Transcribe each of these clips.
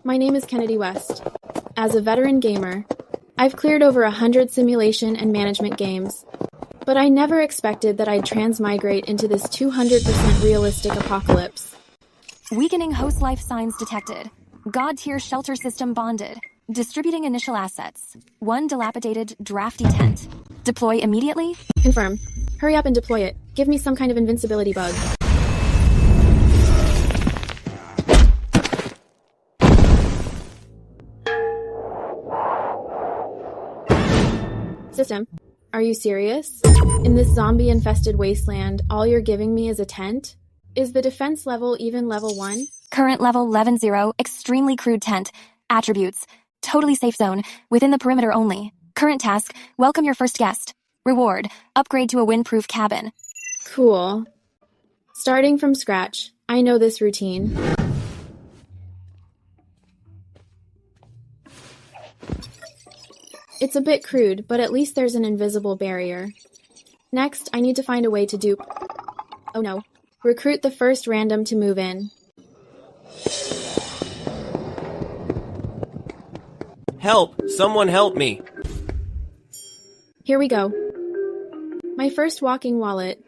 My name is Kennedy West. As a veteran gamer, I've cleared over 100 simulation and management games, but I never expected that I'd transmigrate into this 200% realistic apocalypse. Weakening host life signs detected. God-tier shelter system bonded. Distributing initial assets. One dilapidated, drafty tent. Deploy immediately? Confirm. Hurry up and deploy it. Give me some kind of invincibility bug. System, are you serious? In this zombie-infested wasteland, all you're giving me is a tent? Is the defense level even level 1? Current level 11-0, extremely crude tent. Attributes. Totally safe zone, within the perimeter only. Current task, welcome your first guest. Reward, upgrade to a windproof cabin. Cool. Starting from scratch, I know this routine. It's a bit crude, but at least there's an invisible barrier. Next, I need to find a way to dupe... Oh no. Recruit the first random to move in. Help! Someone help me! Here we go. My first walking wallet.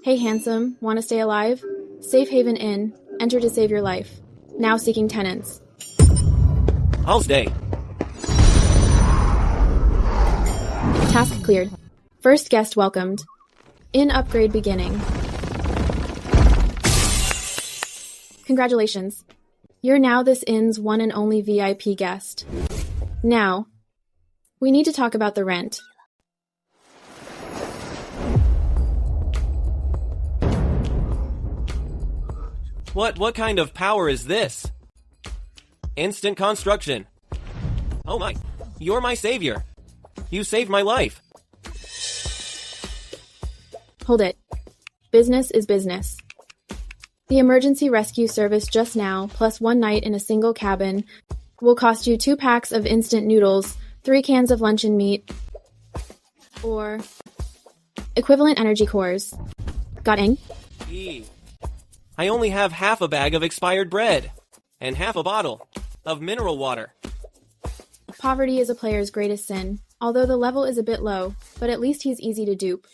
Hey handsome, wanna stay alive? Safe Haven Inn. Enter to save your life. Now seeking tenants. I'll stay. Task cleared. First guest welcomed. Inn upgrade beginning. Congratulations. You're now this inn's one and only VIP guest. Now, we need to talk about the rent. What kind of power is this? Instant construction. Oh my, you're my savior. You saved my life. Hold it. Business is business. The emergency rescue service just now, plus 1 night in a single cabin, will cost you 2 packs of instant noodles, 3 cans of luncheon meat, or equivalent energy cores. Got ing? I only have half a bag of expired bread, and half a bottle of mineral water. Poverty is a player's greatest sin, although the level is a bit low, but at least he's easy to dupe.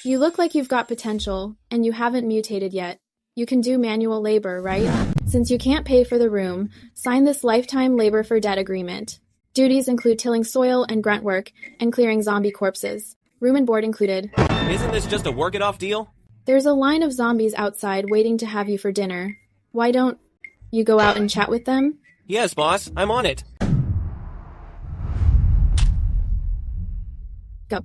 You look like you've got potential, and you haven't mutated yet. You can do manual labor, right? Since you can't pay for the room, sign this lifetime labor for debt agreement. Duties include tilling soil and grunt work, and clearing zombie corpses. Room and board included. Isn't this just a work-it-off deal? There's a line of zombies outside waiting to have you for dinner. Why don't you go out and chat with them? Yes, boss, I'm on it. Go.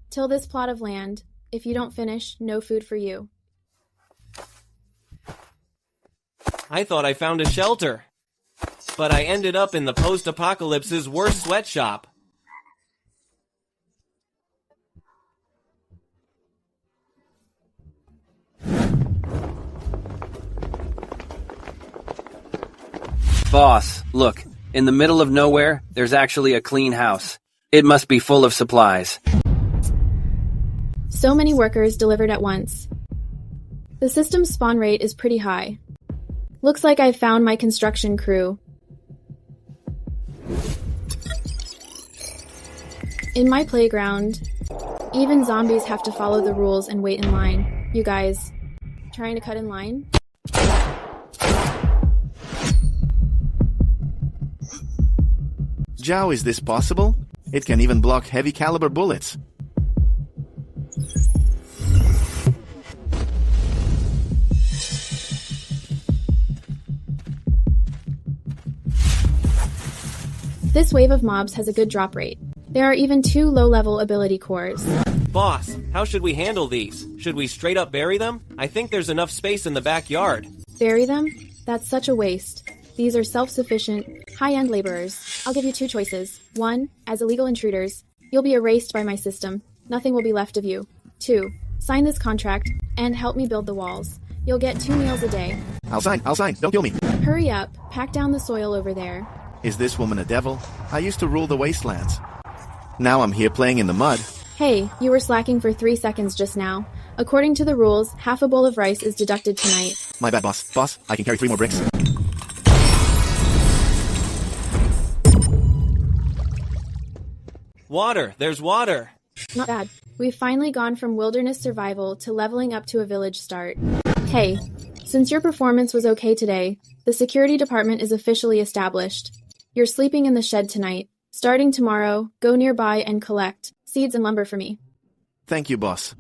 Till this plot of land. If you don't finish, no food for you. I thought I found a shelter, but I ended up in the post-apocalypse's worst sweatshop. Boss, look. In the middle of nowhere, there's actually a clean house. It must be full of supplies. So many workers delivered at once. The system's spawn rate is pretty high. Looks like I've found my construction crew. In my playground, even zombies have to follow the rules and wait in line. You guys, trying to cut in line? Jow, is this possible? It can even block heavy caliber bullets. This wave of mobs has a good drop rate. There are even 2 low-level ability cores. Boss, how should we handle these? Should we straight up bury them? I think there's enough space in the backyard. Bury them? That's such a waste. These are self-sufficient, high-end laborers. I'll give you 2 choices. 1, as illegal intruders, you'll be erased by my system. Nothing will be left of you. 2, sign this contract and help me build the walls. You'll get 2 meals a day. I'll sign. Don't kill me. Hurry up, pack down the soil over there. Is this woman a devil? I used to rule the wastelands. Now I'm here playing in the mud. Hey, you were slacking for 3 seconds just now. According to the rules, half a bowl of rice is deducted tonight. My bad, boss. Boss, I can carry 3 more bricks. Water, there's water. Not bad. We've finally gone from wilderness survival to leveling up to a village start. Hey, since your performance was okay today, the security department is officially established. You're sleeping in the shed tonight. Starting tomorrow, go nearby and collect seeds and lumber for me. Thank you, boss.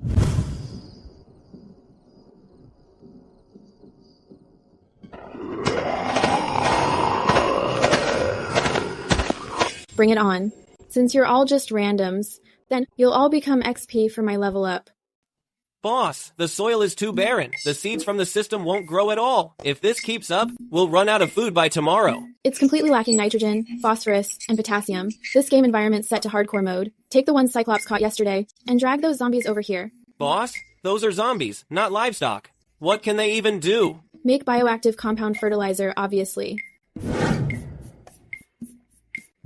Bring it on. Since you're all just randoms, then you'll all become XP for my level up. Boss, the soil is too barren. The seeds from the system won't grow at all. If this keeps up, we'll run out of food by tomorrow. It's completely lacking nitrogen, phosphorus, and potassium. This game environment's set to hardcore mode. Take the ones Cyclops caught yesterday, and drag those zombies over here. Boss, those are zombies, not livestock. What can they even do? Make bioactive compound fertilizer, obviously.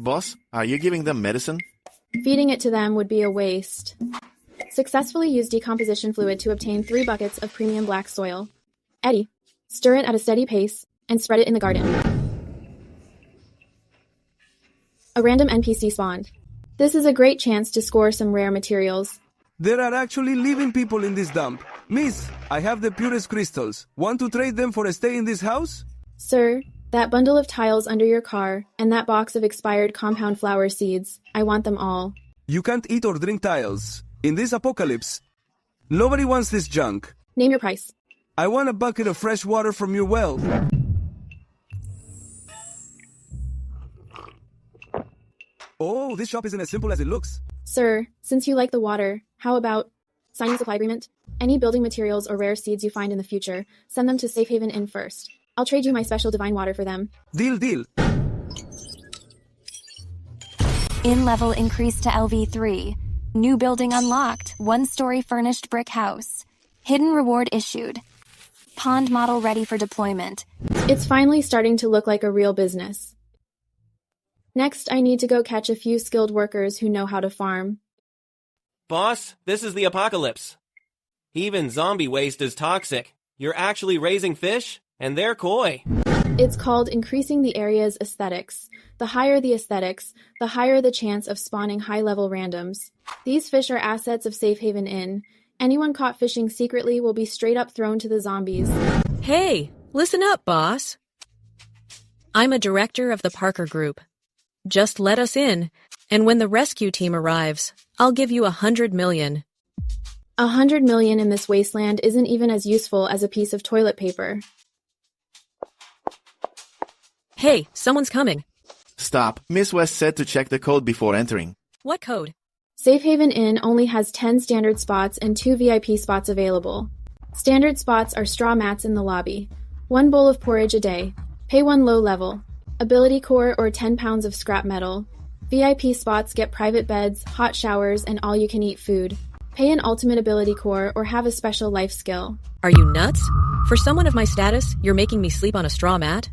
Boss, are you giving them medicine? Feeding it to them would be a waste. Successfully use decomposition fluid to obtain 3 buckets of premium black soil. Eddie, stir it at a steady pace and spread it in the garden. A random NPC spawned. This is a great chance to score some rare materials. There are actually living people in this dump. Miss, I have the purest crystals. Want to trade them for a stay in this house? Sir, that bundle of tiles under your car and that box of expired compound flower seeds, I want them all. You can't eat or drink tiles. In this apocalypse, nobody wants this junk. Name your price. I want a bucket of fresh water from your well. Oh, this shop isn't as simple as it looks. Sir, since you like the water, how about signing a supply agreement? Any building materials or rare seeds you find in the future, send them to Safe Haven Inn first. I'll trade you my special divine water for them. Deal, deal. Inn level increased to LV3. New building unlocked. 1-story furnished brick house. Hidden reward issued. Pond model ready for deployment. It's finally starting to look like a real business. Next, I need to go catch a few skilled workers who know how to farm. Boss, this is the apocalypse. Even zombie waste is toxic. You're actually raising fish, and they're koi. It's called increasing the area's aesthetics. The higher the aesthetics, the higher the chance of spawning high-level randoms. These fish are assets of Safe Haven Inn. Anyone caught fishing secretly will be straight up thrown to the zombies. Hey, listen up, boss. I'm a director of the Parker Group. Just let us in, and when the rescue team arrives, I'll give you 100 million. 100 million in this wasteland isn't even as useful as a piece of toilet paper. Hey, someone's coming. Stop. Miss West said to check the code before entering. What code? Safe Haven Inn only has 10 standard spots and 2 VIP spots available. Standard spots are straw mats in the lobby. 1 bowl of porridge a day. Pay 1 low level. Ability core or 10 pounds of scrap metal. VIP spots get private beds, hot showers, and all-you-can-eat food. Pay an ultimate ability core or have a special life skill. Are you nuts? For someone of my status, you're making me sleep on a straw mat?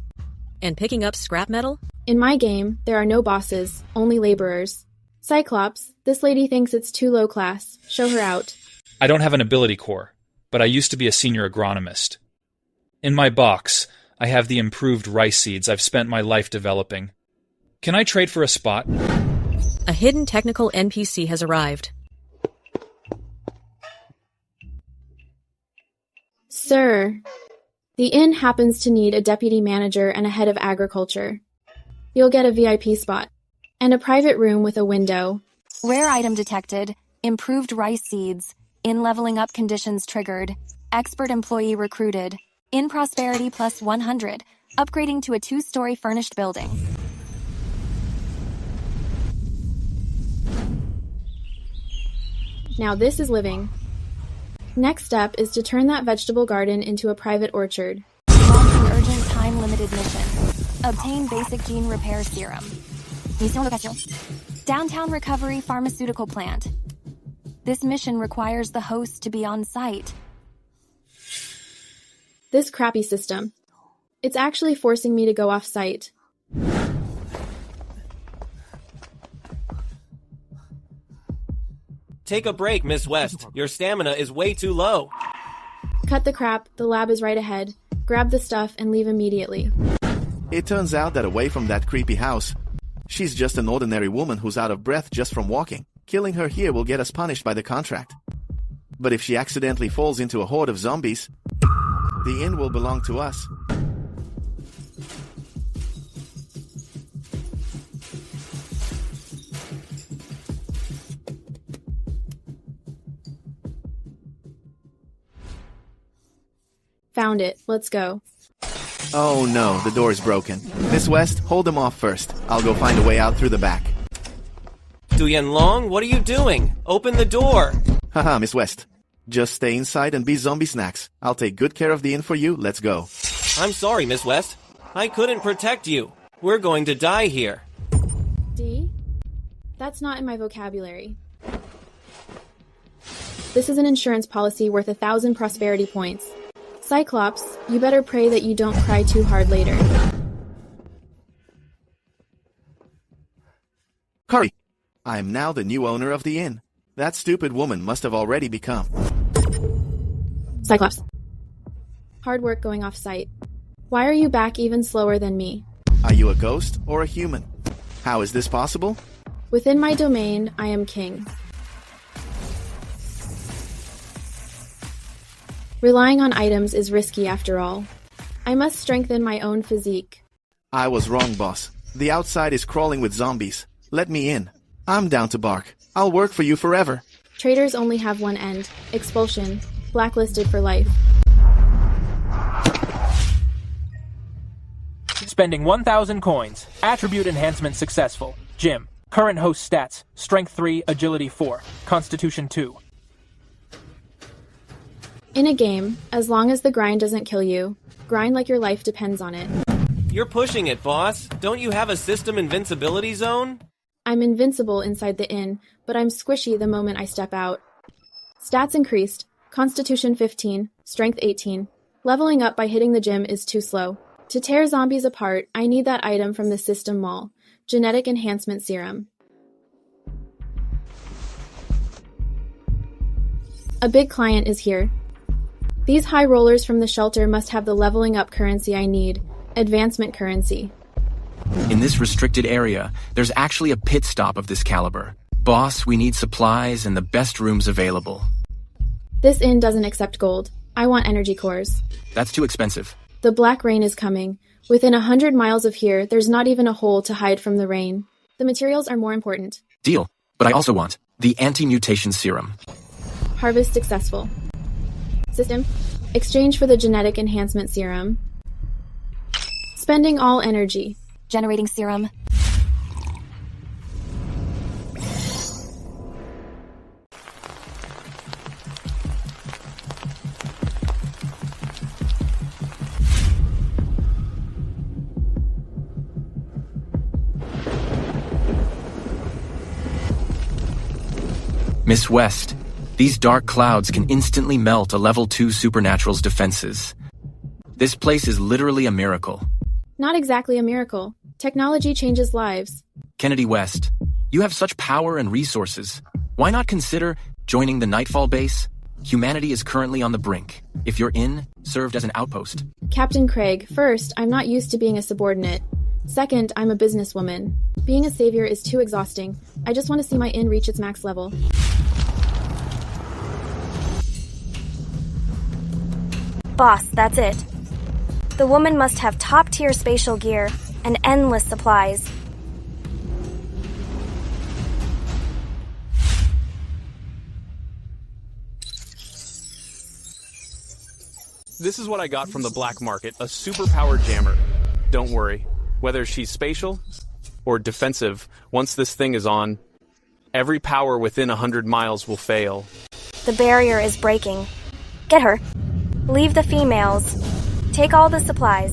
And picking up scrap metal? In my game, there are no bosses, only laborers. Cyclops, this lady thinks it's too low class. Show her out. I don't have an ability core, but I used to be a senior agronomist. In my box, I have the improved rice seeds I've spent my life developing. Can I trade for a spot? A hidden technical NPC has arrived. Sir, the inn happens to need a deputy manager and a head of agriculture. You'll get a VIP spot and a private room with a window. Rare item detected. Improved rice seeds. Inn leveling up conditions triggered. Expert employee recruited. Inn prosperity plus 100. Upgrading to a 2-story furnished building. Now this is living. Next step is to turn that vegetable garden into a private orchard. Launch an urgent time-limited mission. Obtain basic gene repair serum. Mission location. Downtown recovery pharmaceutical plant. This mission requires the host to be on site. This crappy system. It's actually forcing me to go off-site. Take a break, Miss West. Your stamina is way too low. Cut the crap, the lab is right ahead. Grab the stuff and leave immediately. It turns out that away from that creepy house, she's just an ordinary woman who's out of breath just from walking. Killing her here will get us punished by the contract. But if she accidentally falls into a horde of zombies, the inn will belong to us. Found it. Let's go. Oh no, the door's broken. Miss West, hold them off first. I'll go find a way out through the back. Du Long, what are you doing? Open the door! Haha, Miss West. Just stay inside and be zombie snacks. I'll take good care of the inn for you. Let's go. I'm sorry, Miss West. I couldn't protect you. We're going to die here. D? That's not in my vocabulary. This is an insurance policy worth 1,000 prosperity points. Cyclops, you better pray that you don't cry too hard later. Hurry! I'm now the new owner of the inn. That stupid woman must have already become. Cyclops. Hard work going off-site. Why are you back even slower than me? Are you a ghost or a human? How is this possible? Within my domain, I am king. Relying on items is risky after all. I must strengthen my own physique. I was wrong, boss. The outside is crawling with zombies. Let me in. I'm down to bark. I'll work for you forever. Traitors only have one end. Expulsion. Blacklisted for life. Spending 1,000 coins. Attribute enhancement successful. Jim. Current host stats. Strength 3, Agility 4. Constitution 2. In a game, as long as the grind doesn't kill you, grind like your life depends on it. You're pushing it, boss. Don't you have a system invincibility zone? I'm invincible inside the inn, but I'm squishy the moment I step out. Stats increased. Constitution 15, Strength 18. Leveling up by hitting the gym is too slow. To tear zombies apart, I need that item from the system mall. Genetic Enhancement Serum. A big client is here. These high rollers from the shelter must have the leveling up currency I need. Advancement currency. In this restricted area, there's actually a pit stop of this caliber. Boss, we need supplies and the best rooms available. This inn doesn't accept gold. I want energy cores. That's too expensive. The black rain is coming. Within 100 miles of here, there's not even a hole to hide from the rain. The materials are more important. Deal. But I also want the anti-mutation serum. Harvest successful. System. Exchange for the genetic enhancement serum. Spending all energy. Generating serum. Miss West, these dark clouds can instantly melt a level 2 supernatural's defenses. This place is literally a miracle. Not exactly a miracle. Technology changes lives. Kennedy West, you have such power and resources. Why not consider joining the Nightfall base? Humanity is currently on the brink. If you're in, served as an outpost. Captain Craig, first, I'm not used to being a subordinate. Second, I'm a businesswoman. Being a savior is too exhausting. I just want to see my inn reach its max level. Boss, that's it. The woman must have top-tier spatial gear and endless supplies. This is what I got from the black market, a superpowered jammer. Don't worry, whether she's spatial or defensive, once this thing is on, every power within 100 miles will fail. The barrier is breaking. Get her. Leave the females. Take all the supplies.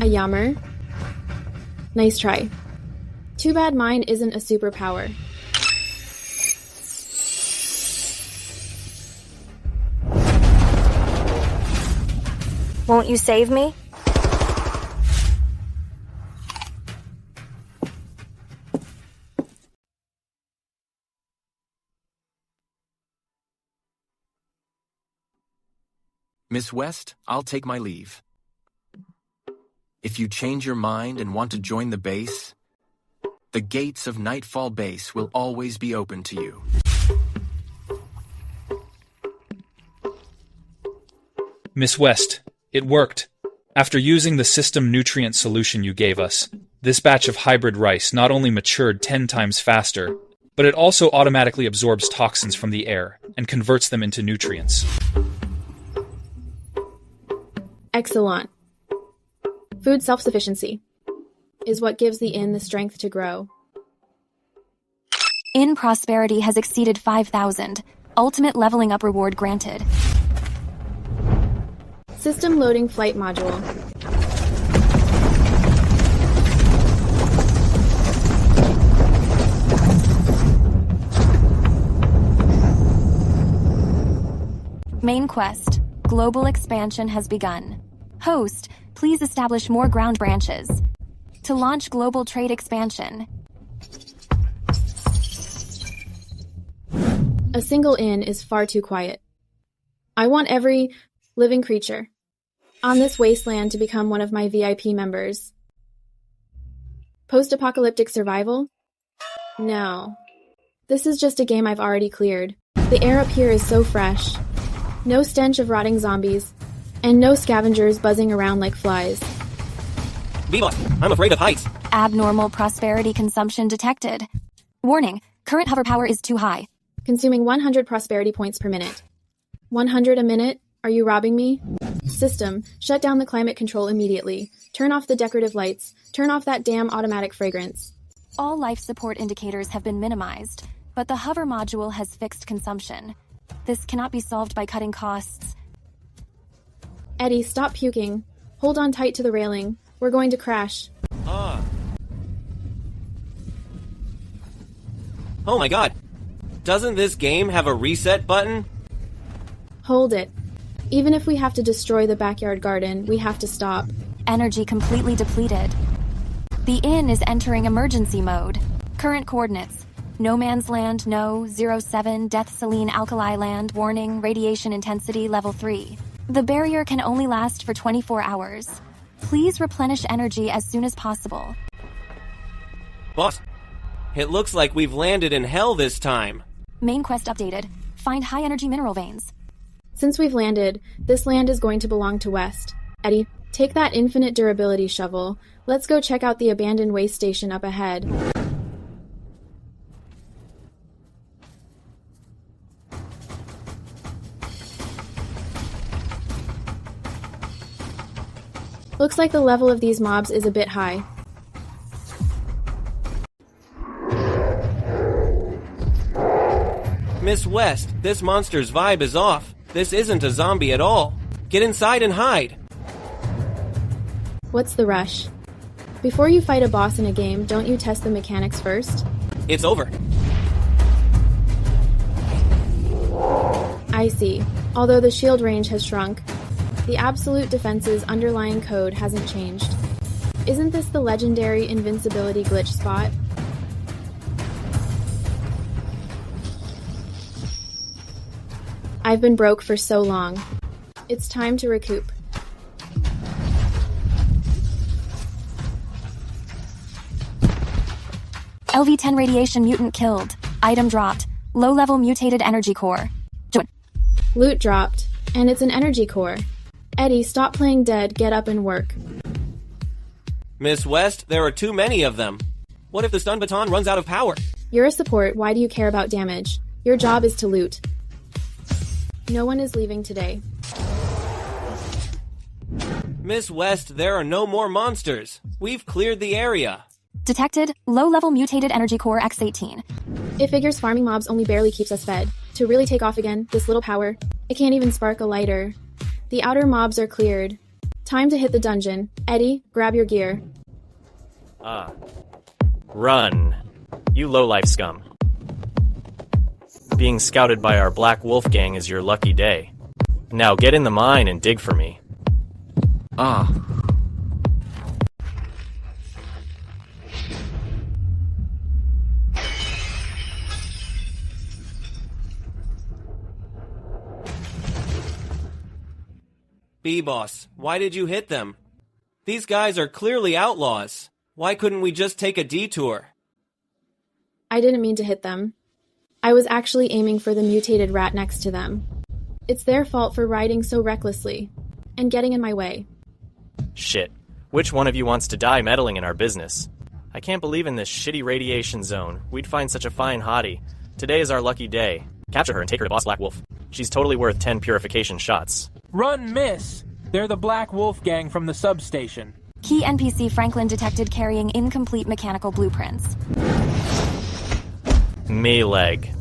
A yammer? Nice try. Too bad mine isn't a superpower. Won't you save me? Miss West, I'll take my leave. If you change your mind and want to join the base, the gates of Nightfall Base will always be open to you. Miss West, it worked. After using the system nutrient solution you gave us, this batch of hybrid rice not only matured 10 times faster, but it also automatically absorbs toxins from the air and converts them into nutrients. Excellent. Food self-sufficiency is what gives the inn the strength to grow. Inn prosperity has exceeded 5,000. Ultimate leveling up reward granted. System loading flight module. Main quest. Global expansion has begun. Host, please establish more ground branches. To launch global trade expansion. A single inn is far too quiet. I want every living creature on this wasteland to become one of my VIP members. Post-apocalyptic survival? No. This is just a game I've already cleared. The air up here is so fresh. No stench of rotting zombies, and no scavengers buzzing around like flies. B-Boss, I'm afraid of heights. Abnormal prosperity consumption detected. Warning, current hover power is too high. Consuming 100 prosperity points per minute. 100 a minute? Are you robbing me? System, shut down the climate control immediately. Turn off the decorative lights. Turn off that damn automatic fragrance. All life support indicators have been minimized, but the hover module has fixed consumption. This cannot be solved by cutting costs. Eddie, stop puking. Hold on tight to the railing. We're going to crash. Oh my god. Doesn't this game have a reset button? Hold it. Even if we have to destroy the backyard garden, we have to stop. Energy completely depleted. The inn is entering emergency mode. Current coordinates. No Man's Land, no, 07, Death Saline Alkali Land, warning, radiation intensity level 3. The barrier can only last for 24 hours. Please replenish energy as soon as possible. Boss, it looks like we've landed in hell this time. Main quest updated. Find high energy mineral veins. Since we've landed, this land is going to belong to West. Eddie, take that infinite durability shovel. Let's go check out the abandoned waste station up ahead. Looks like the level of these mobs is a bit high. Miss West, this monster's vibe is off. This isn't a zombie at all. Get inside and hide. What's the rush? Before you fight a boss in a game, don't you test the mechanics first? It's over. I see. Although the shield range has shrunk, the absolute defense's underlying code hasn't changed. Isn't this the legendary invincibility glitch spot? I've been broke for so long. It's time to recoup. LV-10 radiation mutant killed. Item dropped. Low-level mutated energy core. Loot dropped, and it's an energy core. Eddie, stop playing dead, get up and work. Miss West, there are too many of them. What if the stun baton runs out of power? You're a support, why do you care about damage? Your job is to loot. No one is leaving today. Miss West, there are no more monsters. We've cleared the area. Detected. Low-level mutated energy core X18. It figures farming mobs only barely keeps us fed. To really take off again, this little power, it can't even spark a lighter. The outer mobs are cleared. Time to hit the dungeon. Eddie, grab your gear. Run. You lowlife scum. Being scouted by our Black Wolf gang is your lucky day. Now get in the mine and dig for me. B-Boss, why did you hit them? These guys are clearly outlaws. Why couldn't we just take a detour? I didn't mean to hit them. I was actually aiming for the mutated rat next to them. It's their fault for riding so recklessly and getting in my way. Shit. Which one of you wants to die meddling in our business? I can't believe in this shitty radiation zone we'd find such a fine hottie. Today is our lucky day. Capture her and take her to Boss Black Wolf. She's totally worth 10 purification shots. Run, miss! They're the Black Wolf gang from the substation. Key NPC Franklin detected carrying incomplete mechanical blueprints. Me leg.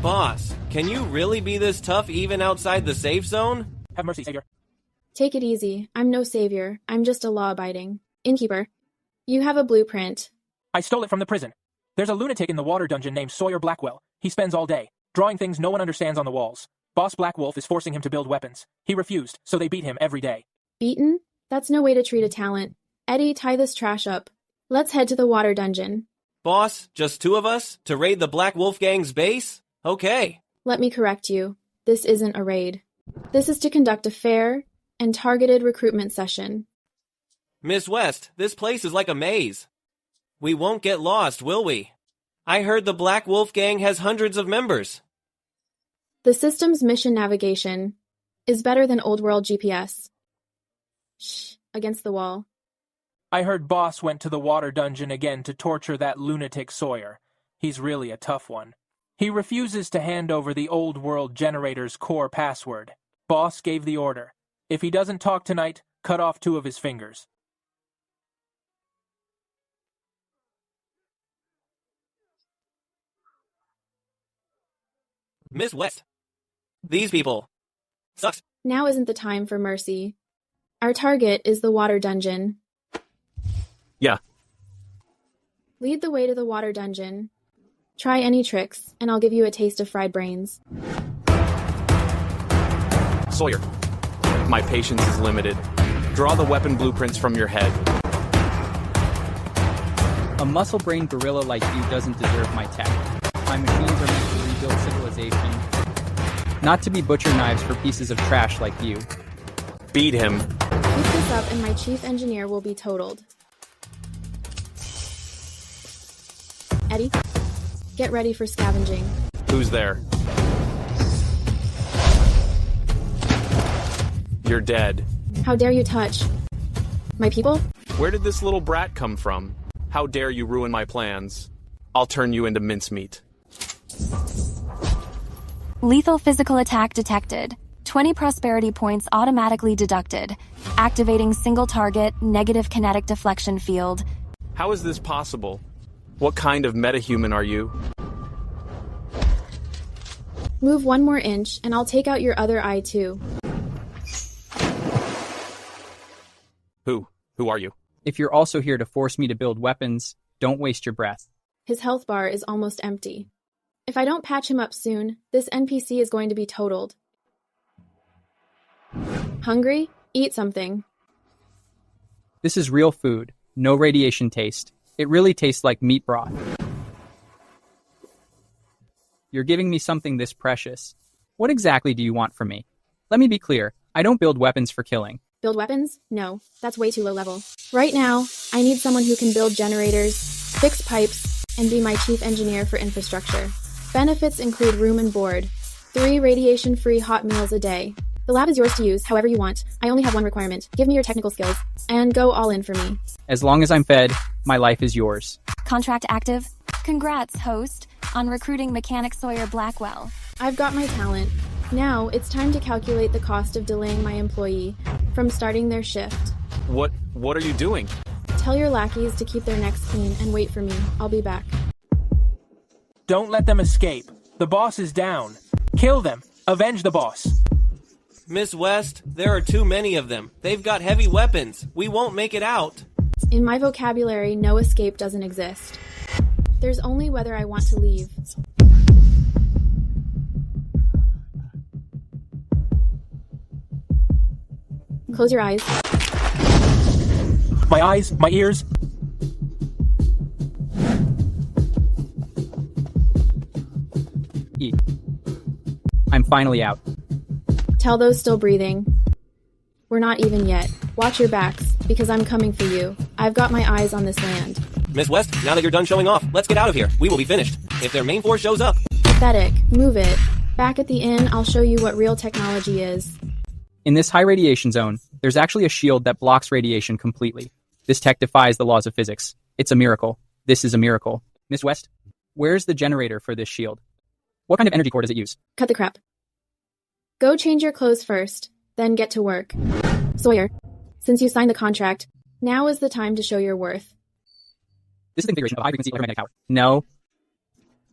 Boss, can you really be this tough even outside the safe zone? Have mercy, Savior. Take it easy. I'm no savior. I'm just a law-abiding innkeeper. You have a blueprint. I stole it from the prison. There's a lunatic in the water dungeon named Sawyer Blackwell. He spends all day drawing things no one understands on the walls. Boss Black Wolf is forcing him to build weapons. He refused, so they beat him every day. Beaten? That's no way to treat a talent. Eddie, tie this trash up. Let's head to the water dungeon. Boss, just 2 of us? To raid the Black Wolf Gang's base? Okay. Let me correct you. This isn't a raid. This is to conduct a fair and targeted recruitment session. Miss West, this place is like a maze. We won't get lost, will we? I heard the Black Wolf Gang has hundreds of members. The system's mission navigation is better than old world GPS. Shh, against the wall. I heard Boss went to the water dungeon again to torture that lunatic Sawyer. He's really a tough one. He refuses to hand over the old world generator's core password. Boss gave the order. If he doesn't talk tonight, cut off 2 of his fingers. Miss West, these people sucks. Now isn't the time for mercy. Our target is the water dungeon. Yeah. Lead the way to the water dungeon. Try any tricks, and I'll give you a taste of fried brains. Sawyer, my patience is limited. Draw the weapon blueprints from your head. A muscle-brained gorilla like you doesn't deserve my tech. My machines are meant to rebuild civilization, not to be butcher knives for pieces of trash like you. Beat him. Keep this up and my chief engineer will be totaled. Eddie, get ready for scavenging. Who's there? You're dead. How dare you touch my people? Where did this little brat come from? How dare you ruin my plans? I'll turn you into mincemeat. Lethal physical attack detected. 20 prosperity points automatically deducted. Activating single target, negative kinetic deflection field. How is this possible? What kind of metahuman are you? Move 1 more inch, and I'll take out your other eye too. Who are you? If you're also here to force me to build weapons, don't waste your breath. His health bar is almost empty. If I don't patch him up soon, this NPC is going to be totaled. Hungry? Eat something. This is real food, no radiation taste. It really tastes like meat broth. You're giving me something this precious. What exactly do you want from me? Let me be clear, I don't build weapons for killing. Build weapons? No, that's way too low level. Right now, I need someone who can build generators, fix pipes, and be my chief engineer for infrastructure. Benefits include room and board, 3 radiation-free hot meals a day. The lab is yours to use however you want. I only have 1 requirement. Give me your technical skills, and go all in for me. As long as I'm fed, my life is yours. Contract active. Congrats, host, on recruiting mechanic Sawyer Blackwell. I've got my talent. Now, it's time to calculate the cost of delaying my employee from starting their shift. What are you doing? Tell your lackeys to keep their necks clean and wait for me. I'll be back. Don't let them escape. The boss is down. Kill them. Avenge the boss. Miss West, there are too many of them. They've got heavy weapons. We won't make it out. In my vocabulary, no escape doesn't exist. There's only whether I want to leave. Close your eyes. My eyes, my ears. finally out. Tell those still breathing. We're not even yet. Watch your backs, because I'm coming for you. I've got my eyes on this land. Miss West, now that you're done showing off, let's get out of here. We will be finished. If their main force shows up. Pathetic. Move it. Back at the inn, I'll show you what real technology is. In this high radiation zone, there's actually a shield that blocks radiation completely. This tech defies the laws of physics. It's a miracle. This is a miracle. Miss West, where's the generator for this shield? What kind of energy core does it use? Cut the crap. Go change your clothes first, then get to work. Sawyer, since you signed the contract, now is the time to show your worth. This is the configuration of a high-frequency electromagnetic power. No.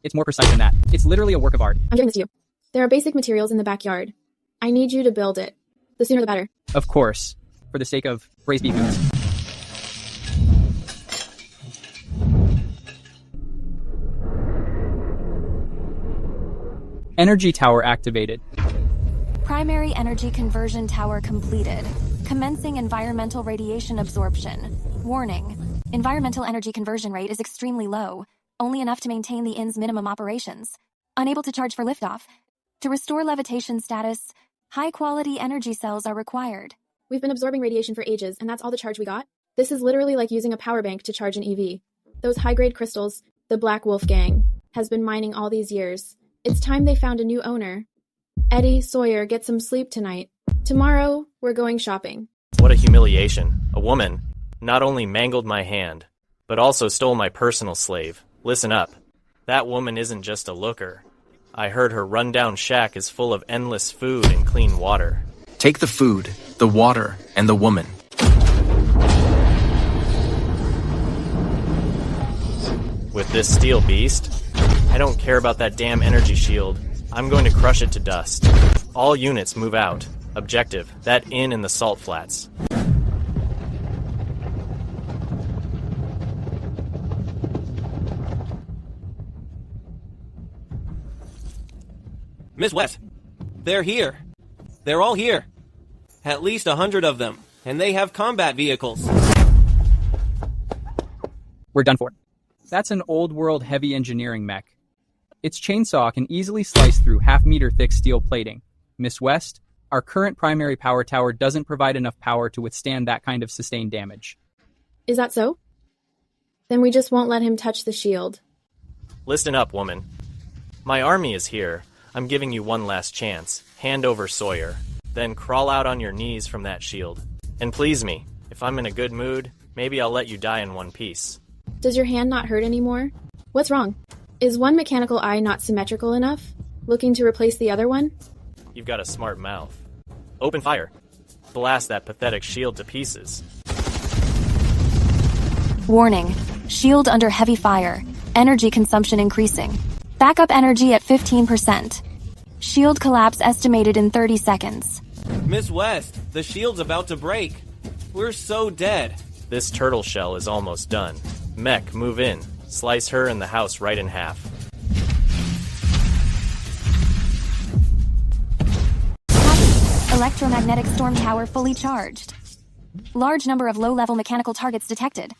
It's more precise than that. It's literally a work of art. I'm giving this to you. There are basic materials in the backyard. I need you to build it. The sooner the better. Of course. For the sake of braised beef noodles. Energy tower activated. Primary energy conversion tower completed. Commencing environmental radiation absorption. Warning. Environmental energy conversion rate is extremely low, only enough to maintain the inn's minimum operations. Unable to charge for liftoff. To restore levitation status, high-quality energy cells are required. We've been absorbing radiation for ages, and that's all the charge we got? This is literally like using a power bank to charge an EV. Those high-grade crystals, the Black Wolf Gang, has been mining all these years. It's time they found a new owner. Eddie, Sawyer, get some sleep tonight. Tomorrow, we're going shopping. What a humiliation. A woman not only mangled my hand, but also stole my personal slave. Listen up. That woman isn't just a looker. I heard her rundown shack is full of endless food and clean water. Take the food, the water, and the woman. With this steel beast, I don't care about that damn energy shield. I'm going to crush it to dust. All units move out. Objective, that inn in the salt flats. Miss West, they're here. They're all here. At least 100 of them, and they have combat vehicles. We're done for. That's an old-world heavy engineering mech. Its chainsaw can easily slice through half-meter-thick steel plating. Miss West, our current primary power tower doesn't provide enough power to withstand that kind of sustained damage. Is that so? Then we just won't let him touch the shield. Listen up, woman. My army is here. I'm giving you one last chance. Hand over Sawyer. Then crawl out on your knees from that shield. And please me. If I'm in a good mood, maybe I'll let you die in one piece. Does your hand not hurt anymore? What's wrong? Is one mechanical eye not symmetrical enough? Looking to replace the other one? You've got a smart mouth. Open fire. Blast that pathetic shield to pieces. Warning. Shield under heavy fire. Energy consumption increasing. Backup energy at 15%. Shield collapse estimated in 30 seconds. Miss West, the shield's about to break. We're so dead. This turtle shell is almost done. Mech, move in. Slice her and the house right in half. Copy. Electromagnetic storm tower fully charged. Large number of low-level mechanical targets detected.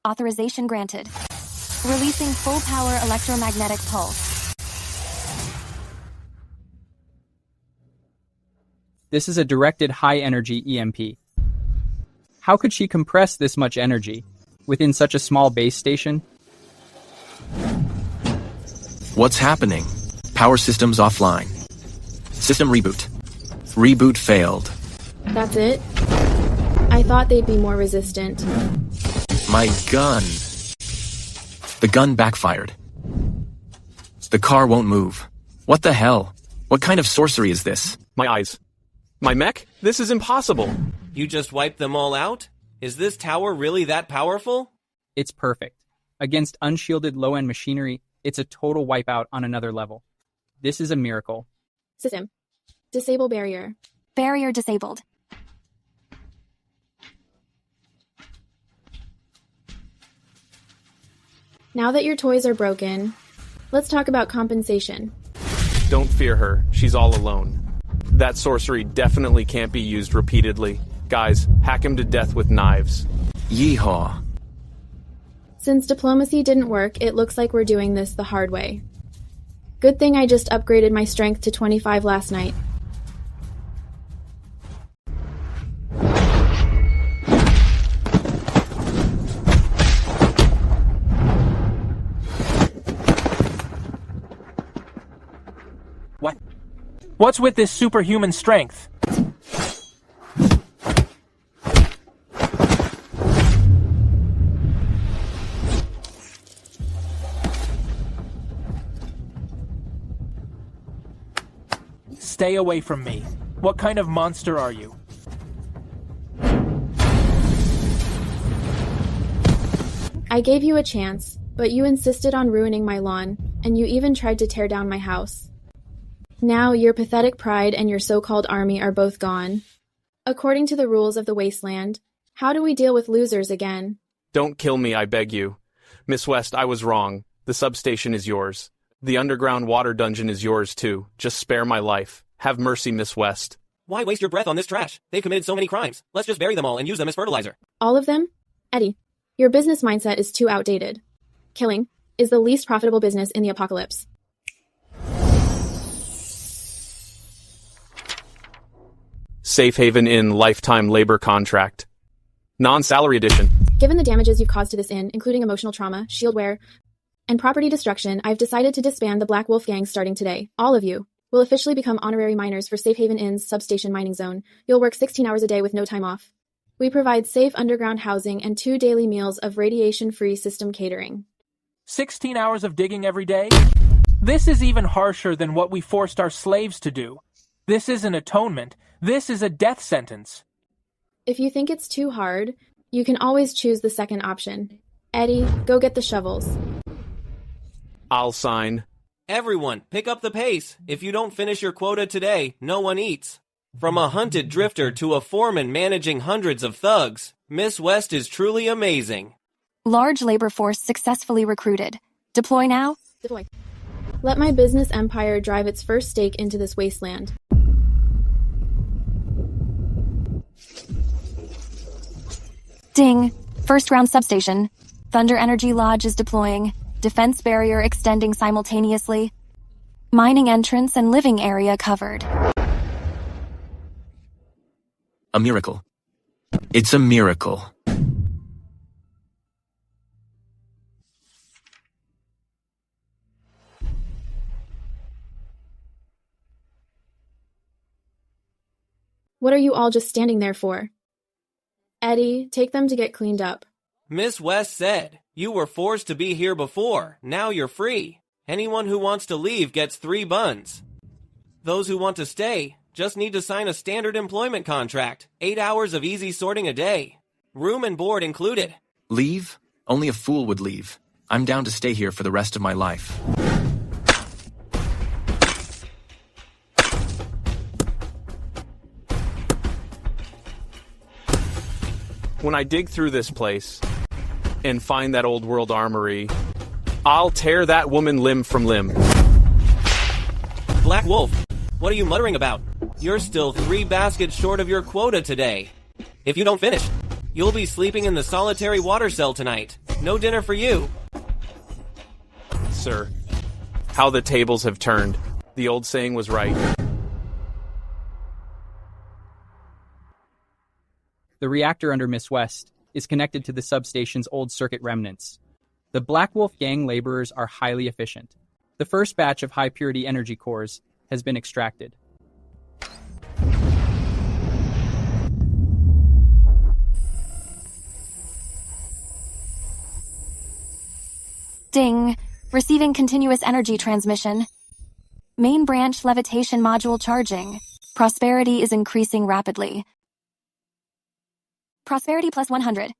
Authorization granted. Releasing full power electromagnetic pulse. This is a directed high-energy EMP. How could she compress this much energy within such a small base station? What's happening? Power systems offline. System reboot. Reboot failed. That's it? I thought they'd be more resistant. My gun. The gun backfired. The car won't move. What the hell? What kind of sorcery is this? My eyes. My mech? This is impossible. You just wiped them all out? Is this tower really that powerful? It's perfect. Against unshielded low-end machinery, it's a total wipeout on another level. This is a miracle. System. Disable barrier. Barrier disabled. Now that your toys are broken, let's talk about compensation. Don't fear her. She's all alone. That sorcery definitely can't be used repeatedly. Guys, hack him to death with knives. Yeehaw. Since diplomacy didn't work, it looks like we're doing this the hard way. Good thing I just upgraded my strength to 25 last night. What? What's with this superhuman strength? Stay away from me. What kind of monster are you? I gave you a chance, but you insisted on ruining my lawn, and you even tried to tear down my house. Now your pathetic pride and your so-called army are both gone. According to the rules of the wasteland, how do we deal with losers again? Don't kill me, I beg you. Miss West, I was wrong. The substation is yours. The underground water dungeon is yours too. Just spare my life. Have mercy, Miss West. Why waste your breath on this trash? They've committed so many crimes. Let's just bury them all and use them as fertilizer. All of them? Eddie, your business mindset is too outdated. Killing is the least profitable business in the apocalypse. Safe Haven Inn lifetime labor contract. Non-salary edition. Given the damages you've caused to this inn, including emotional trauma, shield wear, and property destruction, I've decided to disband the Black Wolf Gang starting today. All of you will officially become honorary miners for Safe Haven Inn's substation mining zone. You'll work 16 hours a day with no time off. We provide safe underground housing and 2 daily meals of radiation-free system catering. 16 hours of digging every day? This is even harsher than what we forced our slaves to do. This isn't atonement. This is a death sentence. If you think it's too hard, you can always choose the second option. Eddie, go get the shovels. I'll sign. Everyone, pick up the pace. If you don't finish your quota today, no one eats. From a hunted drifter to a foreman managing hundreds of thugs, Miss West is truly amazing. Large labor force successfully recruited. Deploy now? Deploy. Let my business empire drive its first stake into this wasteland. Ding. First round substation. Thunder Energy Lodge is deploying. Defense barrier extending simultaneously. Mining entrance and living area covered. A miracle. It's a miracle. What are you all just standing there for? Eddie, take them to get cleaned up. Miss West said, you were forced to be here before. Now you're free. Anyone who wants to leave gets 3 buns. Those who want to stay just need to sign a standard employment contract. 8 hours of easy sorting a day. Room and board included. Leave? Only a fool would leave. I'm down to stay here for the rest of my life. When I dig through this place and find that old world armory, I'll tear that woman limb from limb. Black Wolf, what are you muttering about? You're still 3 baskets short of your quota today. If you don't finish, you'll be sleeping in the solitary water cell tonight. No dinner for you. Sir, how the tables have turned. The old saying was right. The reactor under Miss West is connected to the substation's old circuit remnants. The Black Wolf Gang laborers are highly efficient. The first batch of high-purity energy cores has been extracted. Ding. Receiving continuous energy transmission. Main branch levitation module charging. Prosperity is increasing rapidly. Prosperity plus 100.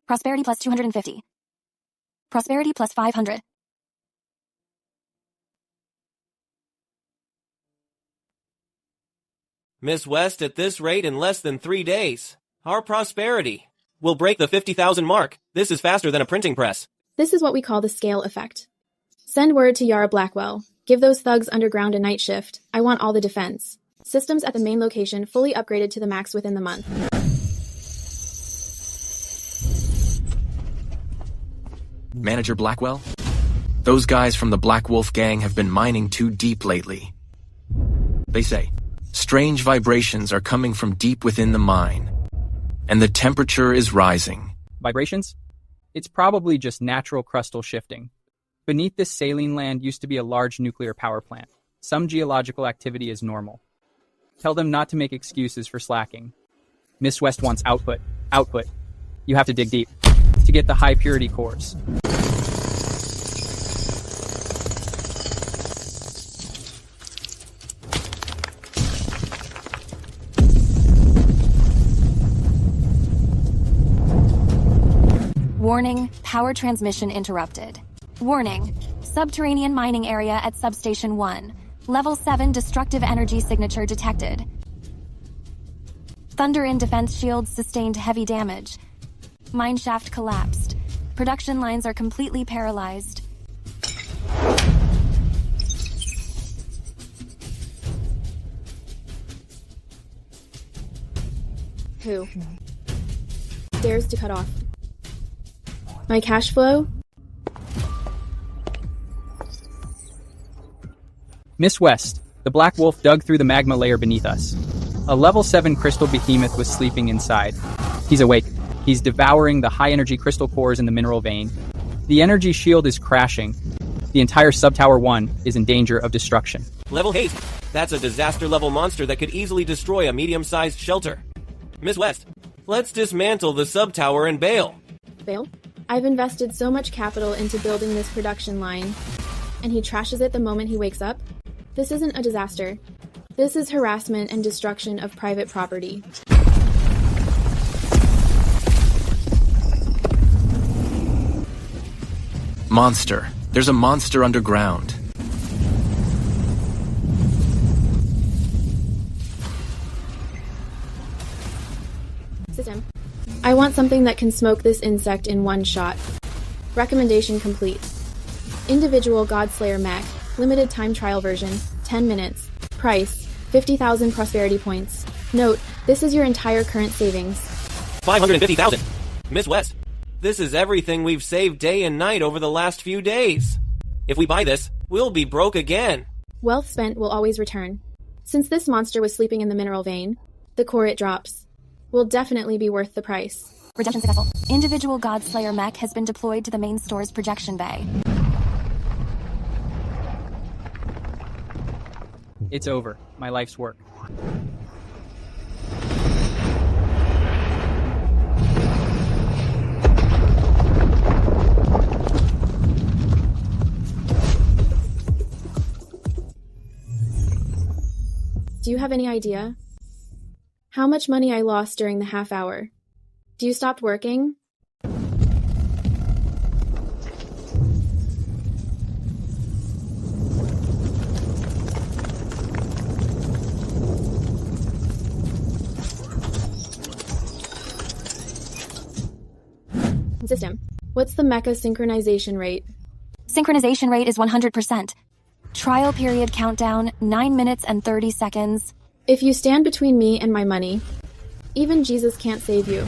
Prosperity plus 250. Prosperity plus 500. Miss West, at this rate, in less than 3 days, our prosperity will break the 50,000 mark. This is faster than a printing press. This is what we call the scale effect. Send word to Yara Blackwell. Give those thugs underground a night shift. I want all the defense. Systems at the main location fully upgraded to the max within the month. Manager Blackwell? Those guys from the Black Wolf gang have been mining too deep lately. They say, strange vibrations are coming from deep within the mine, and the temperature is rising. Vibrations? It's probably just natural crustal shifting. Beneath this saline land used to be a large nuclear power plant. Some geological activity is normal. Tell them not to make excuses for slacking. Miss West wants output. Output. You have to dig deep to get the high purity cores. Warning, power transmission interrupted. Warning, subterranean mining area at Substation 1. Level 7 destructive energy signature detected. Thunder in defense shields sustained heavy damage. Mine shaft collapsed. Production lines are completely paralyzed. Who dares to cut off my cash flow? Miss West, the Black Wolf dug through the magma layer beneath us. A level 7 crystal behemoth was sleeping inside. He's awake. He's devouring the high-energy crystal cores in the mineral vein. The energy shield is crashing. The entire Subtower 1 is in danger of destruction. Level 8. That's a disaster-level monster that could easily destroy a medium-sized shelter. Miss West, let's dismantle the subtower and bail. Bail? I've invested so much capital into building this production line, and he trashes it the moment he wakes up? This isn't a disaster. This is harassment and destruction of private property. Monster. There's a monster underground. System. I want something that can smoke this insect in one shot. Recommendation complete. Individual Godslayer mech. Limited time trial version, 10 minutes. Price, 50,000 prosperity points. Note, this is your entire current savings. 550,000. Miss West, this is everything we've saved day and night over the last few days. If we buy this, we'll be broke again. Wealth spent will always return. Since this monster was sleeping in the mineral vein, the core it drops will definitely be worth the price. Redemption successful. Individual Godslayer mech has been deployed to the main store's projection bay. It's over. My life's work. Do you have any idea how much money I lost during the half hour? Do you stop working? System. What's the mecha synchronization rate? Synchronization rate is 100%. Trial period countdown, 9 minutes and 30 seconds. If you stand between me and my money, even Jesus can't save you.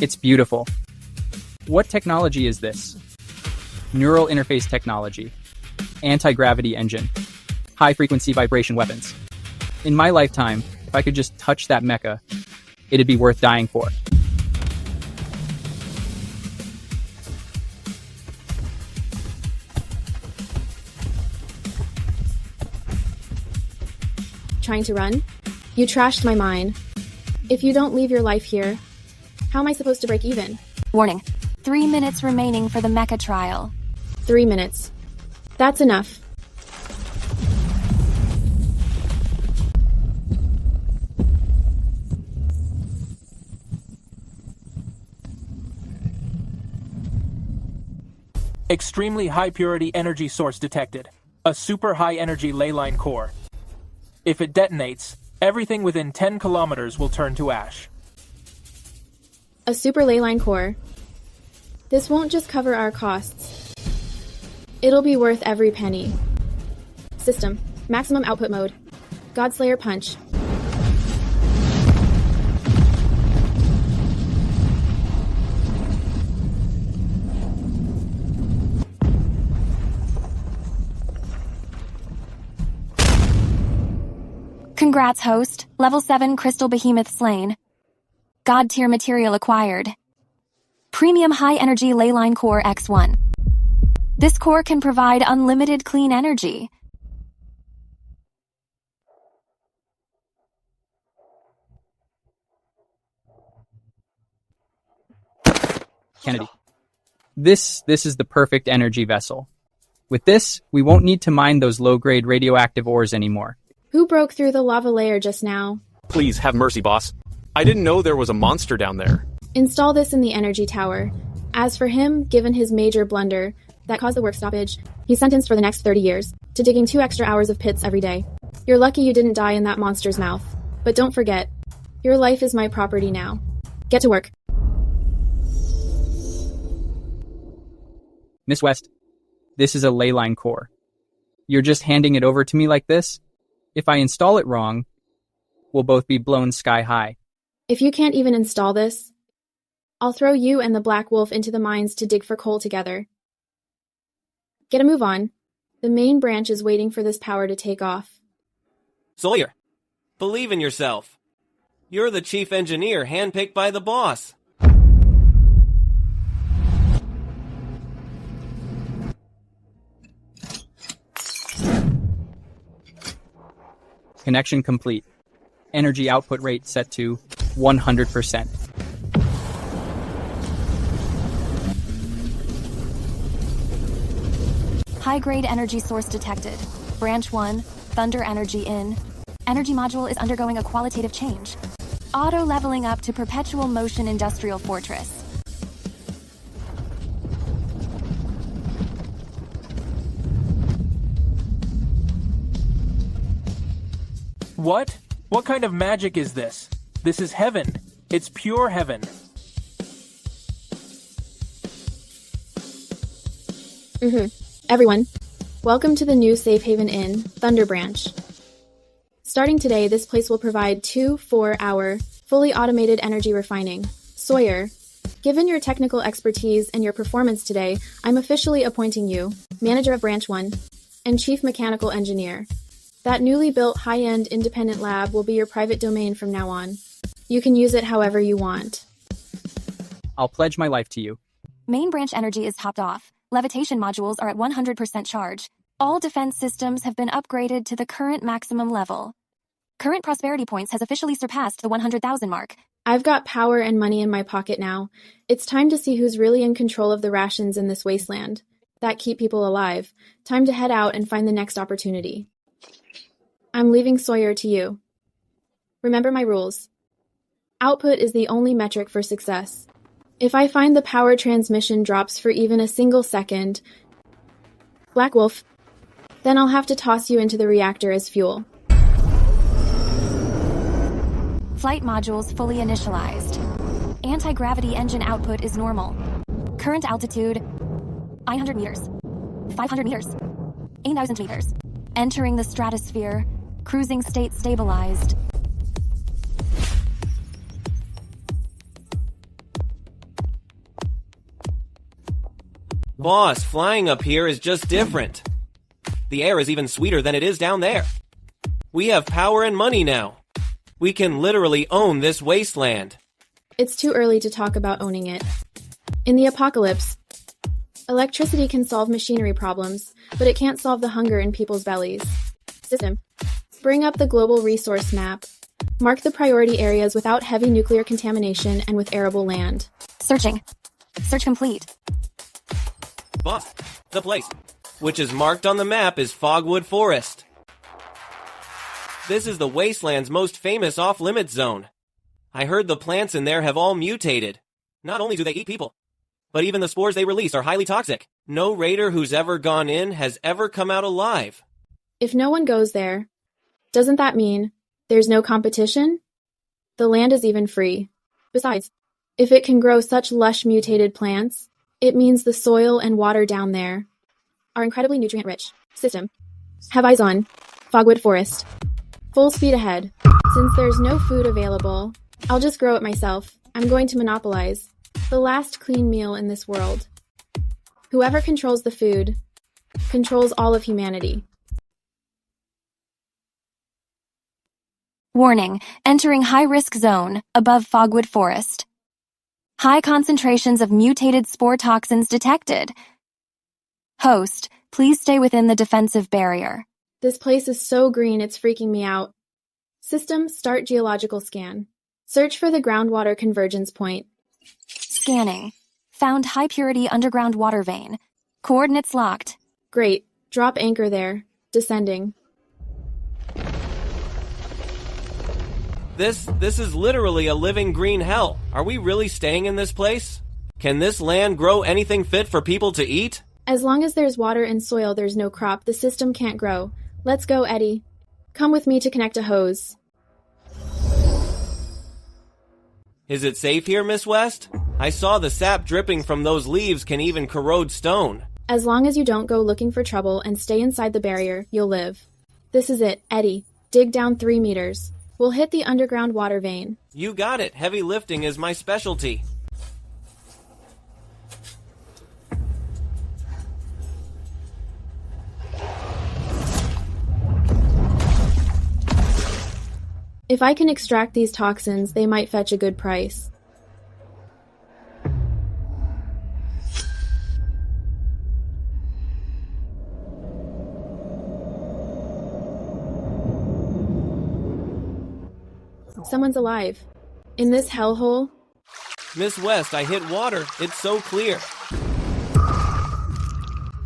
It's beautiful. What technology is this? Neural interface technology. Anti-gravity engine. High-frequency vibration weapons. In my lifetime, if I could just touch that mecha, it'd be worth dying for. Trying to run? You trashed my mine. If you don't leave your life here, how am I supposed to break even? Warning. 3 minutes remaining for the mecha trial. 3 minutes. That's enough. Extremely high purity energy source detected. a super high-energy ley line core. If it detonates, everything within 10 kilometers will turn to ash. A super ley line core. This won't just cover our costs. It'll be worth every penny. System. Maximum output mode. Godslayer punch. Congrats, host. Level 7 Crystal Behemoth slain. God tier material acquired. Premium high energy ley line core X1. This core can provide unlimited clean energy. Kennedy. This is the perfect energy vessel. With this, we won't need to mine those low-grade radioactive ores anymore. Who broke through the lava layer just now? Please, have mercy, boss. I didn't know there was a monster down there. Install this in the energy tower. As for him, given his major blunder that caused the work stoppage, he's sentenced for the next 30 years to digging 2 extra hours of pits every day. You're lucky you didn't die in that monster's mouth. But don't forget, your life is my property now. Get to work. Miss West, this is a ley line core. You're just handing it over to me like this? If I install it wrong, we'll both be blown sky high. If you can't even install this, I'll throw you and the Black Wolf into the mines to dig for coal together. Get a move on. The main branch is waiting for this power to take off. Sawyer, believe in yourself. You're the chief engineer handpicked by the boss. Connection complete. Energy output rate set to 100%. High-grade energy source detected. Branch 1, Thunder Energy in. Energy module is undergoing a qualitative change. Auto-leveling up to perpetual motion industrial fortress. What? What kind of magic is this? This is heaven. It's pure heaven. Everyone, welcome to the new Safe Haven Inn, Thunder Branch. Starting today, this place will provide 2 4-hour, fully automated energy refining. Sawyer, given your technical expertise and your performance today, I'm officially appointing you Manager of Branch 1 and Chief Mechanical Engineer. That newly built high-end independent lab will be your private domain from now on. You can use it however you want. I'll pledge my life to you. Main branch energy is topped off. Levitation modules are at 100% charge. All defense systems have been upgraded to the current maximum level. Current prosperity points has officially surpassed the 100,000 mark. I've got power and money in my pocket now. It's time to see who's really in control of the rations in this wasteland that keep people alive. Time to head out and find the next opportunity. I'm leaving Sawyer to you. Remember my rules. Output is the only metric for success. If I find the power transmission drops for even a single second, Black Wolf, then I'll have to toss you into the reactor as fuel. Flight modules fully initialized. Anti-gravity engine output is normal. Current altitude, 900 meters. 500 meters. 8,000 meters. Entering the stratosphere. Cruising state stabilized. Boss, flying up here is just different. The air is even sweeter than it is down there. We have power and money now. We can literally own this wasteland. It's too early to talk about owning it. In the apocalypse, electricity can solve machinery problems, but it can't solve the hunger in people's bellies. System. Bring up the global resource map. Mark the priority areas without heavy nuclear contamination and with arable land. Searching. Search complete. Boss, the place, which is marked on the map, is Fogwood Forest. This is the wasteland's most famous off-limits zone. I heard the plants in there have all mutated. Not only do they eat people, but even the spores they release are highly toxic. No raider who's ever gone in has ever come out alive. If no one goes there, doesn't that mean there's no competition? The land is even free. Besides, if it can grow such lush mutated plants, it means the soil and water down there are incredibly nutrient-rich. System. Have eyes on. Fogwood Forest. Full speed ahead. Since there's no food available, I'll just grow it myself. I'm going to monopolize the last clean meal in this world. Whoever controls the food controls all of humanity. Warning, entering high-risk zone, above Fogwood Forest. High concentrations of mutated spore toxins detected. Host, please stay within the defensive barrier. This place is so green it's freaking me out. System, start geological scan. Search for the groundwater convergence point. Scanning. Found high-purity underground water vein. Coordinates locked. Great. Drop anchor there. Descending. This is literally a living green hell. Are we really staying in this place? Can this land grow anything fit for people to eat? As long as there's water and soil, there's no crop. The system can't grow. Let's go, Eddie. Come with me to connect a hose. Is it safe here, Miss West? I saw the sap dripping from those leaves can even corrode stone. As long as you don't go looking for trouble and stay inside the barrier, you'll live. This is it, Eddie. Dig down 3 meters. We'll hit the underground water vein. You got it. Heavy lifting is my specialty. If I can extract these toxins, they might fetch a good price. Someone's alive. In this hellhole? Miss West, I hit water. It's so clear.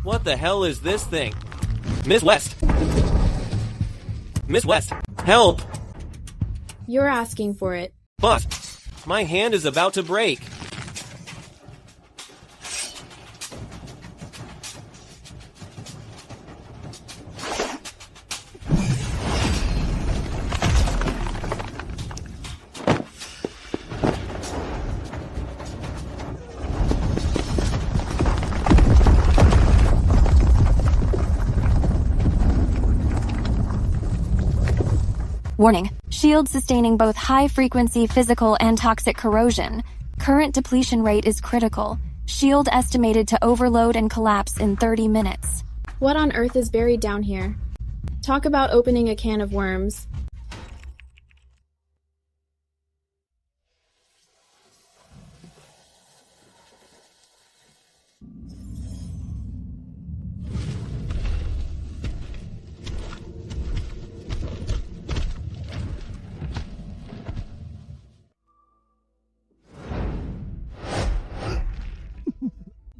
What the hell is this thing? Miss West! Miss West, help! You're asking for it. Boss, my hand is about to break. Warning, shield sustaining both high-frequency physical and toxic corrosion. Current depletion rate is critical. Shield estimated to overload and collapse in 30 minutes. What on earth is buried down here? Talk about opening a can of worms.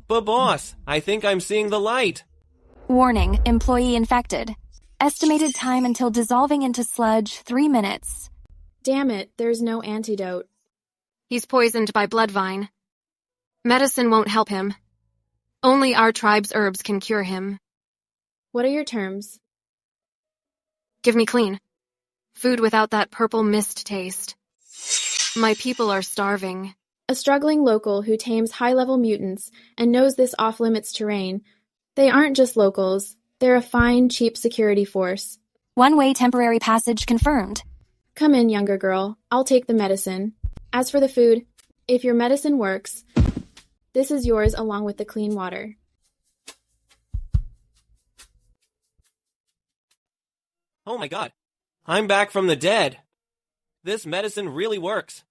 But boss, I think I'm seeing the light. Warning, employee infected. Estimated time until dissolving into sludge, 3 minutes. Damn it, there's no antidote. He's poisoned by bloodvine. Medicine won't help him. Only our tribe's herbs can cure him. What are your terms? Give me clean. Food without that purple mist taste. My people are starving. A struggling local who tames high-level mutants and knows this off-limits terrain. They aren't just locals. They're a fine, cheap security force. One-way temporary passage confirmed. Come in, younger girl. I'll take the medicine. As for the food, if your medicine works, this is yours along with the clean water. Oh my god. I'm back from the dead. This medicine really works.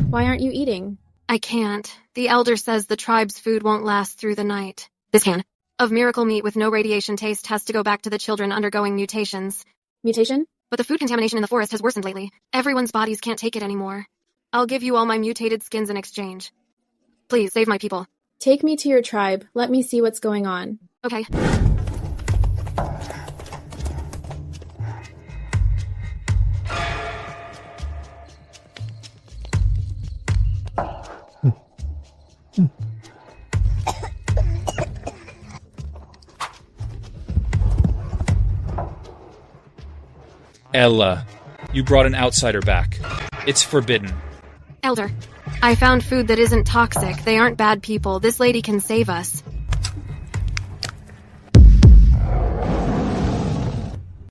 Why aren't you eating? I can't. The elder says the tribe's food won't last through the night. This can of miracle meat with no radiation taste has to go back to the children undergoing mutations. Mutation? But the food contamination in the forest has worsened lately. Everyone's bodies can't take it anymore. I'll give you all my mutated skins in exchange. Please, save my people. Take me to your tribe. Let me see what's going on. Okay. Ella, you brought an outsider back. It's forbidden. Elder, I found food that isn't toxic. They aren't bad people. This lady can save us.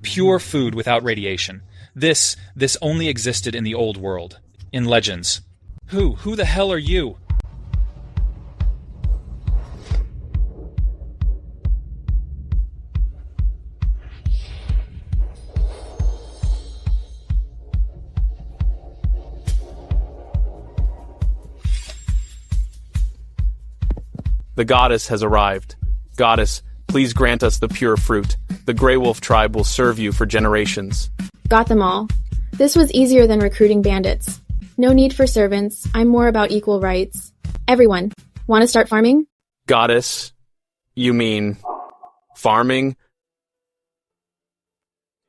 Pure food without radiation. This only existed in the old world. In legends. Who the hell are you? The goddess has arrived. Goddess, please grant us the pure fruit. The Grey Wolf tribe will serve you for generations. Got them all. This was easier than recruiting bandits. No need for servants. I'm more about equal rights. Everyone, want to start farming? Goddess, you mean farming?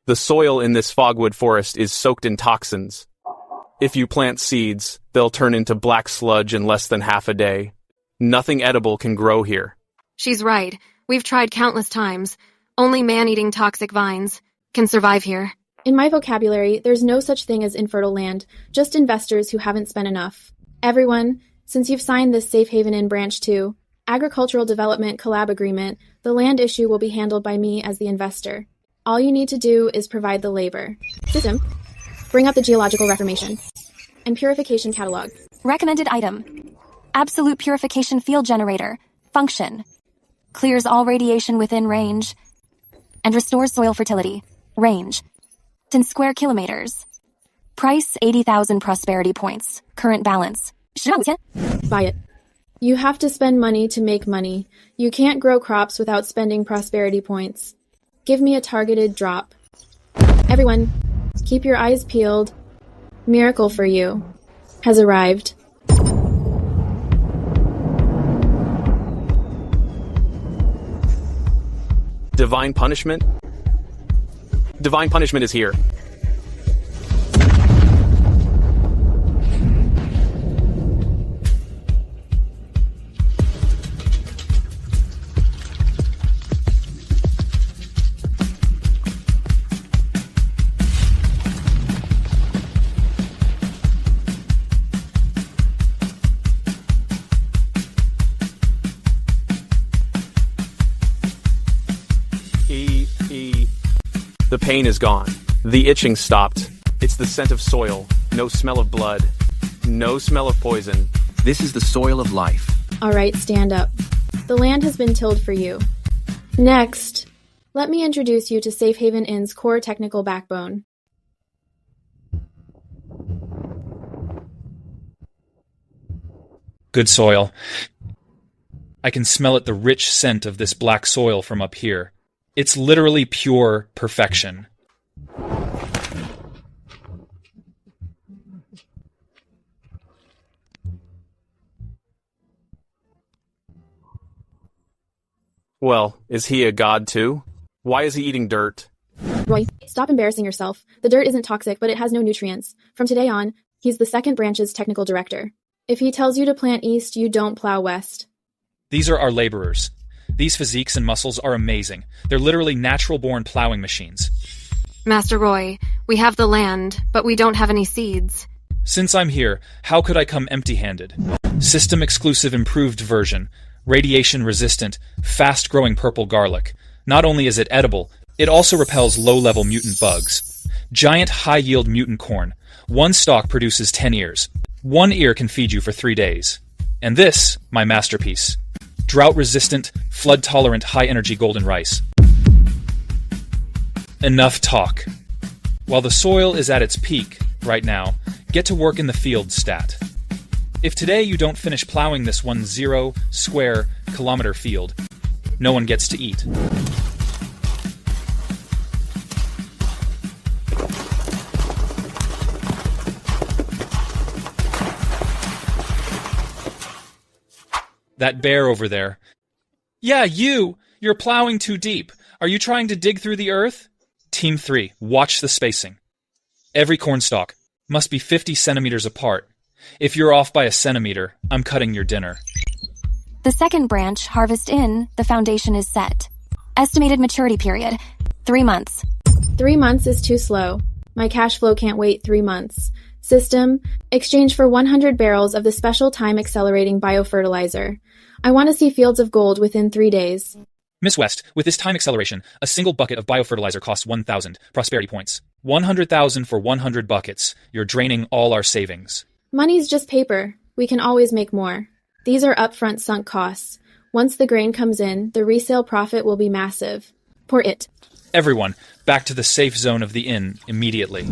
The soil in this fogwood forest is soaked in toxins. If you plant seeds, they'll turn into black sludge in less than half a day. Nothing edible can grow here. She's right. We've tried countless times. Only man-eating toxic vines can survive here. In my vocabulary, there's no such thing as infertile land, just investors who haven't spent enough. Everyone, since you've signed this Safe Haven Inn Branch 2, Agricultural Development Collab Agreement, the land issue will be handled by me as the investor. All you need to do is provide the labor. System, bring up the Geological Reformation and Purification Catalog. Recommended item. Absolute Purification Field Generator. Function. Clears all radiation within range. And restores soil fertility. Range. In square kilometers. Price 80,000 prosperity points. Current balance. Buy it. You have to spend money to make money. You can't grow crops without spending prosperity points. Give me a targeted drop. Everyone, keep your eyes peeled. Miracle for you has arrived. Divine punishment? Divine punishment is here. The pain is gone. The itching stopped. It's the scent of soil. No smell of blood. No smell of poison. This is the soil of life. All right, stand up. The land has been tilled for you. Next, let me introduce you to Safe Haven Inn's core technical backbone. Good soil. I can smell it, the rich scent of this black soil from up here. It's literally pure perfection. Well, is he a god too? Why is he eating dirt? Roy, stop embarrassing yourself. The dirt isn't toxic, but it has no nutrients. From today on, he's the second branch's technical director. If he tells you to plant east, you don't plow west. These are our laborers. These physiques and muscles are amazing. They're literally natural-born plowing machines. Master Roy, we have the land, but we don't have any seeds. Since I'm here, how could I come empty-handed? System-exclusive improved version. Radiation-resistant, fast-growing purple garlic. Not only is it edible, it also repels low-level mutant bugs. Giant high-yield mutant corn. One stalk produces 10 ears. One ear can feed you for 3 days. And this, my masterpiece. Drought-resistant, flood-tolerant, high-energy golden rice. Enough talk. While the soil is at its peak right now, get to work in the field stat. If today you don't finish plowing this 10 square kilometer field, no one gets to eat. That bear over there. Yeah, you're plowing too deep. Are you trying to dig through the earth? Team 3, watch the spacing. Every cornstalk must be 50 centimeters apart. If you're off by a centimeter, I'm cutting your dinner. The second branch, Harvest In, the foundation is set. Estimated maturity period, 3 months. 3 months is too slow. My cash flow can't wait 3 months. System, exchange for 100 barrels of the special time-accelerating biofertilizer. I want to see fields of gold within 3 days. Miss West, with this time acceleration, a single bucket of biofertilizer costs 1,000 prosperity points. 100,000 for 100 buckets. You're draining all our savings. Money's just paper. We can always make more. These are upfront sunk costs. Once the grain comes in, the resale profit will be massive. Pour it. Everyone, back to the safe zone of the inn immediately.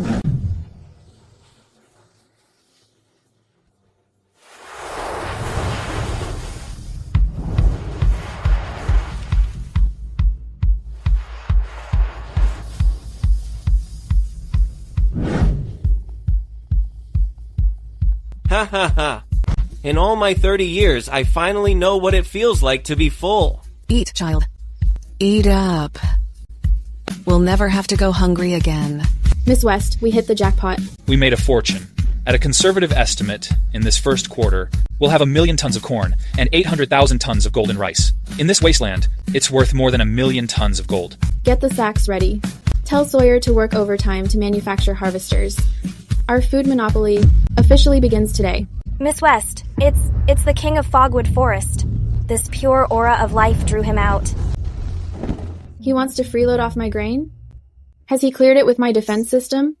Ha ha ha. In all my 30 years, I finally know what it feels like to be full. Eat, child. Eat up. We'll never have to go hungry again. Miss West, we hit the jackpot. We made a fortune. At a conservative estimate, in this first quarter, we'll have 1 million tons of corn and 800,000 tons of golden rice. In this wasteland, it's worth more than 1 million tons of gold. Get the sacks ready. Tell Sawyer to work overtime to manufacture harvesters. Our food monopoly officially begins today. Miss West, it's the king of Fogwood Forest. This pure aura of life drew him out. He wants to freeload off my grain? Has he cleared it with my defense system?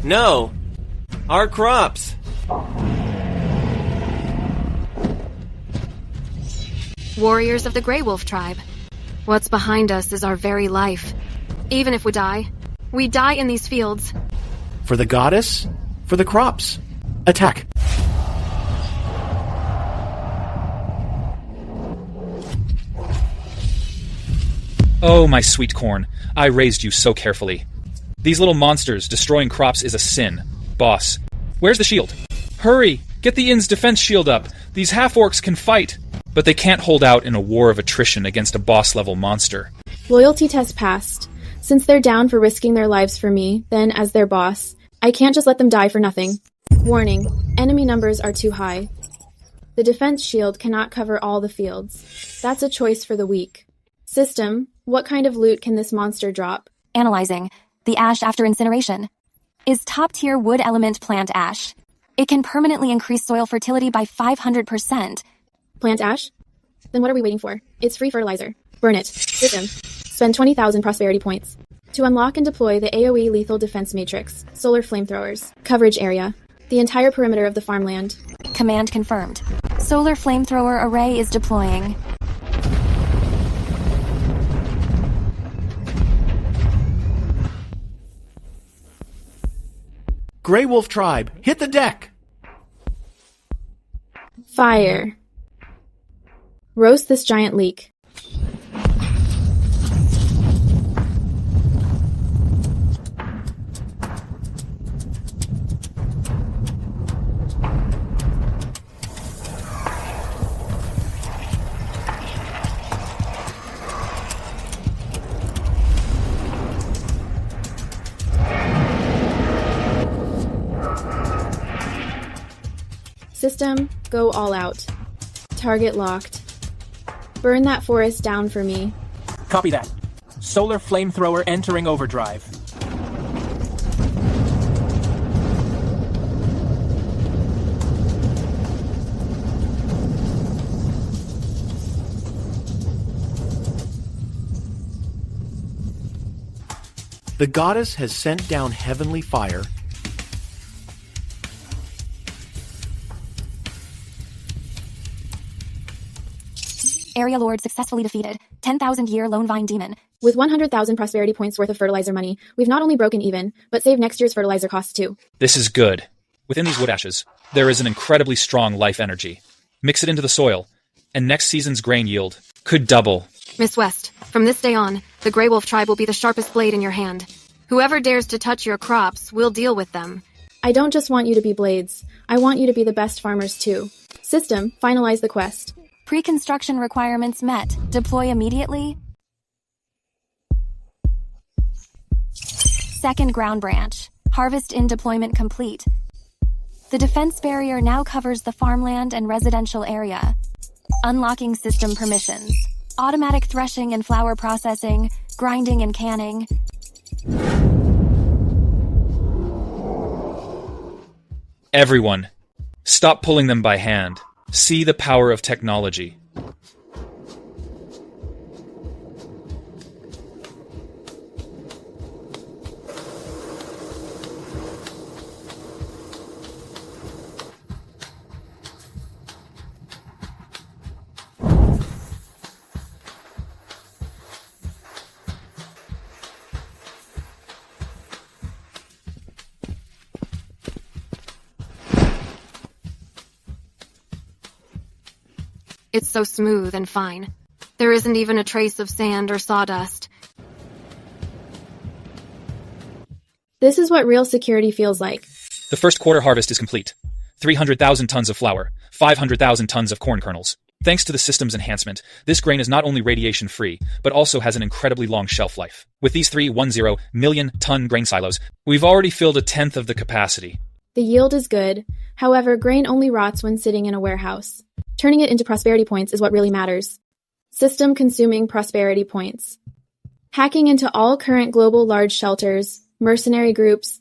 No. Our crops. Warriors of the Grey Wolf tribe. What's behind us is our very life. Even if we die in these fields. For the goddess, for the crops. Attack. Oh, my sweet corn. I raised you so carefully. These little monsters destroying crops is a sin. Boss, where's the shield? Hurry! Get the inn's defense shield up. These half-orcs can fight. But they can't hold out in a war of attrition against a boss-level monster. Loyalty test passed. Since they're down for risking their lives for me, then as their boss, I can't just let them die for nothing. Warning, enemy numbers are too high. The defense shield cannot cover all the fields. That's a choice for the weak. System, what kind of loot can this monster drop? Analyzing. The ash after incineration is top-tier wood element plant ash. It can permanently increase soil fertility by 500%. Plant ash? Then what are we waiting for? It's free fertilizer. Burn it. System. Spend 20,000 prosperity points. To unlock and deploy the AoE lethal defense matrix, solar flamethrowers, coverage area, the entire perimeter of the farmland. Command confirmed. Solar flamethrower array is deploying. Grey Wolf tribe, hit the deck! Fire. Roast this giant leek. System, go all out. Target locked. Burn that forest down for me. Copy that. Solar flamethrower entering overdrive. The goddess has sent down heavenly fire. Area Lord successfully defeated. 10,000-year Lone Vine Demon. With 100,000 prosperity points worth of fertilizer money, we've not only broken even, but saved next year's fertilizer costs too. This is good. Within these wood ashes, there is an incredibly strong life energy. Mix it into the soil, and next season's grain yield could double. Miss West, from this day on, the Grey Wolf tribe will be the sharpest blade in your hand. Whoever dares to touch your crops, we'll deal with them. I don't just want you to be blades. I want you to be the best farmers too. System, finalize the quest. Pre-construction requirements met. Deploy immediately. Second ground branch. Harvest in deployment complete. The defense barrier now covers the farmland and residential area. Unlocking system permissions. Automatic threshing and flour processing, grinding and canning. Everyone, stop pulling them by hand. See the power of technology. It's so smooth and fine. There isn't even a trace of sand or sawdust. This is what real security feels like. The first quarter harvest is complete. 300,000 tons of flour, 500,000 tons of corn kernels. Thanks to the system's enhancement, this grain is not only radiation-free, but also has an incredibly long shelf life. With these 310 million ton grain silos, we've already filled a tenth of the capacity. The yield is good. However, grain only rots when sitting in a warehouse. Turning it into prosperity points is what really matters. System-consuming prosperity points. Hacking into all current global large shelters, mercenary groups,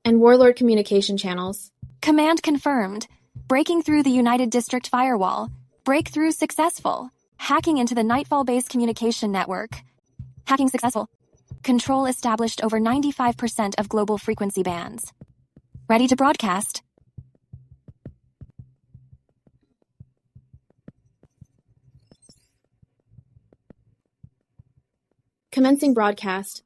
and warlord communication channels. Command confirmed. Breaking through the United District firewall. Breakthrough successful. Hacking into the Nightfall base communication network. Hacking successful. Control established over 95% of global frequency bands. Ready to broadcast. Commencing broadcast.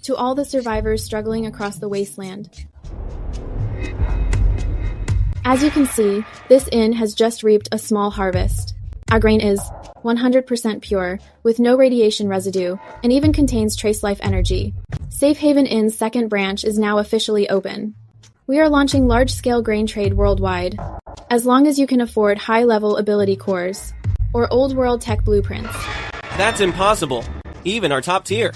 To all the survivors struggling across the wasteland. As you can see, this inn has just reaped a small harvest. Our grain is 100% pure, with no radiation residue, and even contains trace life energy. Safe Haven Inn's second branch is now officially open. We are launching large-scale grain trade worldwide, as long as you can afford high-level ability cores, or old-world tech blueprints. That's impossible. Even our top tier.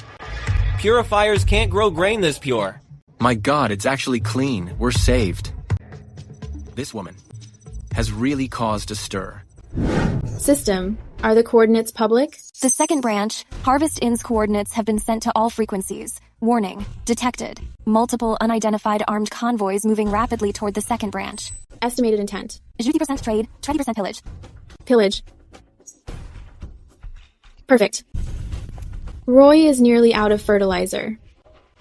Purifiers can't grow grain this pure. My god, it's actually clean. We're saved. This woman has really caused a stir. System, are the coordinates public? The second branch, Harvest Inn's coordinates have been sent to all frequencies. Warning, detected. Multiple unidentified armed convoys moving rapidly toward the second branch. Estimated intent. 50% trade, 20% pillage. Pillage. Perfect. Roy is nearly out of fertilizer.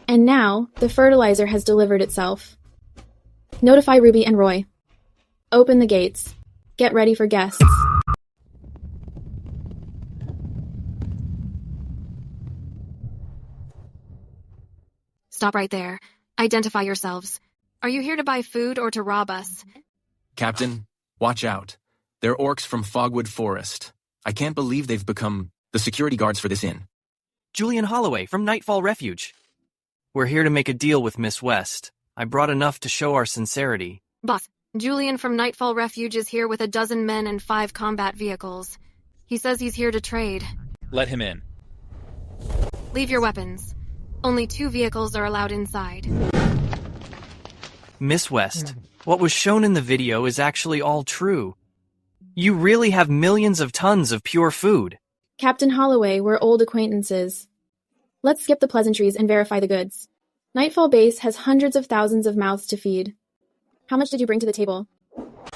And now, the fertilizer has delivered itself. Notify Ruby and Roy. Open the gates. Get ready for guests. Stop right there. Identify yourselves. Are you here to buy food or to rob us? Captain, watch out. They're orcs from Fogwood Forest. I can't believe they've become the security guards for this inn. Julian Holloway from Nightfall Refuge. We're here to make a deal with Miss West. I brought enough to show our sincerity. Boss, Julian from Nightfall Refuge is here with a dozen men and 5 combat vehicles. He says he's here to trade. Let him in. Leave your weapons. Only 2 vehicles are allowed inside. Miss West, what was shown in the video is actually all true. You really have millions of tons of pure food. Captain Holloway, we're old acquaintances. Let's skip the pleasantries and verify the goods. Nightfall Base has hundreds of thousands of mouths to feed. How much did you bring to the table?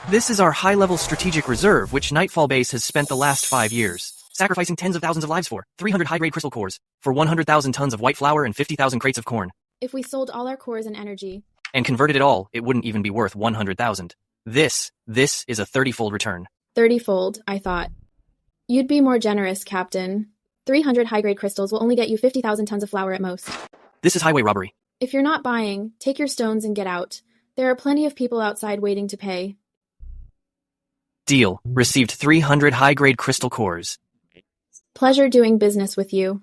This is our high-level strategic reserve, which Nightfall Base has spent the last 5 years, sacrificing tens of thousands of lives for 300 high-grade crystal cores, for 100,000 tons of white flour and 50,000 crates of corn. If we sold all our cores and energy, and converted it all, it wouldn't even be worth 100,000. This is a 30-fold return. 30-fold, I thought. You'd be more generous, Captain. 300 high-grade crystals will only get you 50,000 tons of flour at most. This is highway robbery. If you're not buying, take your stones and get out. There are plenty of people outside waiting to pay. Deal. Received 300 high-grade crystal cores. Pleasure doing business with you.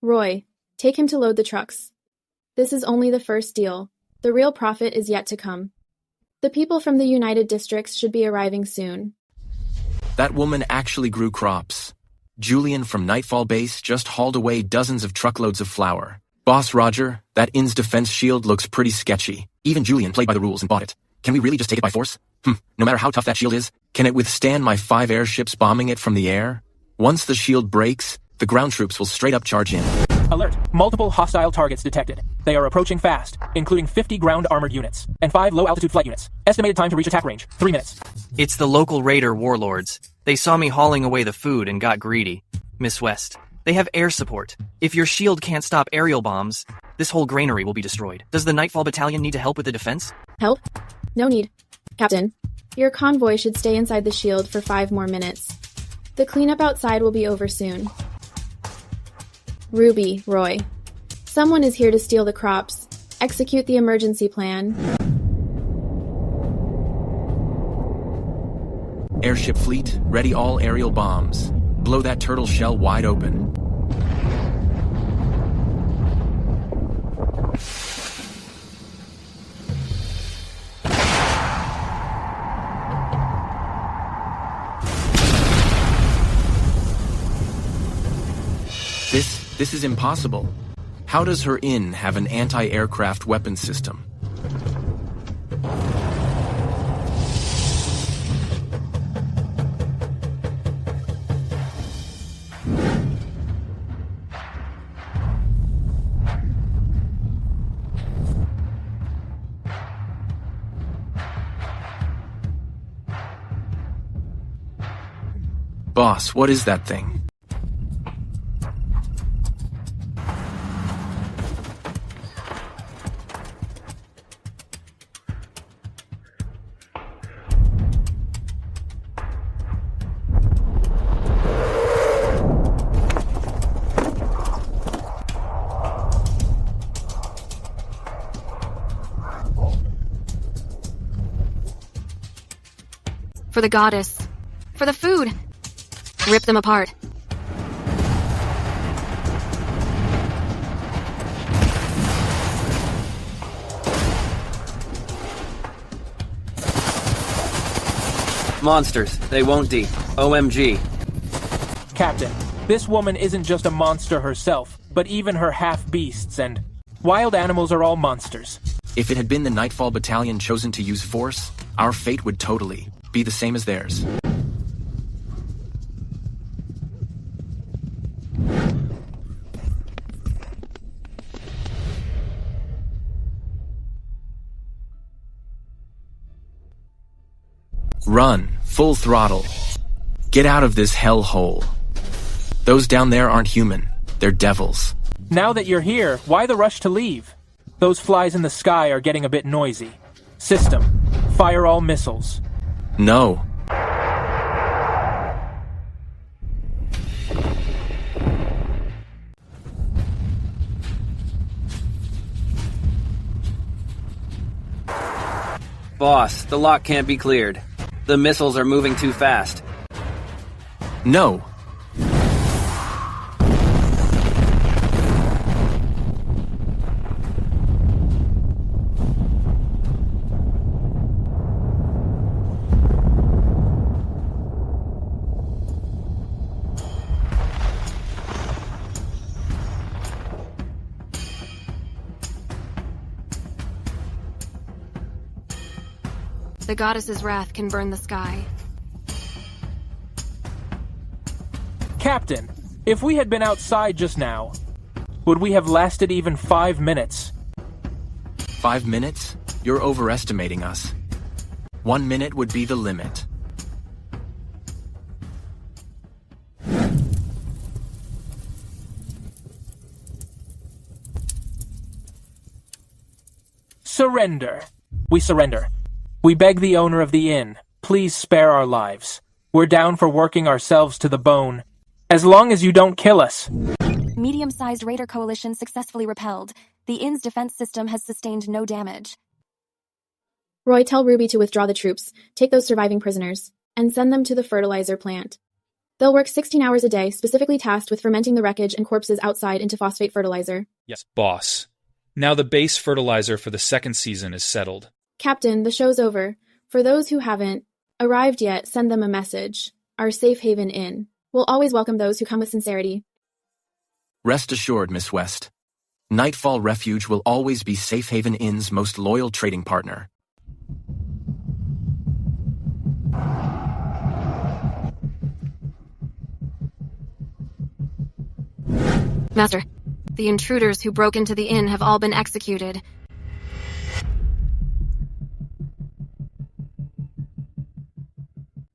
Roy, take him to load the trucks. This is only the first deal. The real profit is yet to come. The people from the United Districts should be arriving soon. That woman actually grew crops. Julian from Nightfall Base just hauled away dozens of truckloads of flour. Boss Roger, that IN's defense shield looks pretty sketchy. Even Julian played by the rules and bought it. Can we really just take it by force? No matter how tough that shield is, can it withstand my 5 airships bombing it from the air? Once the shield breaks, the ground troops will straight up charge in. Alert! Multiple hostile targets detected. They are approaching fast, including 50 ground armored units, and 5 low-altitude flight units. Estimated time to reach attack range, 3 minutes. It's the local raider warlords. They saw me hauling away the food and got greedy. Miss West, they have air support. If your shield can't stop aerial bombs, this whole granary will be destroyed. Does the Nightfall Battalion need to help with the defense? Help? No need. Captain, your convoy should stay inside the shield for 5 more minutes. The cleanup outside will be over soon. Ruby, Roy. Someone is here to steal the crops. Execute the emergency plan. Airship fleet, ready all aerial bombs. Blow that turtle shell wide open. This is impossible. How does her IN have an anti-aircraft weapon system? Boss, what is that thing? For the goddess. For the food. Rip them apart. Monsters. They won't OMG. Captain, this woman isn't just a monster herself, but even her half-beasts and wild animals are all monsters. If it had been the Nightfall Battalion chosen to use force, our fate would totally be the same as theirs. Run, full throttle. Get out of this hellhole. Those down there aren't human. They're devils. Now that you're here, why the rush to leave? Those flies in the sky are getting a bit noisy. System, fire all missiles. No. Boss, the lock can't be cleared. The missiles are moving too fast. No. The goddess's wrath can burn the sky. Captain, if we had been outside just now, would we have lasted even 5 minutes? 5 minutes? You're overestimating us. 1 minute would be the limit. Surrender. We surrender. We beg the owner of the inn, please spare our lives. We're down for working ourselves to the bone. As long as you don't kill us. Medium-sized raider coalition successfully repelled. The inn's defense system has sustained no damage. Roy, tell Ruby to withdraw the troops, take those surviving prisoners, and send them to the fertilizer plant. They'll work 16 hours a day, specifically tasked with fermenting the wreckage and corpses outside into phosphate fertilizer. Yes, boss. Now the base fertilizer for the second season is settled. Captain, the show's over. For those who haven't arrived yet, send them a message. our safe haven inn. We'll always welcome those who come with sincerity. Rest assured, Miss West. Nightfall Refuge will always be Safe Haven Inn's most loyal trading partner. Master, the intruders who broke into the inn have all been executed.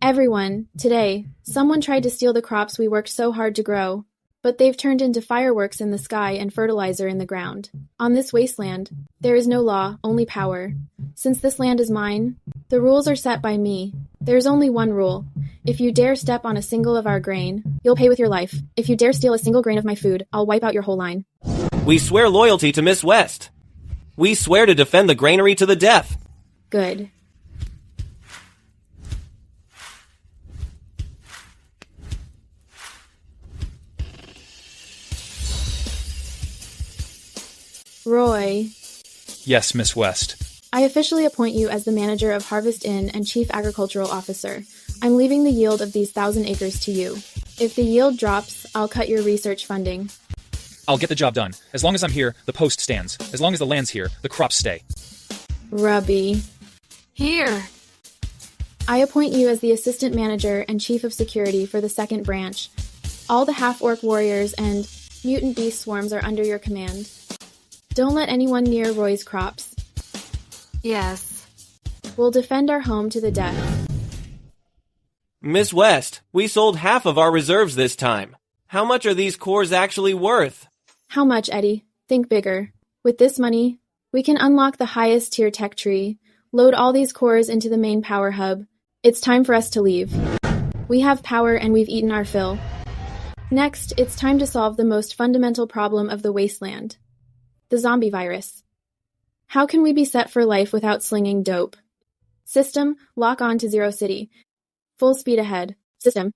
Everyone, today, someone tried to steal the crops we worked so hard to grow, but they've turned into fireworks in the sky and fertilizer in the ground. On this wasteland, there is no law, only power. Since this land is mine, the rules are set by me. There's only one rule. If you dare step on a single of our grain, you'll pay with your life. If you dare steal a single grain of my food, I'll wipe out your whole line. We swear loyalty to Miss West. We swear to defend the granary to the death. Good. Roy. Yes, Miss West. I officially appoint you as the manager of Harvest Inn and chief agricultural officer. I'm leaving the yield of these 1,000 acres to you. If the yield drops, I'll cut your research funding. I'll get the job done. As long as I'm here, the post stands. As long as the land's here, the crops stay. Rubby. Here. I appoint you as the assistant manager and chief of security for the second branch. All the half-orc warriors and mutant beast swarms are under your command. Don't let anyone near Roy's crops. Yes. We'll defend our home to the death. Miss West, we sold half of our reserves this time. How much are these cores actually worth? How much, Eddie? Think bigger. With this money, we can unlock the highest tier tech tree, load all these cores into the main power hub. It's time for us to leave. We have power and we've eaten our fill. Next, it's time to solve the most fundamental problem of the wasteland. The zombie virus. How can we be set for life without slinging dope? System, lock on to Zero City. Full speed ahead. System.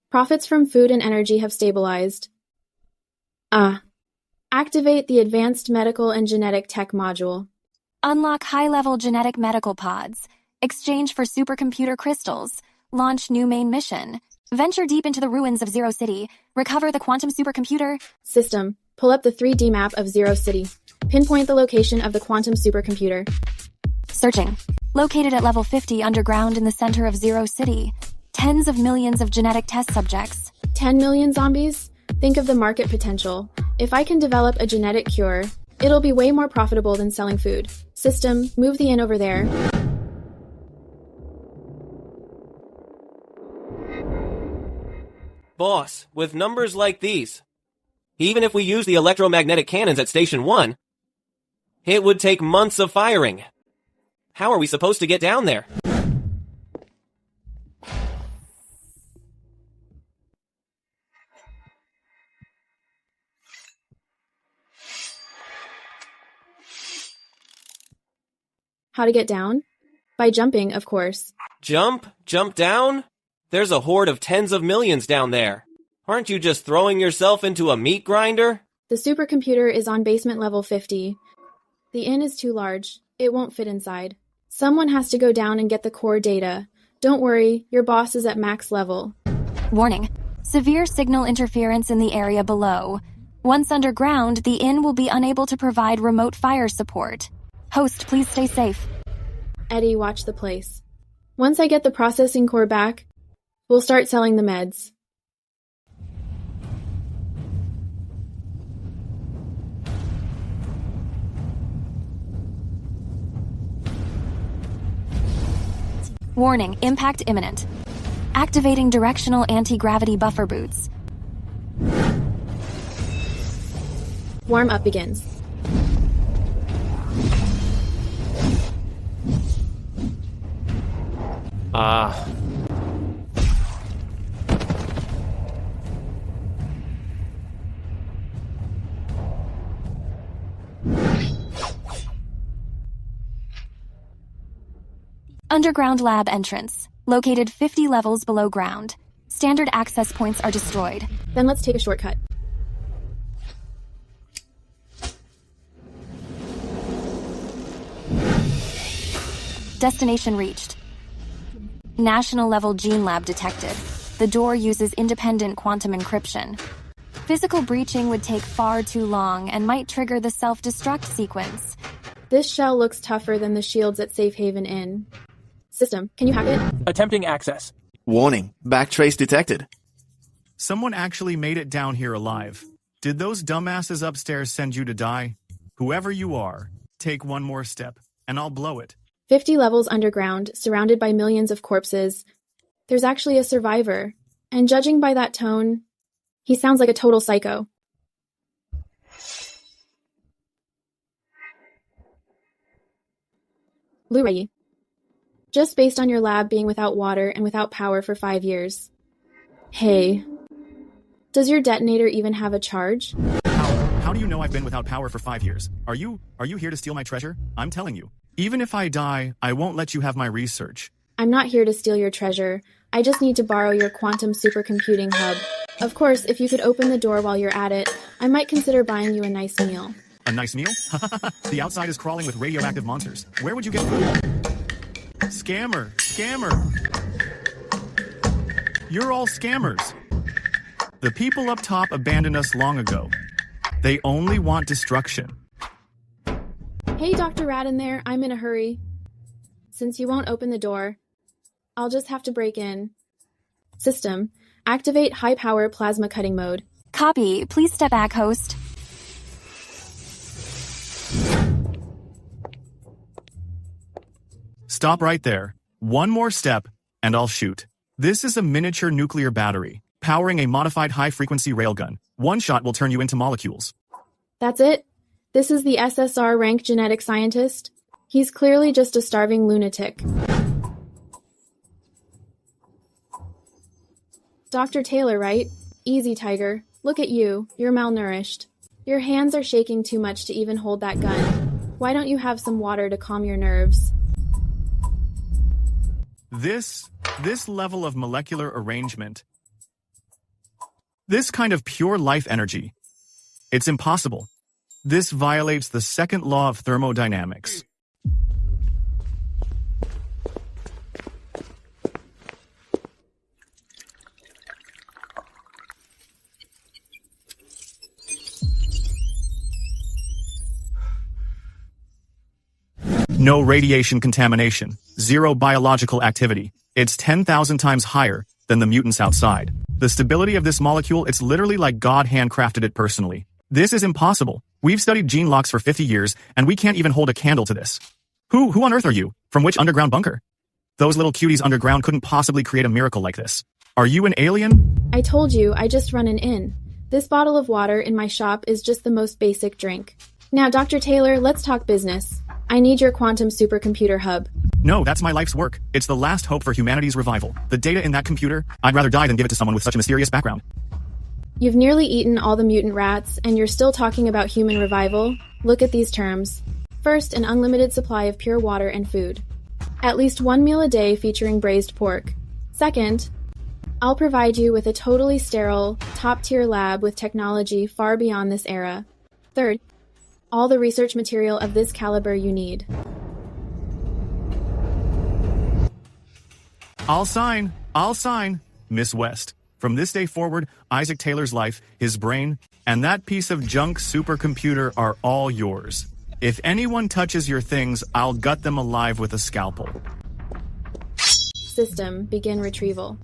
Profits from food and energy have stabilized. Activate the Advanced Medical and Genetic Tech module. Unlock high-level genetic medical pods. Exchange for supercomputer crystals. Launch new main mission. Venture deep into the ruins of Zero City. Recover the quantum supercomputer. System. Pull up the 3D map of Zero City. Pinpoint the location of the quantum supercomputer. Searching. Located at level 50 underground in the center of Zero City. Tens of millions of genetic test subjects. 10 million zombies? Think of the market potential. If I can develop a genetic cure, it'll be way more profitable than selling food. System, move the inn over there. Boss, with numbers like these, even if we use the electromagnetic cannons at Station 1, it would take months of firing. How are we supposed to get down there? How to get down? By jumping, of course. Jump? Jump down? There's a horde of tens of millions down there. Aren't you just throwing yourself into a meat grinder? The supercomputer is on basement level 50. The inn is too large. It won't fit inside. Someone has to go down and get the core data. Don't worry, your boss is at max level. Warning. Severe signal interference in the area below. Once underground, the inn will be unable to provide remote fire support. Host, please stay safe. Eddie, watch the place. Once I get the processing core back, we'll start selling the meds. Warning, impact imminent. Activating directional anti-gravity buffer boots. Warm-up begins. Underground lab entrance. Located 50 levels below ground. Standard access points are destroyed. Then let's take a shortcut. Destination reached. National level gene lab detected. the door uses independent quantum encryption. Physical breaching would take far too long and might trigger the self-destruct sequence. This shell looks tougher than the shields at Safe Haven Inn. System, can you hack it? Attempting access. Warning, backtrace detected. Someone actually made it down here alive. Did those dumbasses upstairs send you to die? Whoever you are, take one more step, and I'll blow it. 50 levels underground, surrounded by millions of corpses. There's actually a survivor, and judging by that tone, he sounds like a total psycho. Blu-ray. Just based on your lab being without water and without power for 5 years. Hey. Does your detonator even have a charge? How do you know I've been without power for 5 years? Are you here to steal my treasure? I'm telling you. Even if I die, I won't let you have my research. I'm not here to steal your treasure. I just need to borrow your quantum supercomputing hub. Of course, if you could open the door while you're at it, I might consider buying you a nice meal. A nice meal? The outside is crawling with radioactive monsters. Where would you get food? Scammer! Scammer! You're all scammers. The people up top abandoned us long ago. They only want destruction. Hey, Dr. Rat in there, I'm in a hurry. Since you won't open the door, I'll just have to break in. System, activate high-power plasma cutting mode. Copy. Please step back, host. Stop right there. One more step, and I'll shoot. This is a miniature nuclear battery, powering a modified high-frequency railgun. One shot will turn you into molecules. That's it? This is the SSR rank genetic scientist? He's clearly just a starving lunatic. Dr. Taylor, right? Easy, Tiger. Look at you. You're malnourished. Your hands are shaking too much to even hold that gun. Why don't you have some water to calm your nerves? This level of molecular arrangement, this kind of pure life energy, it's impossible. This violates the second law of thermodynamics. No radiation contamination, zero biological activity. It's 10,000 times higher than the mutants outside. The stability of this molecule, it's literally like God handcrafted it personally. This is impossible. We've studied gene locks for 50 years, and we can't even hold a candle to this. Who on earth are you? From which underground bunker? Those little cuties underground couldn't possibly create a miracle like this. Are you an alien? I told you, I just run an inn. This bottle of water in my shop is just the most basic drink. Now, Dr. Taylor, let's talk business. I need your quantum supercomputer hub. No, that's my life's work. It's the last hope for humanity's revival. The data in that computer, I'd rather die than give it to someone with such a mysterious background. You've nearly eaten all the mutant rats, and you're still talking about human revival? Look at these terms. First, an unlimited supply of pure water and food. At least one meal a day featuring braised pork. Second, I'll provide you with a totally sterile, top-tier lab with technology far beyond this era. Third, all the research material of this caliber you need. I'll sign, Miss West. From this day forward, Isaac Taylor's life, his brain, and that piece of junk supercomputer are all yours. If anyone touches your things, I'll gut them alive with a scalpel. System, begin retrieval.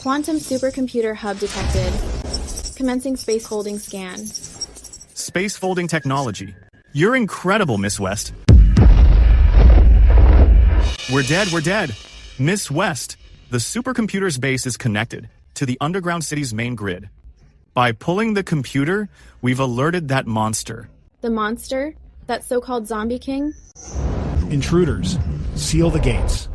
Quantum supercomputer hub detected. Commencing space folding scan. Space folding technology. You're incredible, Miss West. We're dead. Miss West, the supercomputer's base is connected to the underground city's main grid. By pulling the computer, we've alerted that monster. The monster? That so-called zombie king? Intruders. Seal the gates.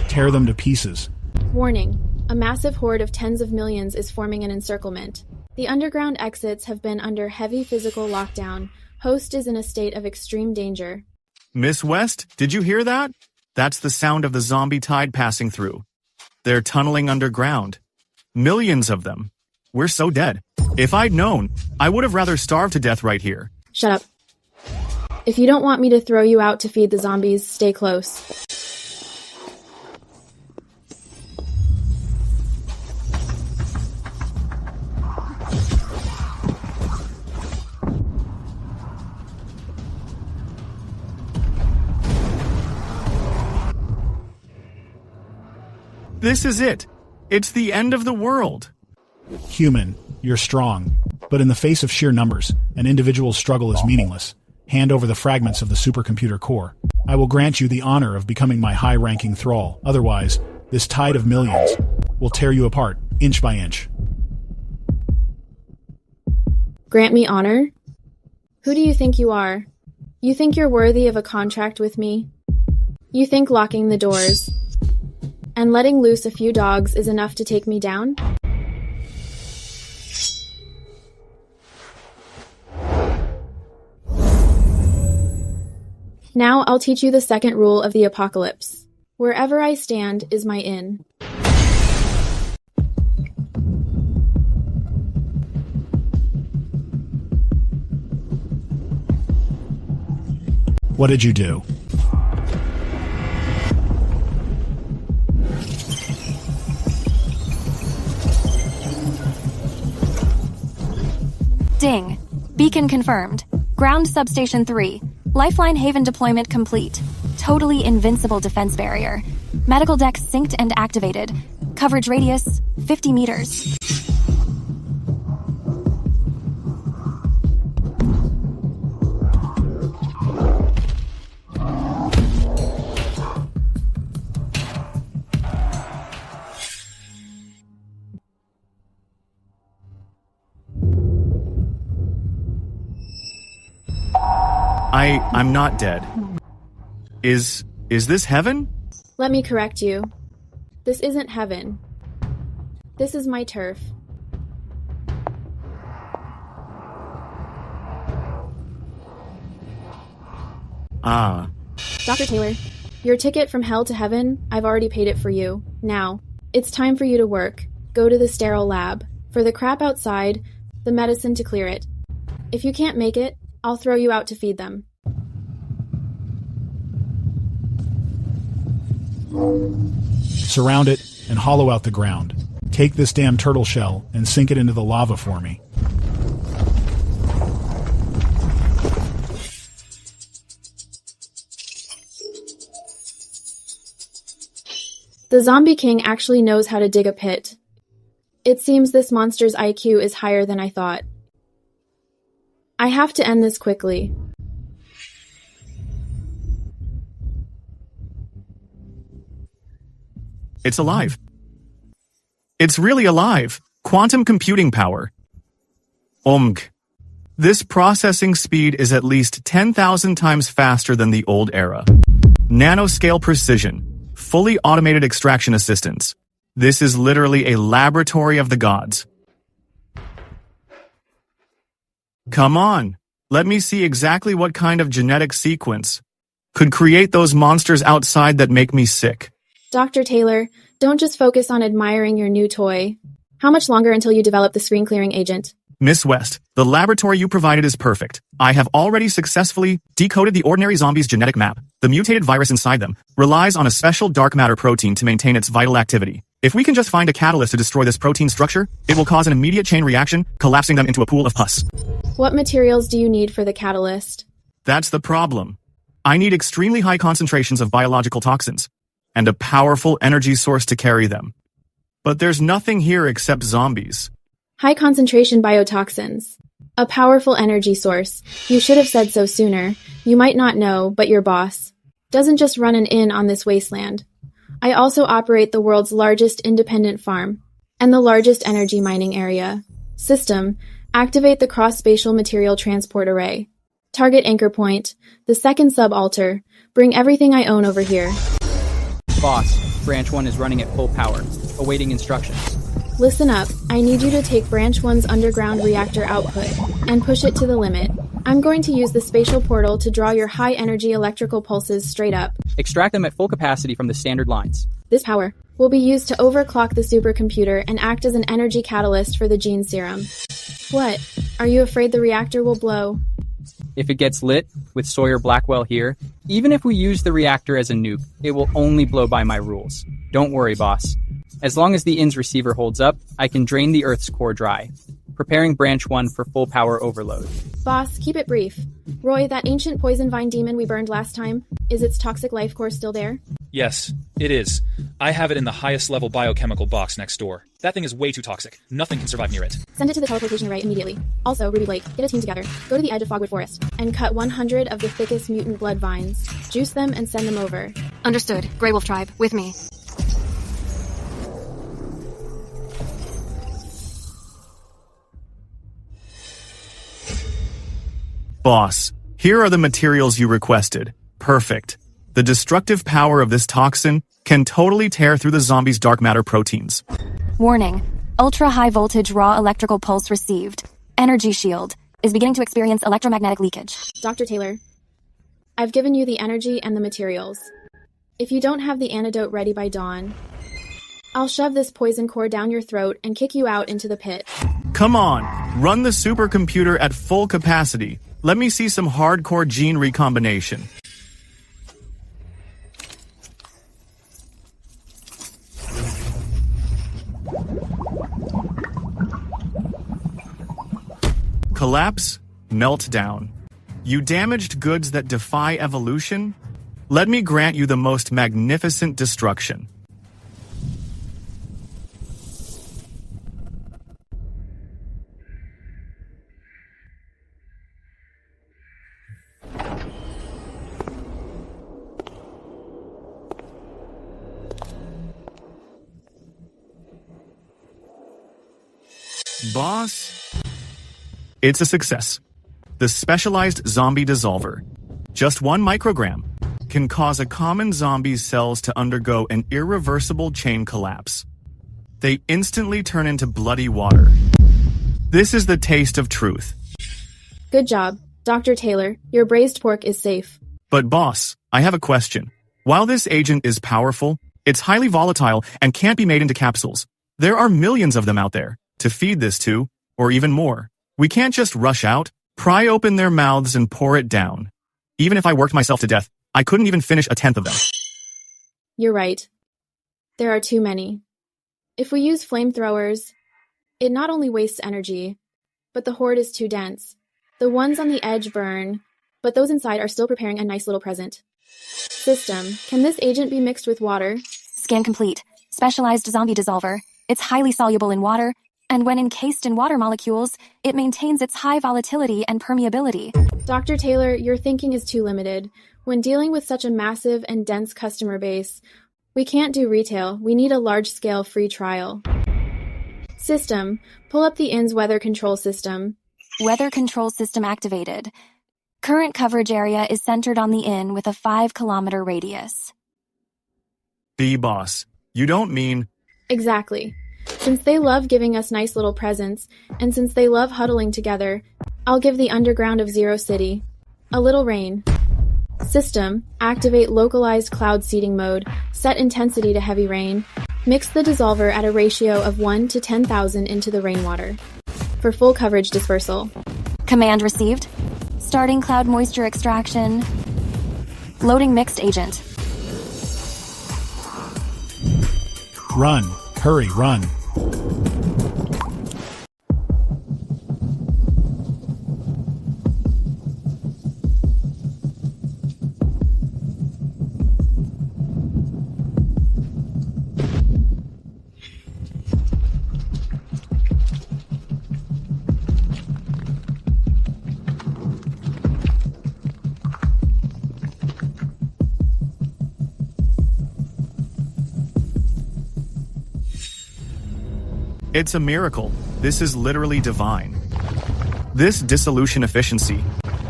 Tear them to pieces. Warning. A massive horde of tens of millions is forming an encirclement. The underground exits have been under heavy physical lockdown. Host is in a state of extreme danger. Miss West, did you hear that? That's the sound of the zombie tide passing through. They're tunneling underground. Millions of them. We're so dead. If I'd known, I would have rather starved to death right here. Shut up. If you don't want me to throw you out to feed the zombies, stay close. This is it. It's the end of the world. Human, you're strong. But in the face of sheer numbers, an individual's struggle is meaningless. Hand over the fragments of the supercomputer core. I will grant you the honor of becoming my high-ranking thrall. Otherwise, this tide of millions will tear you apart, inch by inch. Grant me honor? Who do you think you are? You think you're worthy of a contract with me? You think locking the doors and letting loose a few dogs is enough to take me down? Now I'll teach you the second rule of the apocalypse. Wherever I stand is my inn. What did you do? Ding. Beacon confirmed. Ground Substation 3. Lifeline Haven deployment complete. Totally invincible defense barrier. Medical deck synced and activated. Coverage radius 50 meters. I'm not dead. Is this heaven? Let me correct you. This isn't heaven. This is my turf. Ah. Dr. Taylor, your ticket from hell to heaven, I've already paid it for you. Now, it's time for you to work. Go to the sterile lab. For the crap outside, the medicine to clear it. If you can't make it, I'll throw you out to feed them. Surround it and hollow out the ground. Take this damn turtle shell and sink it into the lava for me. The Zombie King actually knows how to dig a pit. It seems this monster's IQ is higher than I thought. I have to end this quickly. It's alive. It's really alive. Quantum computing power. OMG. This processing speed is at least 10,000 times faster than the old era. Nanoscale precision. Fully automated extraction assistance. This is literally a laboratory of the gods. Come on. Let me see exactly what kind of genetic sequence could create those monsters outside that make me sick. Dr. Taylor, don't just focus on admiring your new toy. How much longer until you develop the screen-clearing agent? Miss West, the laboratory you provided is perfect. I have already successfully decoded the ordinary zombie's genetic map. The mutated virus inside them relies on a special dark matter protein to maintain its vital activity. If we can just find a catalyst to destroy this protein structure, it will cause an immediate chain reaction, collapsing them into a pool of pus. What materials do you need for the catalyst? That's the problem. I need extremely high concentrations of biological toxins and a powerful energy source to carry them. But there's nothing here except zombies. High concentration biotoxins. A powerful energy source. You should have said so sooner. You might not know, but your boss doesn't just run an inn on this wasteland. I also operate the world's largest independent farm and the largest energy mining area. System, activate the cross-spatial material transport array. Target anchor point, the second subalter. Bring everything I own over here. Boss, Branch 1 is running at full power, awaiting instructions. Listen up. I need you to take Branch 1's underground reactor output and push it to the limit. I'm going to use the spatial portal to draw your high-energy electrical pulses straight up. Extract them at full capacity from the standard lines. This power will be used to overclock the supercomputer and act as an energy catalyst for the gene serum. What? Are you afraid the reactor will blow? If it gets lit, with Sawyer Blackwell here, even if we use the reactor as a nuke, it will only blow by my rules. Don't worry, boss. As long as the inn's receiver holds up, I can drain the Earth's core dry, preparing Branch 1 for full power overload. Boss, keep it brief. Roy, that ancient poison vine demon we burned last time, is its toxic life core still there? Yes, it is. I have it in the highest level biochemical box next door. That thing is way too toxic. Nothing can survive near it. Send it to the teleportation array immediately. Also, Ruby Blake, get a team together. Go to the edge of Fogwood Forest and cut 100 of the thickest mutant blood vines. Juice them and send them over. Understood. Grey Wolf Tribe, with me. Boss, here are the materials you requested. Perfect. The destructive power of this toxin can totally tear through the zombie's dark matter proteins. Warning. Ultra-high voltage raw electrical pulse received. Energy shield is beginning to experience electromagnetic leakage. Dr. Taylor, I've given you the energy and the materials. If you don't have the antidote ready by dawn, I'll shove this poison core down your throat and kick you out into the pit. Come on, run the supercomputer at full capacity. Let me see some hardcore gene recombination. Collapse, meltdown. You damaged goods that defy evolution? Let me grant you the most magnificent destruction. Boss? It's a success. The specialized zombie dissolver, just 1 microgram, can cause a common zombie's cells to undergo an irreversible chain collapse. They instantly turn into bloody water. This is the taste of truth. Good job. Dr. Taylor, your braised pork is safe. But boss, I have a question. While this agent is powerful, it's highly volatile and can't be made into capsules. There are millions of them out there to feed this to, or even more. We can't just rush out, pry open their mouths and pour it down. Even if I worked myself to death, I couldn't even finish a tenth of them. You're right. There are too many. If we use flamethrowers, it not only wastes energy, but the horde is too dense. The ones on the edge burn, but those inside are still preparing a nice little present. System, can this agent be mixed with water? Scan complete. Specialized zombie dissolver. It's highly soluble in water, and when encased in water molecules, it maintains its high volatility and permeability. Dr. Taylor, your thinking is too limited. When dealing with such a massive and dense customer base, we can't do retail. We need a large-scale free trial. System, pull up the inn's weather control system. Weather control system activated. Current coverage area is centered on the inn with a 5-kilometer radius. Boss, you don't mean... Exactly. Since they love giving us nice little presents, and since they love huddling together, I'll give the underground of Zero City a little rain. System, activate localized cloud seeding mode, set intensity to heavy rain, mix the dissolver at a ratio of 1 to 10,000 into the rainwater. For full coverage dispersal. Command received. Starting cloud moisture extraction. Loading mixed agent. Run. Hurry, run. It's a miracle. This is literally divine. This dissolution efficiency,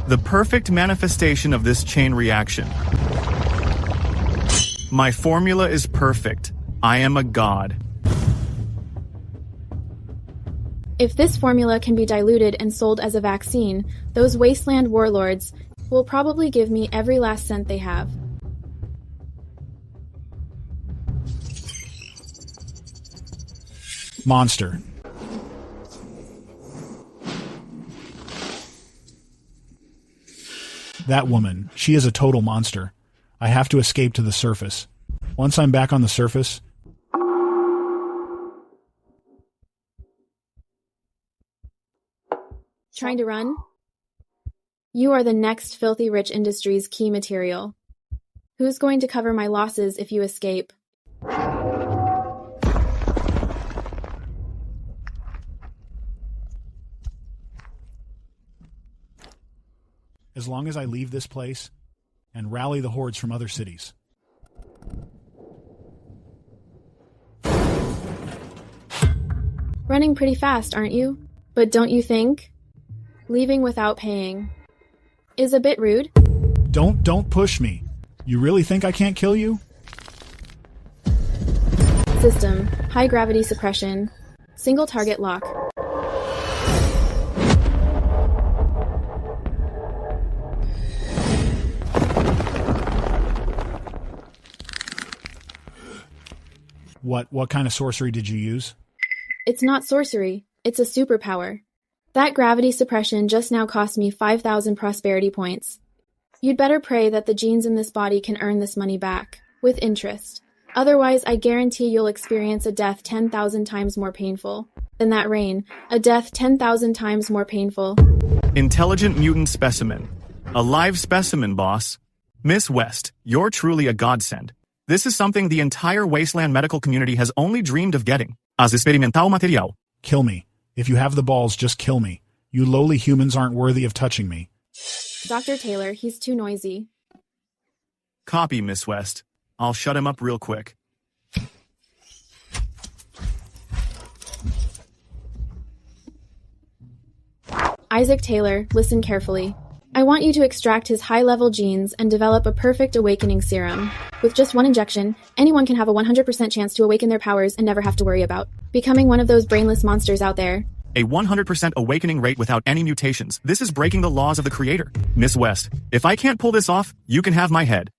the perfect manifestation of this chain reaction. My formula is perfect. I am a god. If this formula can be diluted and sold as a vaccine, those wasteland warlords will probably give me every last cent they have. Monster. That woman, she is a total monster. I have to escape to the surface. Once I'm back on the surface... Trying to run? You are the next Filthy Rich Industries key material. Who's going to cover my losses if you escape? As long as I leave this place and rally the hordes from other cities. Running pretty fast, aren't you? But don't you think leaving without paying is a bit rude? Don't push me. You really think I can't kill you? System, high gravity suppression, single target lock. What kind of sorcery did you use? It's not sorcery, it's a superpower. That gravity suppression just now cost me 5,000 prosperity points. You'd better pray that the genes in this body can earn this money back, with interest. Otherwise, I guarantee you'll experience a death 10,000 times more painful than that rain, a death 10,000 times more painful. Intelligent mutant specimen. A live specimen, boss. Miss West, you're truly a godsend. This is something the entire wasteland medical community has only dreamed of getting. As experimental material. Kill me. If you have the balls, just kill me. You lowly humans aren't worthy of touching me. Dr. Taylor, he's too noisy. Copy, Miss West. I'll shut him up real quick. Isaac Taylor, listen carefully. I want you to extract his high-level genes and develop a perfect awakening serum. With just one injection, anyone can have a 100% chance to awaken their powers and never have to worry about becoming one of those brainless monsters out there. A 100% awakening rate without any mutations. This is breaking the laws of the Creator. Miss West, if I can't pull this off, you can have my head.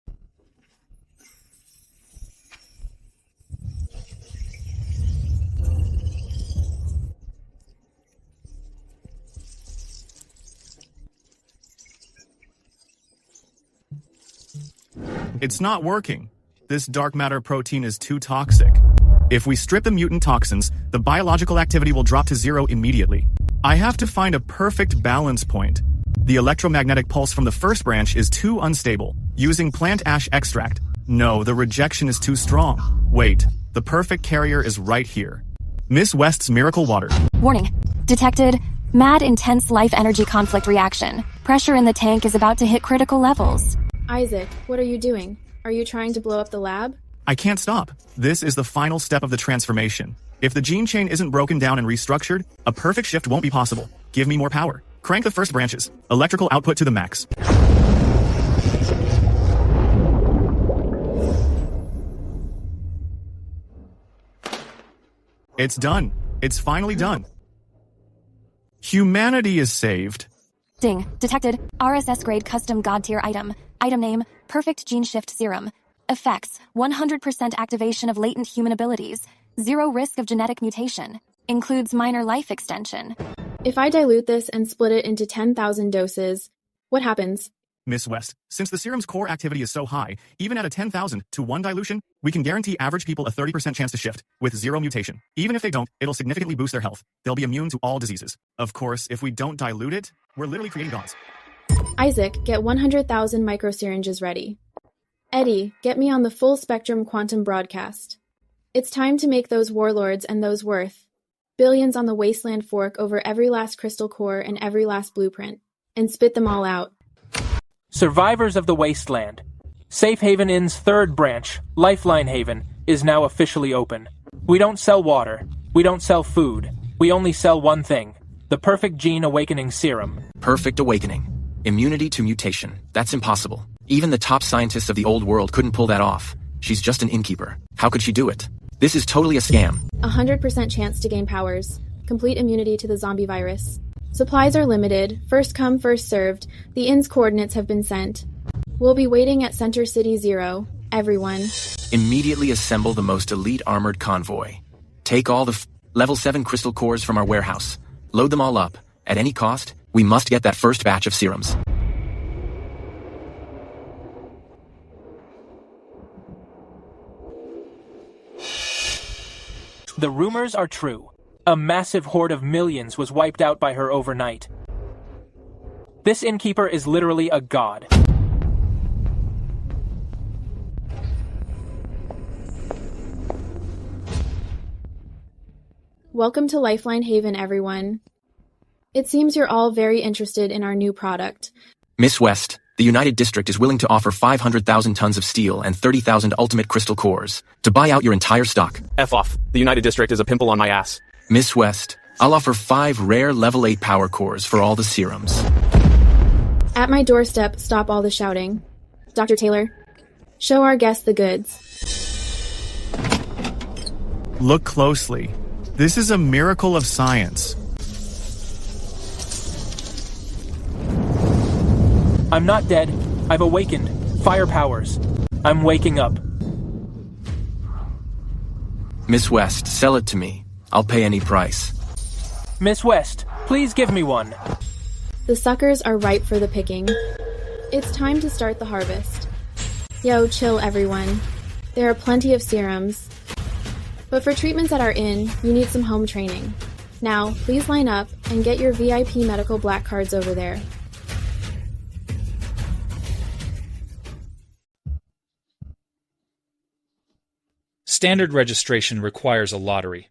It's not working. This dark matter protein is too toxic. If we strip the mutant toxins, the biological activity will drop to 0 immediately. I have to find a perfect balance point. The electromagnetic pulse from the first branch is too unstable. Using plant ash extract. No, the rejection is too strong. Wait, the perfect carrier is right here. Miss West's miracle water. Warning. Detected. Mad intense life energy conflict reaction. Pressure in the tank is about to hit critical levels. Isaac, what are you doing? Are you trying to blow up the lab? I can't stop. This is the final step of the transformation. If the gene chain isn't broken down and restructured, a perfect shift won't be possible. Give me more power. Crank the first branches. Electrical output to the max. It's done. It's finally done. Humanity is saved. Ding. Detected. RSS grade custom god tier item. Item name, Perfect Gene Shift Serum. Effects, 100% activation of latent human abilities. 0 risk of genetic mutation. Includes minor life extension. If I dilute this and split it into 10,000 doses, what happens? Miss West, since the serum's core activity is so high, even at a 10,000 to 1 dilution, we can guarantee average people a 30% chance to shift, with 0 mutation. Even if they don't, it'll significantly boost their health. They'll be immune to all diseases. Of course, if we don't dilute it, we're literally creating gods. Isaac, get 100,000 microsyringes ready. Eddie, get me on the full spectrum quantum broadcast. It's time to make those warlords and those worth billions on the wasteland fork over every last crystal core and every last blueprint, and spit them all out. Survivors of the Wasteland. Safe Haven Inn's third branch, Lifeline Haven, is now officially open. We don't sell water. We don't sell food. We only sell one thing. The Perfect Gene Awakening Serum. Perfect Awakening. Immunity to mutation. That's impossible. Even the top scientists of the old world couldn't pull that off. She's just an innkeeper. How could she do it? This is totally a scam. 100% chance to gain powers. Complete immunity to the zombie virus. Supplies are limited. First come, first served. The inn's coordinates have been sent. We'll be waiting at Center City 0. Everyone. Immediately assemble the most elite armored convoy. Take all the level 7 crystal cores from our warehouse. Load them all up. At any cost, we must get that first batch of serums. The rumors are true. A massive horde of millions was wiped out by her overnight. This innkeeper is literally a god. Welcome to Lifeline Haven, everyone. It seems you're all very interested in our new product. Miss West, the United District is willing to offer 500,000 tons of steel and 30,000 ultimate crystal cores to buy out your entire stock. F off. The United District is a pimple on my ass. Miss West, I'll offer 5 rare level 8 power cores for all the serums. At my doorstep, stop all the shouting. Dr. Taylor, show our guests the goods. Look closely. This is a miracle of science. I'm not dead. I've awakened. Fire powers. I'm waking up. Miss West, sell it to me. I'll pay any price. Miss West, please give me one. The suckers are ripe for the picking. It's time to start the harvest. Yo, chill everyone. There are plenty of serums. But for treatments at our inn, you need some home training. Now, please line up and get your VIP medical black cards over there. Standard registration requires a lottery.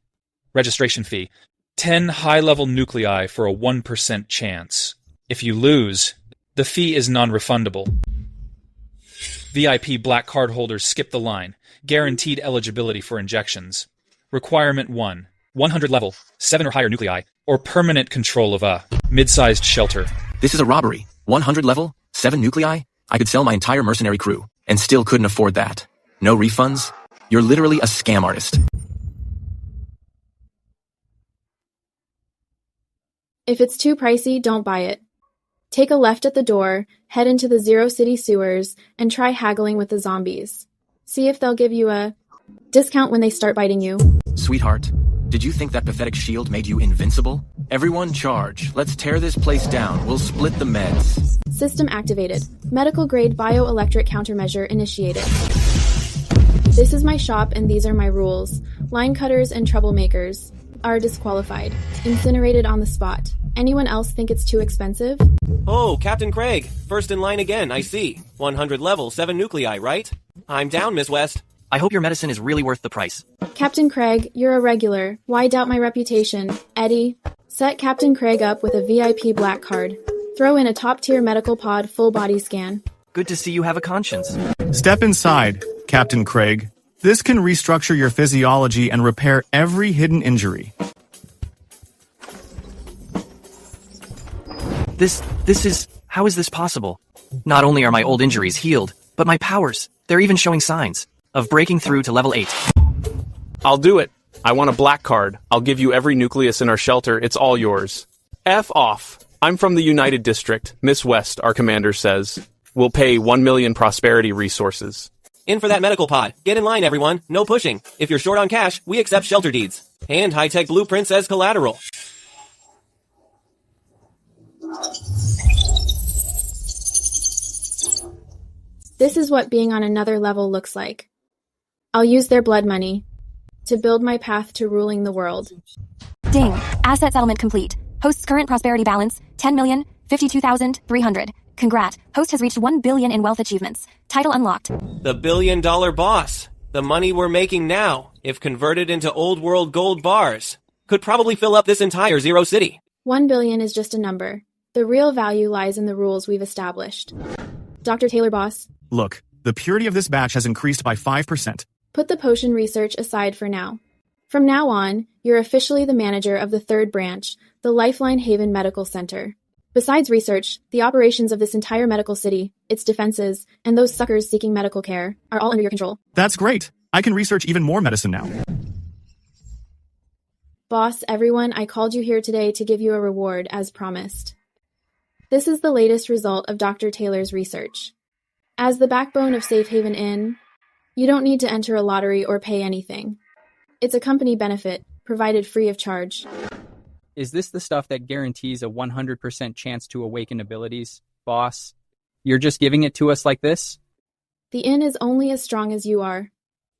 Registration fee: 10 high-level nuclei for a 1% chance. If you lose, the fee is non-refundable. VIP black card holders skip the line. Guaranteed eligibility for injections. Requirement 1. 100 level, 7 or higher nuclei, or permanent control of a mid-sized shelter. This is a robbery. 100 level, 7 nuclei? I could sell my entire mercenary crew, and still couldn't afford that. No refunds? You're literally a scam artist. If it's too pricey, don't buy it. Take a left at the door, head into the Zero City sewers, and try haggling with the zombies. See if they'll give you a discount when they start biting you. Sweetheart, did you think that pathetic shield made you invincible? Everyone charge. Let's tear this place down. We'll split the meds. System activated. Medical grade bioelectric countermeasure initiated. This is my shop and these are my rules. Line cutters and troublemakers are disqualified. Incinerated on the spot. Anyone else think it's too expensive? Oh, Captain Craig. First in line again, I see. 100 level, 7 nuclei, right? I'm down, Miss West. I hope your medicine is really worth the price. Captain Craig, you're a regular. Why doubt my reputation? Eddie, set Captain Craig up with a VIP black card. Throw in a top-tier medical pod full body scan. Good to see you have a conscience. Step inside, Captain Craig. This can restructure your physiology and repair every hidden injury. How is this possible? Not only are my old injuries healed, but my powers, they're even showing signs of breaking through to level 8. I'll do it. I want a black card. I'll give you every nucleus in our shelter. It's all yours. F off. I'm from the United District. Miss West, our commander says. We'll pay 1 million prosperity resources. In for that medical pod. Get in line, everyone. No pushing. If you're short on cash, we accept shelter deeds. And high-tech blueprints as collateral. This is what being on another level looks like. I'll use their blood money to build my path to ruling the world. Ding. Asset settlement complete. Host's current prosperity balance, 10,052,300. Congrats. Host has reached 1 billion in wealth achievements. Title unlocked. The $1 billion boss. The money we're making now, if converted into old world gold bars, could probably fill up this entire Zero City. 1 billion is just a number. The real value lies in the rules we've established. Dr. Taylor Boss. Look, the purity of this batch has increased by 5%. Put the potion research aside for now. From now on, you're officially the manager of the third branch, the Lifeline Haven Medical Center. Besides research, the operations of this entire medical city, its defenses, and those suckers seeking medical care are all under your control. That's great. I can research even more medicine now. Boss, everyone, I called you here today to give you a reward, as promised. This is the latest result of Dr. Taylor's research. As the backbone of Safe Haven Inn, you don't need to enter a lottery or pay anything. It's a company benefit, provided free of charge. Is this the stuff that guarantees a 100% chance to awaken abilities, boss? You're just giving it to us like this? The inn is only as strong as you are.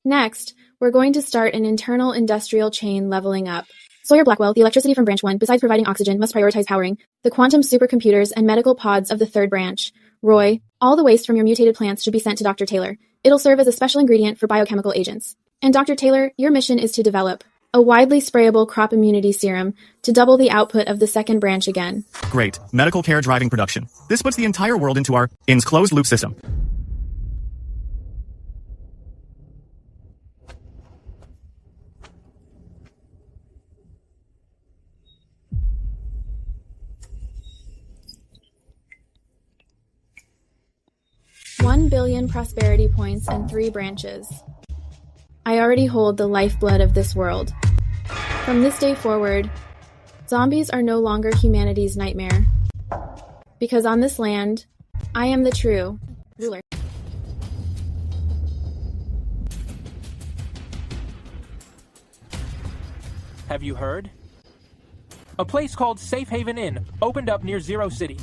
Next, we're going to start an internal industrial chain leveling up. Sawyer Blackwell, the electricity from Branch 1, besides providing oxygen, must prioritize powering the quantum supercomputers and medical pods of the third branch. Roy, all the waste from your mutated plants should be sent to Dr. Taylor. It'll serve as a special ingredient for biochemical agents. And Dr. Taylor, your mission is to develop a widely sprayable crop immunity serum to double the output of the second branch again. Great. Medical care driving production. This puts the entire world into our IN's closed loop system. $1 billion prosperity points and 3 branches. I already hold the lifeblood of this world. From this day forward, zombies are no longer humanity's nightmare. Because on this land, I am the true ruler. Have you heard? A place called Safe Haven Inn opened up near Zero City.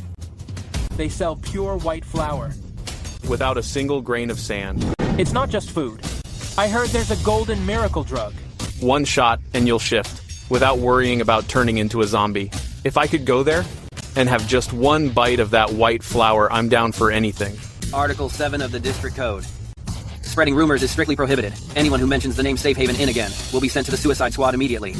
They sell pure white flour. Without a single grain of sand. It's not just food. I heard there's a golden miracle drug. One shot and you'll shift, without worrying about turning into a zombie. If I could go there and have just one bite of that white flour, I'm down for anything. Article 7 of the District Code. Spreading rumors is strictly prohibited. Anyone who mentions the name Safe Haven Inn again will be sent to the suicide squad immediately.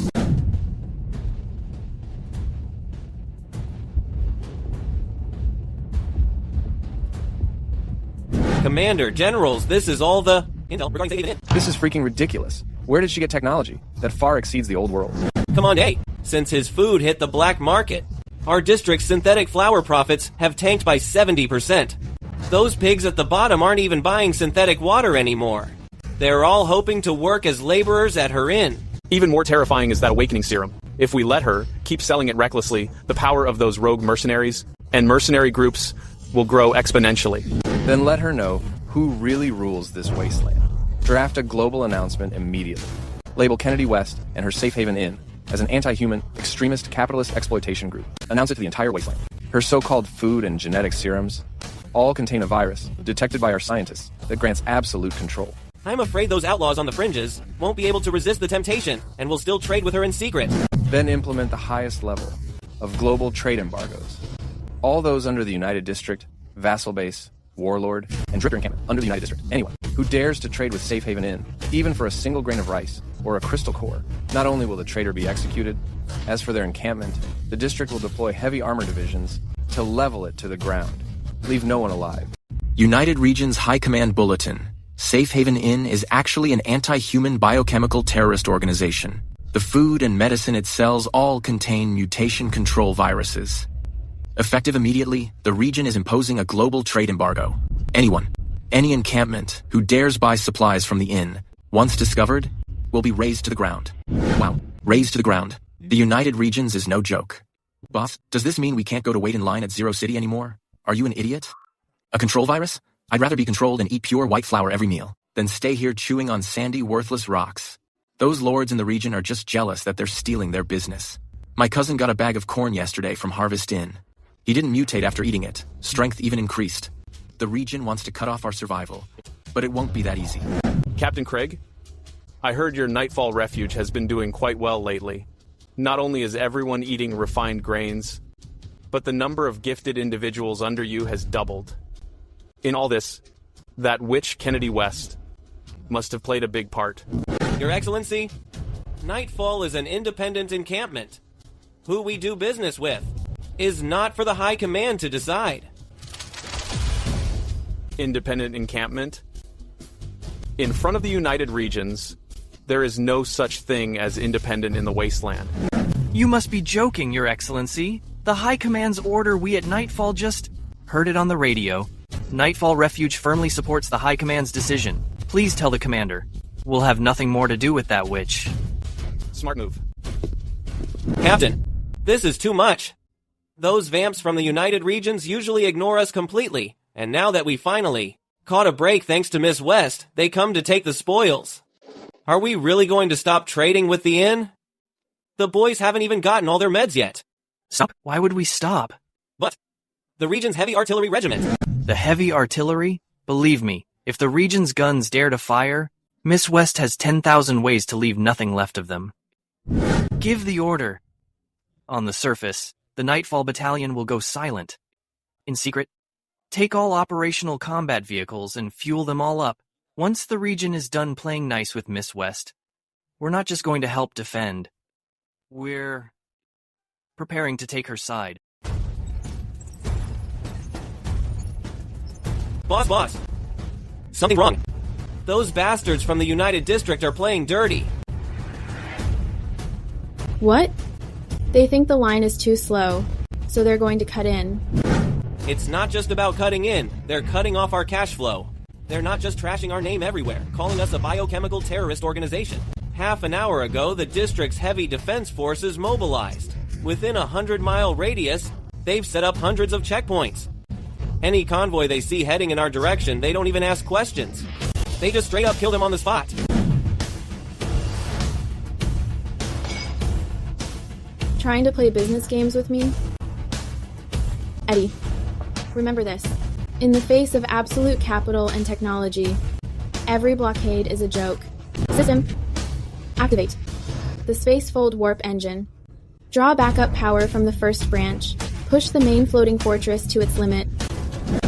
Commander, Generals, this is all the intel regarding Safe Haven Inn. This is freaking ridiculous. Where did she get technology that far exceeds the old world? Command A, since his food hit the black market, our district's synthetic flour profits have tanked by 70%. Those pigs at the bottom aren't even buying synthetic water anymore. They're all hoping to work as laborers at her inn. Even more terrifying is that awakening serum. If we let her keep selling it recklessly, the power of those rogue mercenaries and mercenary groups will grow exponentially. Then let her know who really rules this wasteland. Draft a global announcement immediately. Label Kennedy West and her Safe Haven Inn as an anti-human, extremist, capitalist exploitation group. Announce it to the entire wasteland. Her so-called food and genetic serums all contain a virus detected by our scientists that grants absolute control. I'm afraid those outlaws on the fringes won't be able to resist the temptation and will still trade with her in secret. Then implement the highest level of global trade embargoes. All those under the United District, Vassal Base, Warlord, and Dripper Encampment under the United District. Anyone who dares to trade with Safe Haven Inn, even for a single grain of rice or a crystal core, not only will the trader be executed, as for their encampment, the district will deploy heavy armor divisions to level it to the ground. Leave no one alive. United Regions High Command Bulletin. Safe Haven Inn is actually an anti-human biochemical terrorist organization. The food and medicine it sells all contain mutation control viruses. Effective immediately, the region is imposing a global trade embargo. Anyone, any encampment who dares buy supplies from the inn, once discovered, will be razed to the ground. Wow, razed to the ground. The United Regions is no joke. Boss, does this mean we can't go to wait in line at Zero City anymore? Are you an idiot? A control virus? I'd rather be controlled and eat pure white flour every meal than stay here chewing on sandy, worthless rocks. Those lords in the region are just jealous that they're stealing their business. My cousin got a bag of corn yesterday from Harvest Inn. He didn't mutate after eating it. Strength even increased. The region wants to cut off our survival, but it won't be that easy. Captain Craig, I heard your Nightfall Refuge has been doing quite well lately. Not only is everyone eating refined grains, but the number of gifted individuals under you has doubled. In all this, that witch Kennedy West must have played a big part. Your Excellency, Nightfall is an independent encampment. Who we do business with is not for the High Command to decide. Independent encampment? In front of the United Regions, there is no such thing as independent in the wasteland. You must be joking, Your Excellency. The High Command's order we at Nightfall just heard it on the radio. Nightfall Refuge firmly supports the High Command's decision. Please tell the Commander. We'll have nothing more to do with that witch. Smart move. Captain, this is too much. Those vamps from the United Regions usually ignore us completely, and now that we finally caught a break thanks to Miss West, they come to take the spoils. Are we really going to stop trading with the inn? The boys haven't even gotten all their meds yet. Stop? Why would we stop? But the region's heavy artillery regiment. The heavy artillery? Believe me, if the region's guns dare to fire, Miss West has 10,000 ways to leave nothing left of them. Give the order. On the surface, the Nightfall Battalion will go silent. In secret, take all operational combat vehicles and fuel them all up. Once the region is done playing nice with Miss West, We're not just going to help defend. We're preparing to take her side. Boss! Something wrong. Those bastards from the United District are playing dirty. What? They think the line is too slow, so they're going to cut in. It's not just about cutting in, they're cutting off our cash flow. They're not just trashing our name everywhere, calling us a biochemical terrorist organization. Half an hour ago, the district's heavy defense forces mobilized. Within a 100-mile radius, they've set up hundreds of checkpoints. Any convoy they see heading in our direction, they don't even ask questions. They just straight up kill them on the spot. Trying to play business games with me? Eddie, remember this. In the face of absolute capital and technology, every blockade is a joke. System, activate. The spacefold warp engine. Draw backup power from the first branch. Push the main floating fortress to its limit.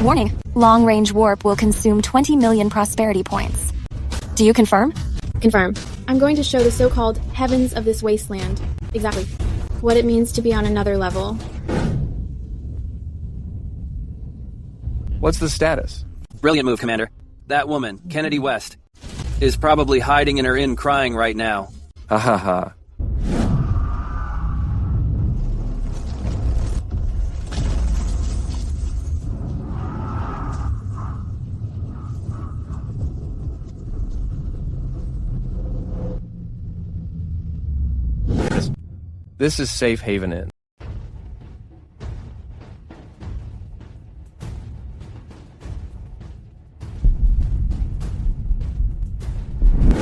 Warning, long-range warp will consume 20 million prosperity points. Do you confirm? Confirm. I'm going to show the so-called heavens of this wasteland. Exactly. What it means to be on another level. What's the status? Brilliant move, Commander. That woman, Kennedy West, is probably hiding in her inn crying right now. Ha ha ha. This is Safe Haven Inn.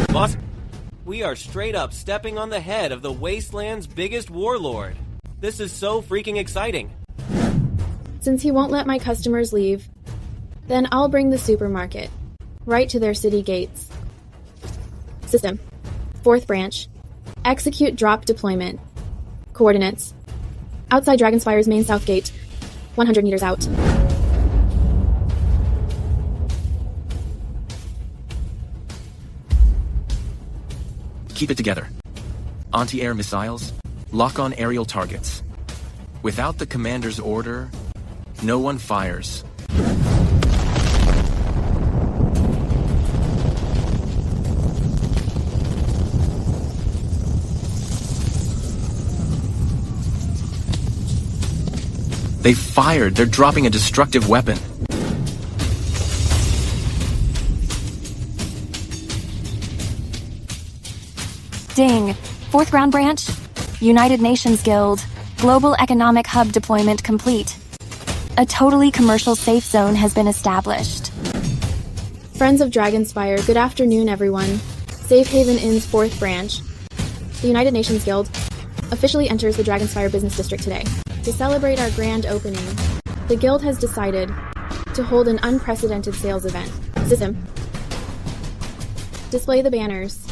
Boss, we are straight up stepping on the head of the wasteland's biggest warlord. This is so freaking exciting. Since he won't let my customers leave, then I'll bring the supermarket right to their city gates. System, 4th branch. Execute drop deployment. Coordinates. Outside Dragonspire's main south gate. 100 meters out. Keep it together. Anti-air missiles, lock on aerial targets. Without the commander's order, no one fires. They fired. They're dropping a destructive weapon. Ding. 4th ground branch. United Nations Guild. Global Economic Hub deployment complete. A totally commercial safe zone has been established. Friends of Dragonspire, good afternoon, everyone. Safe Haven Inn's 4th branch, the United Nations Guild, officially enters the Dragonspire Business District today. To celebrate our grand opening, the Guild has decided to hold an unprecedented sales event. System. Display the banners.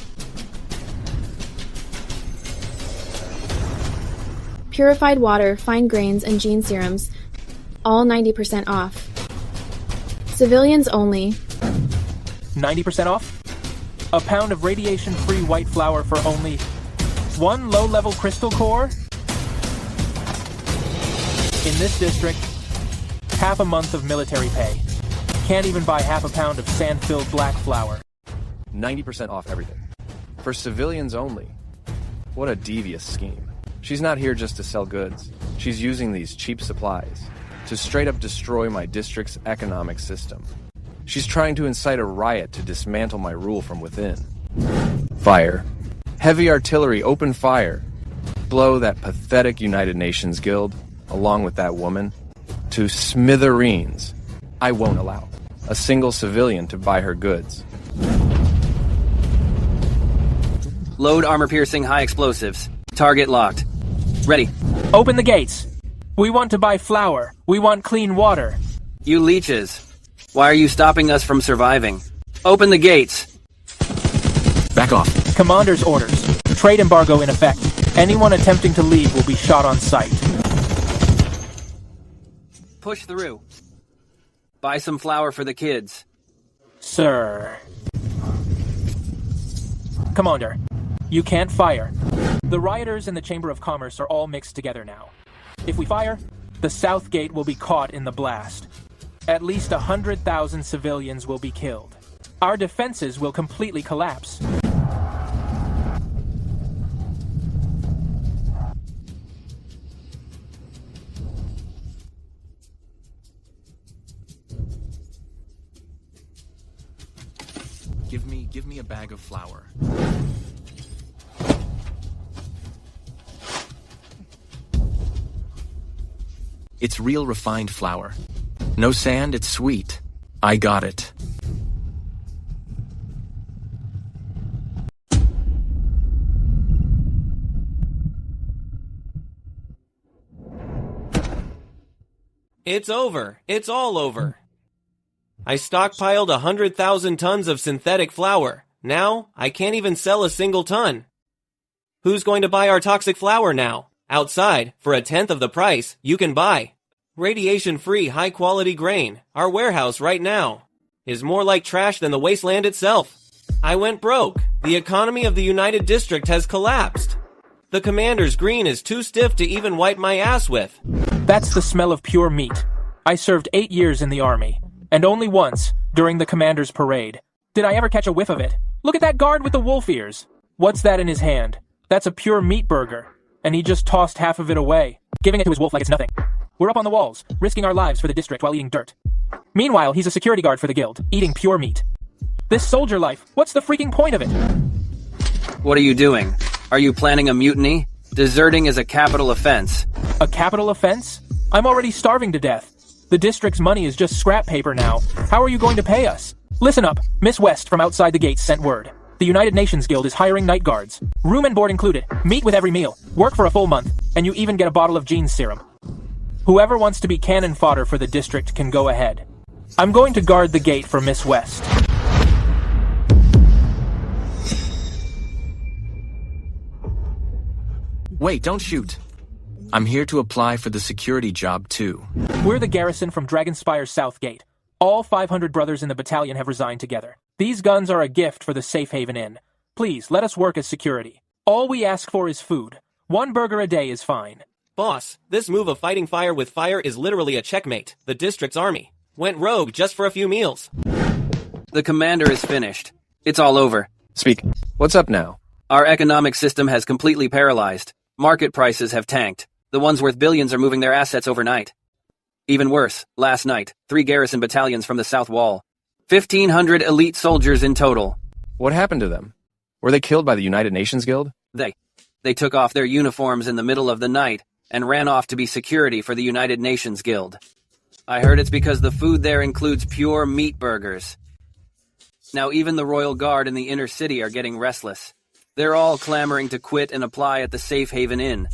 Purified water, fine grains, and gene serums, all 90% off. Civilians only. 90% off? A pound of radiation-free white flour for only 1 low-level crystal core? In this district, half a month of military pay. Can't even buy half a pound of sand-filled black flour. 90% off everything. For civilians only. What a devious scheme. She's not here just to sell goods. She's using these cheap supplies to straight up destroy my district's economic system. She's trying to incite a riot to dismantle my rule from within. Fire. Heavy artillery, open fire. Blow that pathetic United Nations Guild, along with that woman, to smithereens. I won't allow a single civilian to buy her goods. Load armor-piercing high explosives. Target locked. Ready. Open the gates. We want to buy flour. We want clean water. You leeches. Why are you stopping us from surviving? Open the gates. Back off. Commander's orders. Trade embargo in effect. Anyone attempting to leave will be shot on sight. Push through. Buy some flour for the kids. Sir. Commander, You can't fire. The rioters and the Chamber of Commerce are all mixed together now. If we fire, the South Gate will be caught in the blast. At least 100,000 civilians will be killed. Our defenses will completely collapse. Give me a bag of flour. It's real refined flour. No sand, it's sweet. I got it. It's over. It's all over. I stockpiled 100,000 tons of synthetic flour. Now, I can't even sell a single ton. Who's going to buy our toxic flour now? Outside, for 1/10 of the price, you can buy radiation-free, high-quality grain. Our warehouse right now is more like trash than the wasteland itself. I went broke. The economy of the United District has collapsed. The commander's green is too stiff to even wipe my ass with. That's the smell of pure meat. I served 8 years in the army, and only once, during the commander's parade, did I ever catch a whiff of it. Look at that guard with the wolf ears. What's that in his hand? That's a pure meat burger, and he just tossed half of it away, giving it to his wolf like it's nothing. We're up on the walls, risking our lives for the district while eating dirt. Meanwhile, he's a security guard for the guild, eating pure meat. This soldier life, what's the freaking point of it? What are you doing? Are you planning a mutiny? Deserting is a capital offense. A capital offense? I'm already starving to death. The district's money is just scrap paper now. How are you going to pay us? Listen up, Miss West from outside the gates sent word. The United Nations Guild is hiring night guards. Room and board included, meat with every meal, work for a full month, and you even get a bottle of Jean's serum. Whoever wants to be cannon fodder for the district can go ahead. I'm going to guard the gate for Miss West. Wait, don't shoot. I'm here to apply for the security job too. We're the garrison from Dragonspire's South Gate. All 500 brothers in the battalion have resigned together. These guns are a gift for the Safe Haven Inn. Please, let us work as security. All we ask for is food. 1 burger a day is fine. Boss, this move of fighting fire with fire is literally a checkmate. The district's army went rogue just for a few meals. The commander is finished. It's all over. Speak. What's up now? Our economic system has completely paralyzed. Market prices have tanked. The ones worth billions are moving their assets overnight. Even worse, last night, 3 garrison battalions from the South Wall. 1,500 elite soldiers in total. What happened to them? Were they killed by the United Nations Guild? They took off their uniforms in the middle of the night and ran off to be security for the United Nations Guild. I heard it's because the food there includes pure meat burgers. Now even the Royal Guard in the inner city are getting restless. They're all clamoring to quit and apply at the Safe Haven Inn.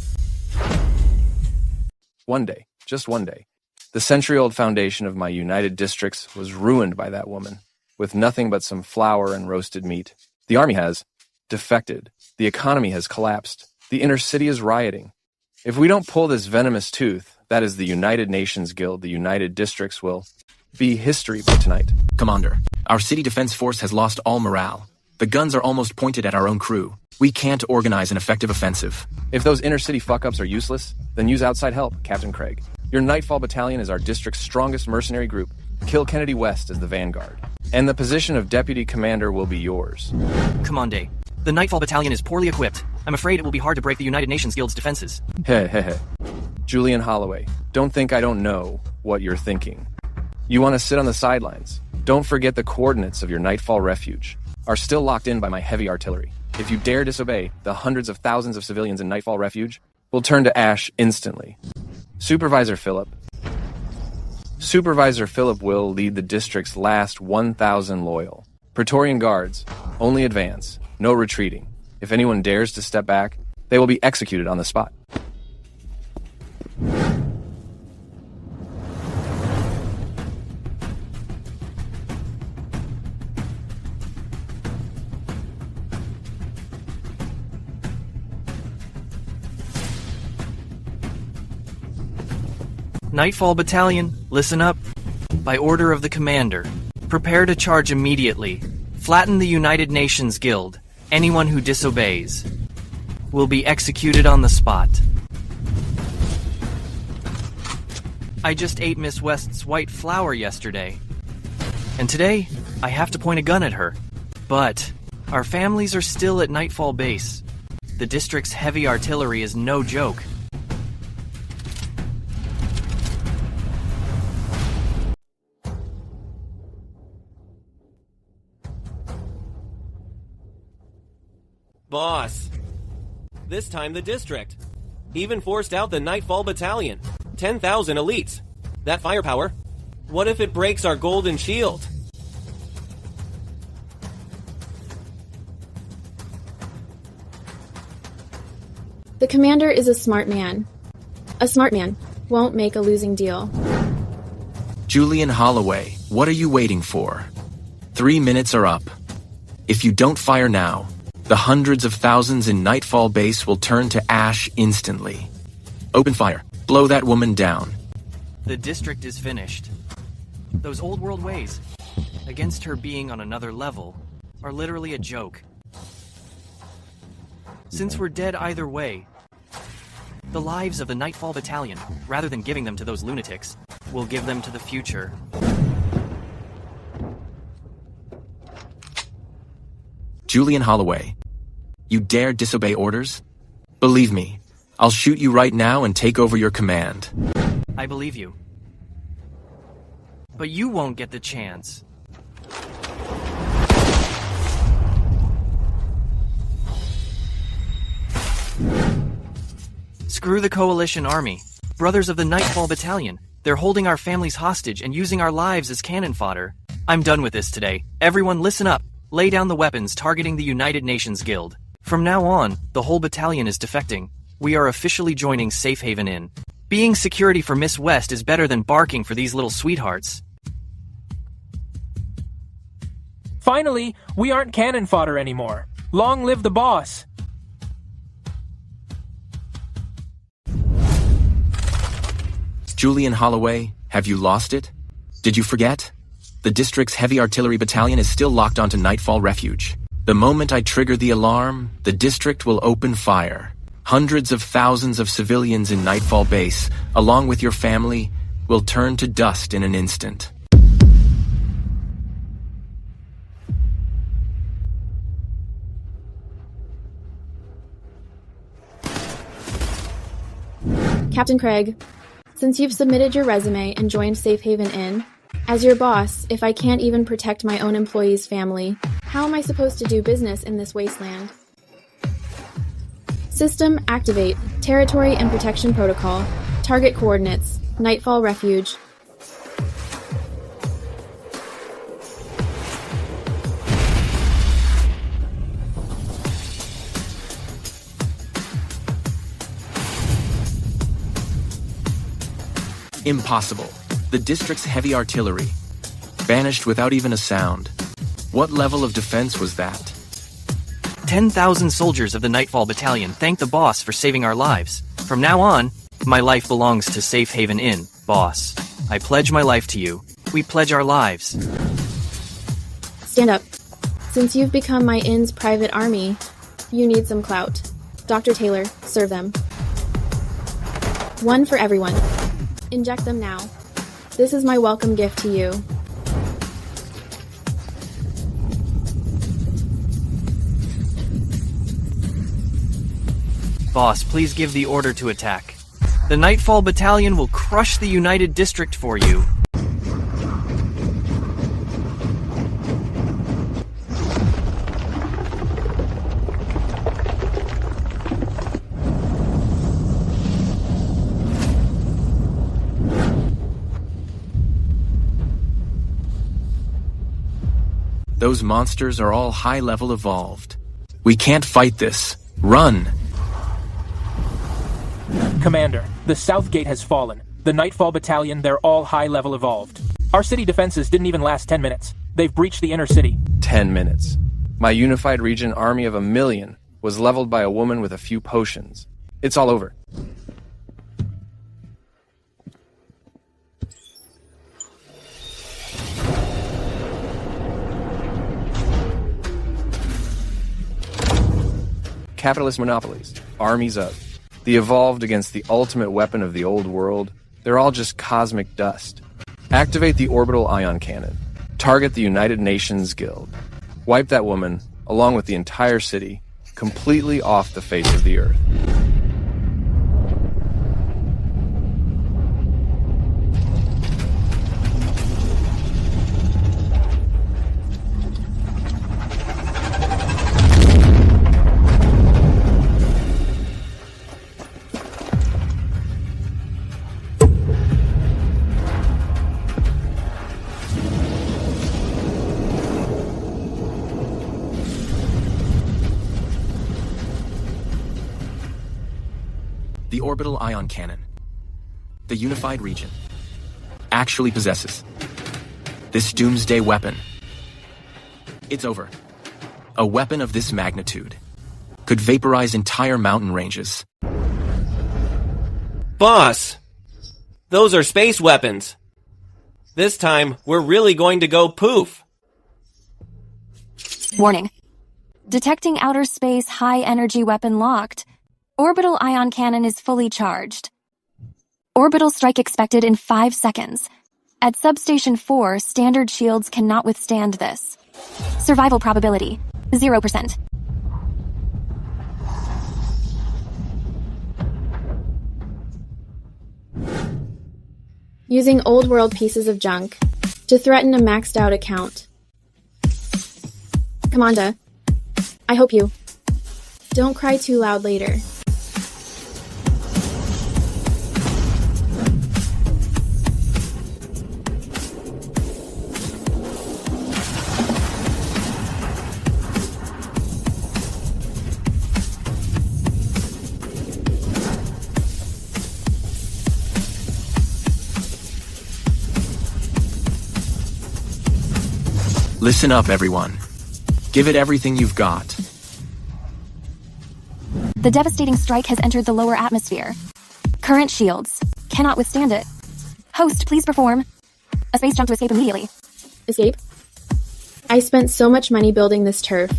One day, just one day, the century-old foundation of my United Districts was ruined by that woman, with nothing but some flour and roasted meat. The army has defected. The economy has collapsed. The inner city is rioting. If we don't pull this venomous tooth, that is the United Nations Guild, the United Districts will be history by tonight. Commander, our city defense force has lost all morale. The guns are almost pointed at our own crew. We can't organize an effective offensive. If those inner city fuck-ups are useless, then use outside help, Captain Craig. Your Nightfall Battalion is our district's strongest mercenary group. Kill Kennedy West as the vanguard. And the position of Deputy Commander will be yours. Commande, the Nightfall Battalion is poorly equipped. I'm afraid it will be hard to break the United Nations Guild's defenses. Hey. Julian Holloway, don't think I don't know what you're thinking. You want to sit on the sidelines. Don't forget the coordinates of your Nightfall refuge are still locked in by my heavy artillery. If you dare disobey, the hundreds of thousands of civilians in Nightfall Refuge will turn to ash instantly. Supervisor Phillip will lead the district's last 1,000 loyal. Praetorian guards, only advance, no retreating. If anyone dares to step back, they will be executed on the spot. Nightfall Battalion, listen up. By order of the Commander, prepare to charge immediately. Flatten the United Nations Guild. Anyone who disobeys will be executed on the spot. I just ate Miss West's white flower yesterday. And today, I have to point a gun at her. But our families are still at Nightfall Base. The district's heavy artillery is no joke. Boss. This time the district. Even forced out the Nightfall Battalion. 10,000 elites. That firepower. What if it breaks our golden shield? The commander is a smart man. A smart man won't make a losing deal. Julian Holloway, what are you waiting for? 3 minutes are up. If you don't fire now, the hundreds of thousands in Nightfall Base will turn to ash instantly. Open fire. Blow that woman down. The district is finished. Those old world ways, against her being on another level, are literally a joke. Since we're dead either way, the lives of the Nightfall Battalion, rather than giving them to those lunatics, will give them to the future. Julian Holloway, you dare disobey orders? Believe me, I'll shoot you right now and take over your command. I believe you. But you won't get the chance. Screw the Coalition Army. Brothers of the Nightfall Battalion. They're holding our families hostage and using our lives as cannon fodder. I'm done with this today. Everyone listen up. Lay down the weapons targeting the United Nations Guild. From now on, the whole battalion is defecting. We are officially joining Safe Haven Inn. Being security for Miss West is better than barking for these little sweethearts. Finally, we aren't cannon fodder anymore. Long live the boss! Julian Holloway, have you lost it? Did you forget? The district's heavy artillery battalion is still locked onto Nightfall Refuge. The moment I trigger the alarm, the district will open fire. Hundreds of thousands of civilians in Nightfall Base, along with your family, will turn to dust in an instant. Captain Craig, since you've submitted your resume and joined Safe Haven Inn, as your boss, if I can't even protect my own employee's family, how am I supposed to do business in this wasteland? System activate. Territory and protection protocol. Target coordinates. Nightfall Refuge. Impossible. The district's heavy artillery. Vanished without even a sound. What level of defense was that? 10,000 soldiers of the Nightfall Battalion thank the boss for saving our lives. From now on, my life belongs to Safe Haven Inn, boss. I pledge my life to you. We pledge our lives. Stand up. Since you've become my inn's private army, you need some clout. Dr. Taylor, serve them. One for everyone. Inject them now. This is my welcome gift to you. Boss, please give the order to attack. The Nightfall Battalion will crush the United District for you. Those monsters are all high-level evolved. We can't fight this. Run! Commander, the South Gate has fallen. The Nightfall Battalion, they're all high-level evolved. Our city defenses didn't even last 10 minutes. They've breached the inner city. 10 minutes. My unified region army of 1 million was leveled by a woman with a few potions. It's all over. capitalist monopolies, armies of. The evolved against the ultimate weapon of the old world, they're all just cosmic dust. Activate the orbital ion cannon. Target the United Nations Guild. Wipe that woman, along with the entire city, completely off the face of the earth. The orbital ion cannon, the unified region, actually possesses this doomsday weapon. It's over. A weapon of this magnitude could vaporize entire mountain ranges. Boss! Those are space weapons. This time, we're really going to go poof. Warning. Detecting outer space high-energy weapon locked. Orbital ion cannon is fully charged. Orbital strike expected in 5 seconds. At Substation 4, standard shields cannot withstand this. Survival probability, 0%. Using old world pieces of junk to threaten a maxed out account. Commander, I hope you don't cry too loud later. Listen up, everyone. Give it everything you've got. The devastating strike has entered the lower atmosphere. Current shields cannot withstand it. Host, please perform a space jump to escape immediately. Escape? I spent so much money building this turf.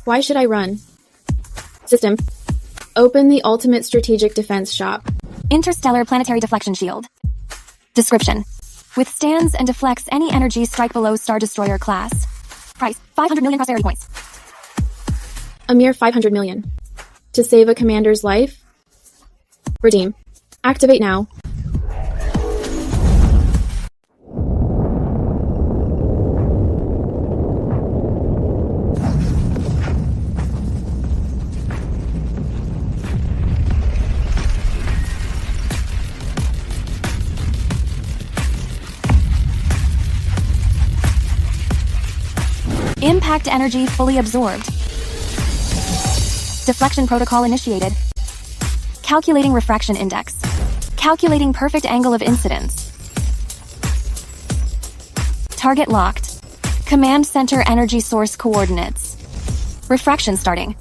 Why should I run? System. Open the ultimate strategic defense shop. Interstellar planetary deflection shield. Description. Withstands and deflects any energy strike below Star Destroyer class. Price, 500 million prosperity points. A mere 500 million. To save a commander's life? Redeem. Activate now. Impact energy fully absorbed. Deflection protocol initiated. Calculating refraction index. Calculating perfect angle of incidence. Target locked. Command center energy source coordinates. Refraction starting.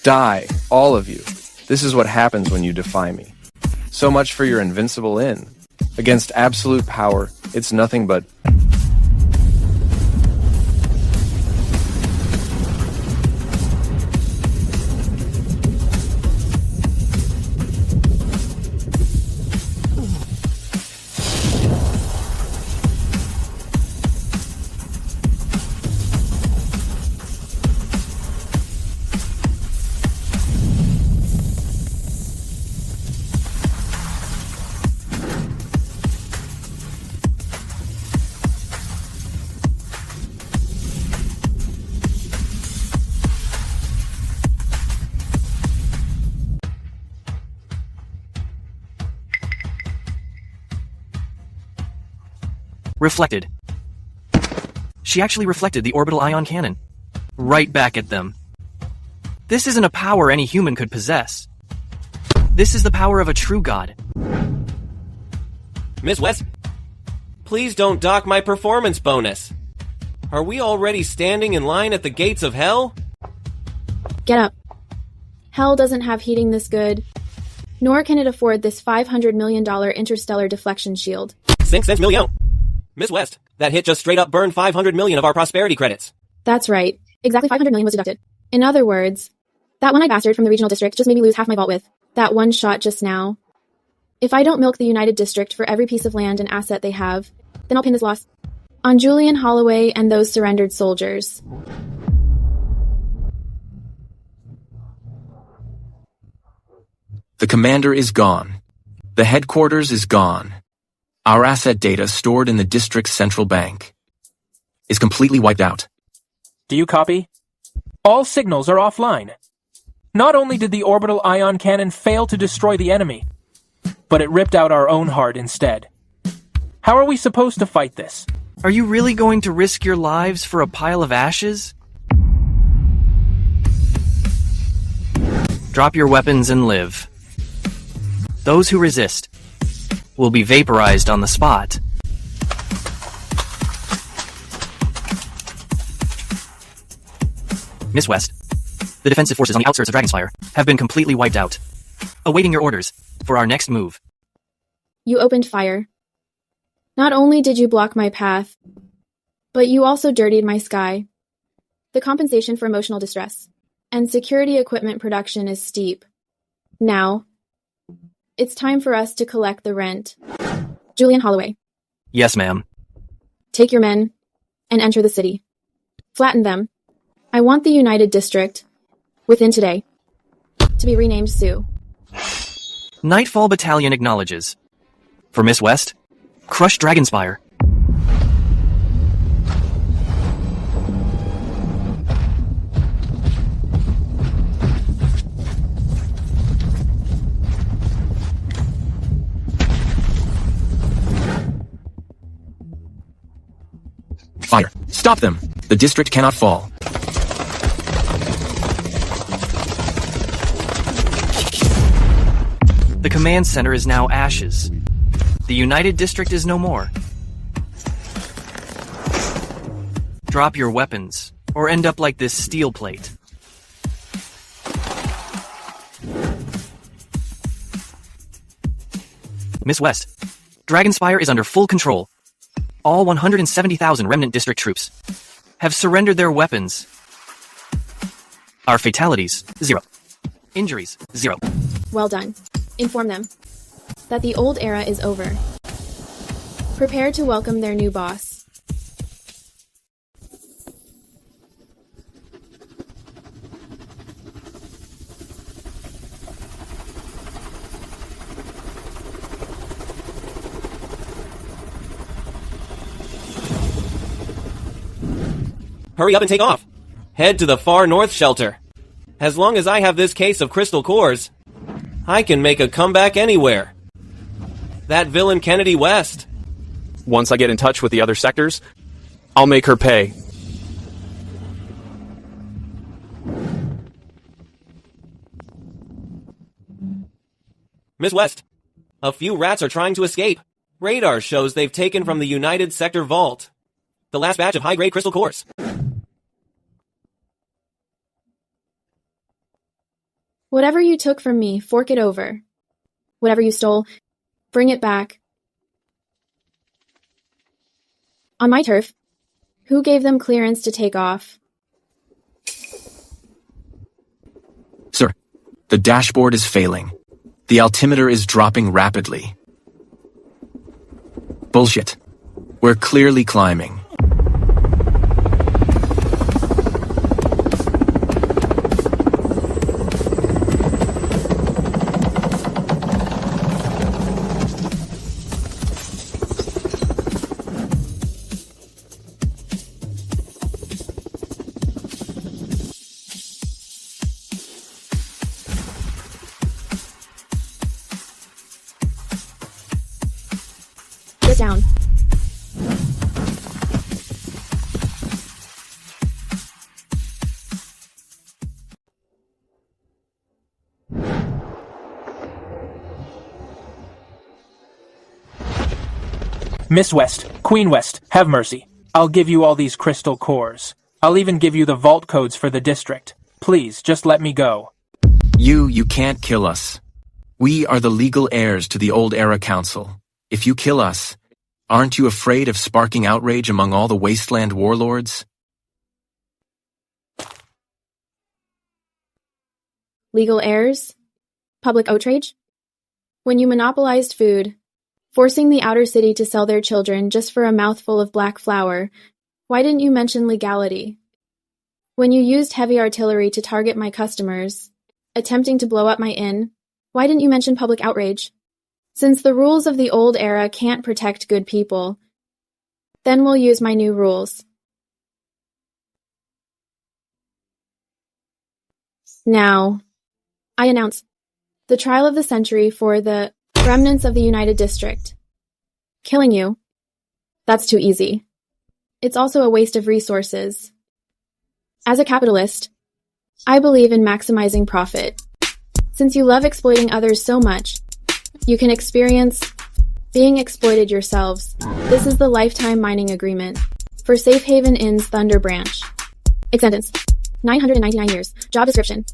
Die, all of you. This is what happens when you defy me. So much for your invincible in. Against absolute power, it's nothing but... Reflected. She actually reflected the orbital ion cannon. Right back at them. This isn't a power any human could possess. This is the power of a true god. Miss West, please don't dock my performance bonus. Are we already standing in line at the gates of hell? Get up. Hell doesn't have heating this good. Nor can it afford this $500 million interstellar deflection shield. 500 million. Miss West, that hit just straight up burned 500 million of our prosperity credits. That's right. Exactly 500 million was deducted. In other words, that one-eyed bastard from the regional district just made me lose half my vault with that one shot just now. If I don't milk the United District for every piece of land and asset they have, then I'll pin this loss on Julian Holloway and those surrendered soldiers. The commander is gone. The headquarters is gone. Our asset data stored in the district's central bank is completely wiped out. Do you copy? All signals are offline. Not only did the orbital ion cannon fail to destroy the enemy, but it ripped out our own heart instead. How are we supposed to fight this? Are you really going to risk your lives for a pile of ashes? Drop your weapons and live. Those who resist will be vaporized on the spot. Miss West, the defensive forces on the outskirts of Dragonspire have been completely wiped out. Awaiting your orders for our next move. You opened fire. Not only did you block my path, but you also dirtied my sky. The compensation for emotional distress and security equipment production is steep. Now, it's time for us to collect the rent. Julian Holloway. Yes, ma'am. Take your men and enter the city. Flatten them. I want the United District, within today, to be renamed Sioux. Nightfall Battalion acknowledges. For Miss West, crush Dragonspire. Fire. Stop them. The district cannot fall. The command center is now ashes. The United District is no more. Drop your weapons, or end up like this steel plate. Miss West, Dragonspire is under full control. All 170,000 remnant district troops have surrendered their weapons. Our fatalities, 0. Injuries, 0. Well done. Inform them that the old era is over. Prepare to welcome their new boss. Hurry up and take off. Head to the far north shelter. As long as I have this case of crystal cores, I can make a comeback anywhere. That villain Kennedy West. Once I get in touch with the other sectors, I'll make her pay. Miss West, a few rats are trying to escape. Radar shows they've taken from the United Sector Vault the last batch of high-grade crystal cores. Whatever you took from me, fork it over. Whatever you stole, bring it back. On my turf, who gave them clearance to take off? Sir, the dashboard is failing. The altimeter is dropping rapidly. Bullshit. We're clearly climbing. Get down. Miss West, Queen West, have mercy. I'll give you all these crystal cores. I'll even give you the vault codes for the district. Please, just let me go. You can't kill us. We are the legal heirs to the Old Era Council. If you kill us, aren't you afraid of sparking outrage among all the wasteland warlords? Legal heirs? Public outrage? When you monopolized food, forcing the outer city to sell their children just for a mouthful of black flour, why didn't you mention legality? When you used heavy artillery to target my customers, attempting to blow up my inn, why didn't you mention public outrage? Since the rules of the old era can't protect good people, then we'll use my new rules. Now, I announce the trial of the century for the remnants of the United District. Killing you? That's too easy. It's also a waste of resources. As a capitalist, I believe in maximizing profit. Since you love exploiting others so much, you can experience being exploited yourselves. This is the lifetime mining agreement for Safe Haven Inn's Thunder Branch. Sentence: 999 years. Job description: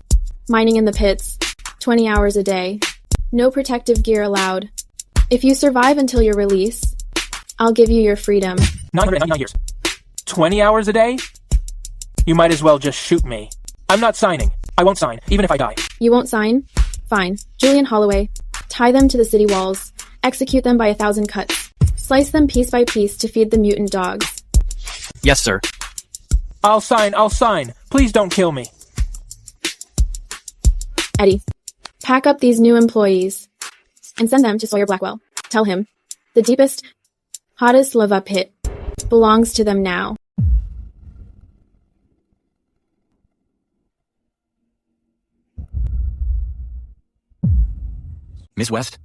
mining in the pits, 20 hours a day. No protective gear allowed. If you survive until your release, I'll give you your freedom. 999 years. 20 hours a day? You might as well just shoot me. I'm not signing. I won't sign, even if I die. You won't sign? Fine. Julian Holloway. Tie them to the city walls. Execute them by 1,000 cuts. Slice them piece by piece to feed the mutant dogs. Yes, sir. I'll sign. Please don't kill me. Eddie, pack up these new employees and send them to Sawyer Blackwell. Tell him the deepest, hottest lava pit belongs to them now. Ms. West,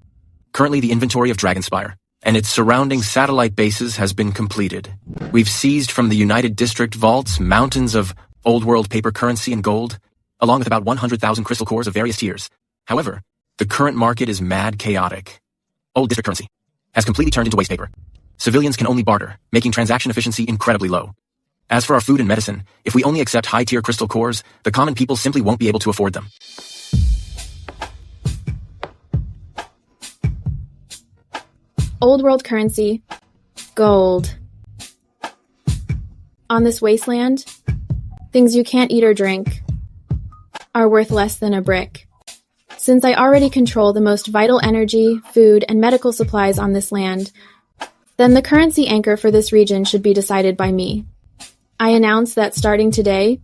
currently the inventory of Dragonspire and its surrounding satellite bases has been completed. We've seized from the United District vaults mountains of old-world paper currency and gold, along with about 100,000 crystal cores of various tiers. However, the current market is mad chaotic. Old district currency has completely turned into waste paper. Civilians can only barter, making transaction efficiency incredibly low. As for our food and medicine, if we only accept high-tier crystal cores, the common people simply won't be able to afford them. Old world currency. Gold. On this wasteland, things you can't eat or drink are worth less than a brick. Since I already control the most vital energy, food, and medical supplies on this land, then the currency anchor for this region should be decided by me. I announce that starting today,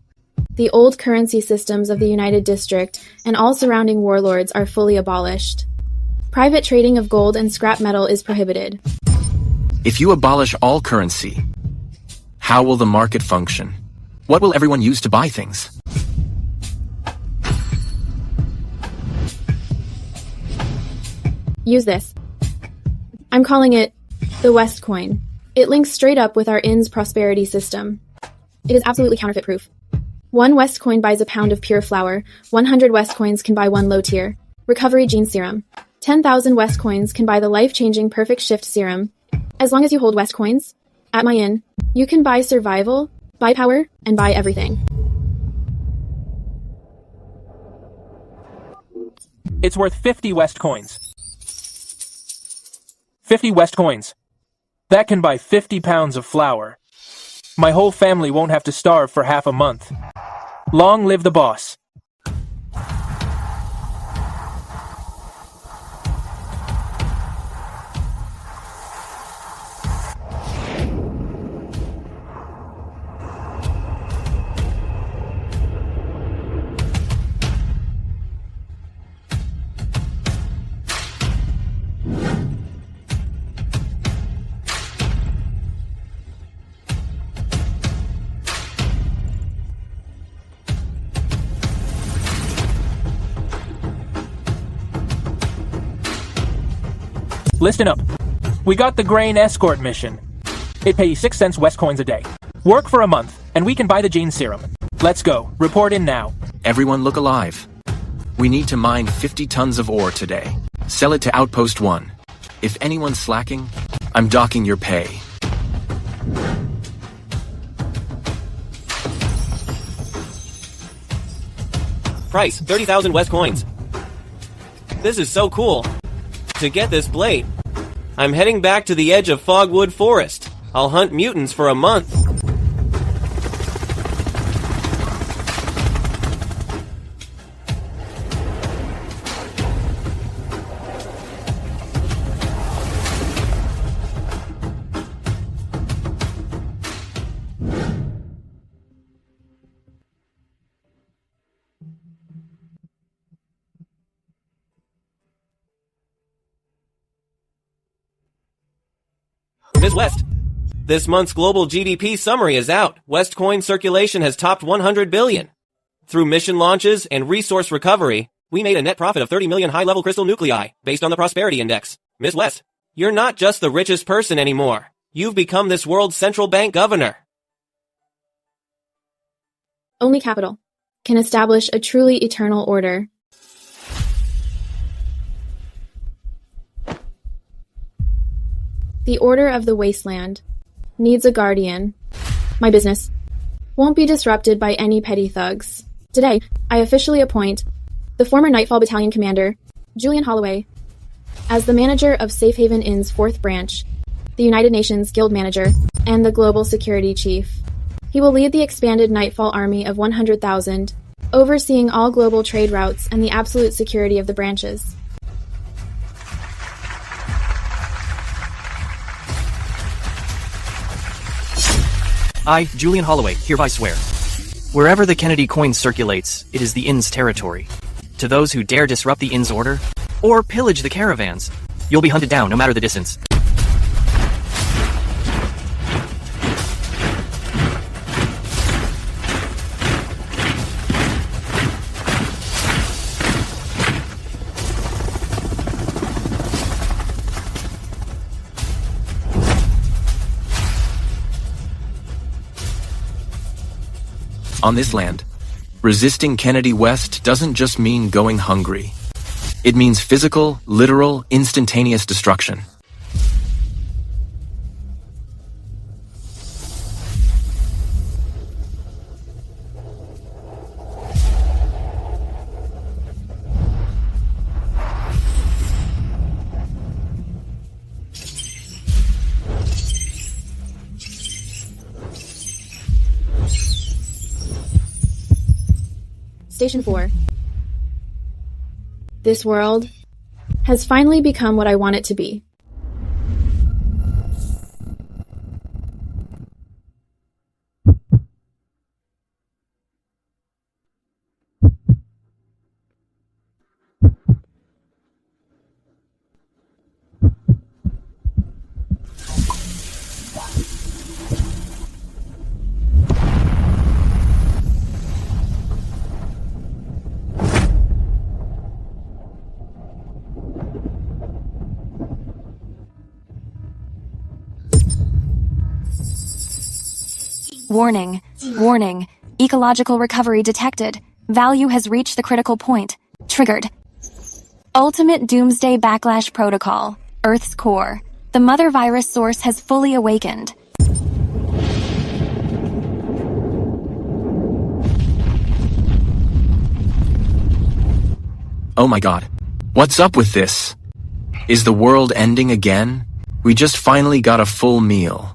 the old currency systems of the United District and all surrounding warlords are fully abolished. Private trading of gold and scrap metal is prohibited. If you abolish all currency, how will the market function? What will everyone use to buy things? Use this. I'm calling it the West Coin. It links straight up with our inn's prosperity system. It is absolutely counterfeit-proof. 1 West Coin buys a pound of pure flour. 100 West Coins can buy 1 low-tier recovery gene serum. 10,000 West Coins can buy the life-changing perfect shift serum. As long as you hold West Coins, at my inn, you can buy survival, buy power, and buy everything. It's worth 50 West Coins. 50 West Coins. That can buy 50 pounds of flour. My whole family won't have to starve for half a month. Long live the boss. Listen up. We got the grain escort mission. It pays 6 cents West Coins a day. Work for a month, and we can buy the gene serum. Let's go. Report in now. Everyone look alive. We need to mine 50 tons of ore today. Sell it to Outpost 1. If anyone's slacking, I'm docking your pay. Price, 30,000 West Coins. This is so cool. To get this blade, I'm heading back to the edge of Fogwood Forest. I'll hunt mutants for a month. Ms. West, this month's global GDP summary is out. West coin circulation has topped 100 billion. Through mission launches and resource recovery, we made a net profit of 30 million high-level crystal nuclei, based on the Prosperity Index. Ms. West, you're not just the richest person anymore. You've become this world's central bank governor. Only capital can establish a truly eternal order. The Order of the Wasteland needs a guardian. My business won't be disrupted by any petty thugs. Today, I officially appoint the former Nightfall Battalion Commander, Julian Holloway, as the manager of Safe Haven Inn's 4th branch, the United Nations Guild Manager, and the Global Security Chief. He will lead the expanded Nightfall army of 100,000, overseeing all global trade routes and the absolute security of the branches. I, Julian Holloway, hereby swear. Wherever the Kennedy coin circulates, it is the inn's territory. To those who dare disrupt the inn's order, or pillage the caravans, you'll be hunted down no matter the distance. On this land, resisting Kennedy West doesn't just mean going hungry. It means physical, literal, instantaneous destruction. Station 4. This world has finally become what I want it to be. Warning. Warning. Ecological recovery detected. Value has reached the critical point. Triggered. Ultimate Doomsday Backlash Protocol. Earth's core. The mother virus source has fully awakened. Oh my god. What's up with this? Is the world ending again? We just finally got a full meal.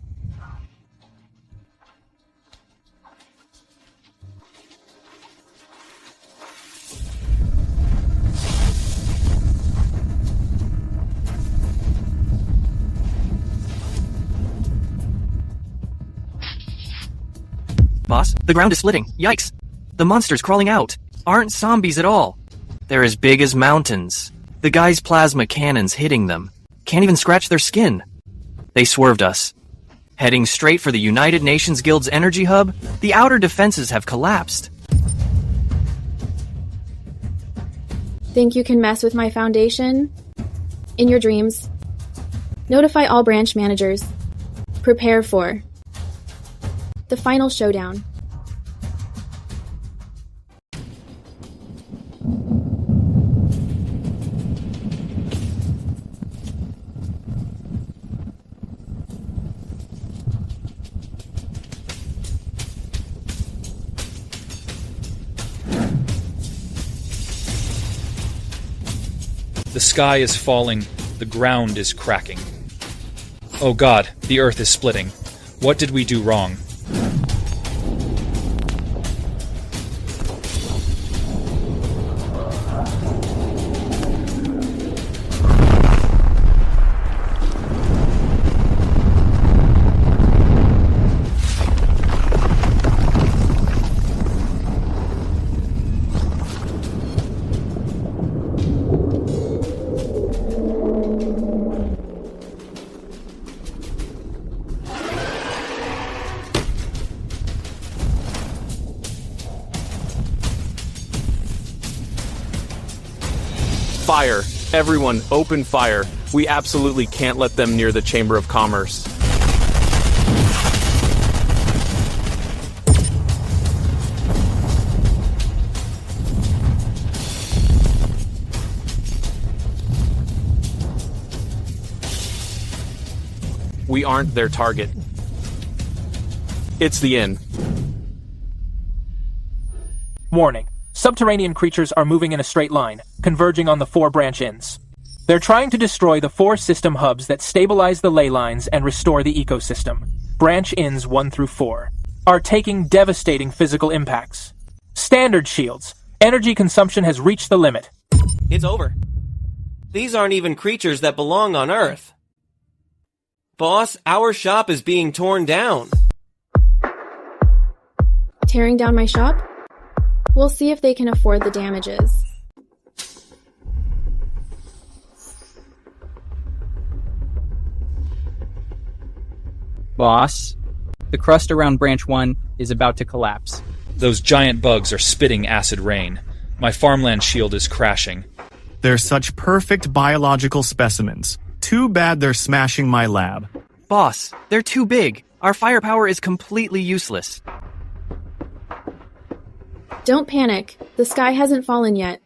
Boss, the ground is splitting. Yikes. The monsters crawling out aren't zombies at all. They're as big as mountains. The guy's plasma cannons hitting them can't even scratch their skin. They swerved us. Heading straight for the United Nations Guild's energy hub, the outer defenses have collapsed. Think you can mess with my foundation? In your dreams. Notify all branch managers. Prepare for the final showdown. The sky is falling, the ground is cracking. Oh God, the earth is splitting. What did we do wrong? Fire! Everyone, open fire. We absolutely can't let them near the Chamber of Commerce. We aren't their target. It's the inn. Warning. Subterranean creatures are moving in a straight line, converging on the 4 branch inns. They're trying to destroy the 4 system hubs that stabilize the ley lines and restore the ecosystem. Branch inns 1 through 4 are taking devastating physical impacts. Standard shields. Energy consumption has reached the limit. It's over. These aren't even creatures that belong on Earth. Boss, our shop is being torn down. Tearing down my shop? We'll see if they can afford the damages. Boss, the crust around Branch 1 is about to collapse. Those giant bugs are spitting acid rain. My farmland shield is crashing. They're such perfect biological specimens. Too bad they're smashing my lab. Boss, they're too big. Our firepower is completely useless. Don't panic. The sky hasn't fallen yet.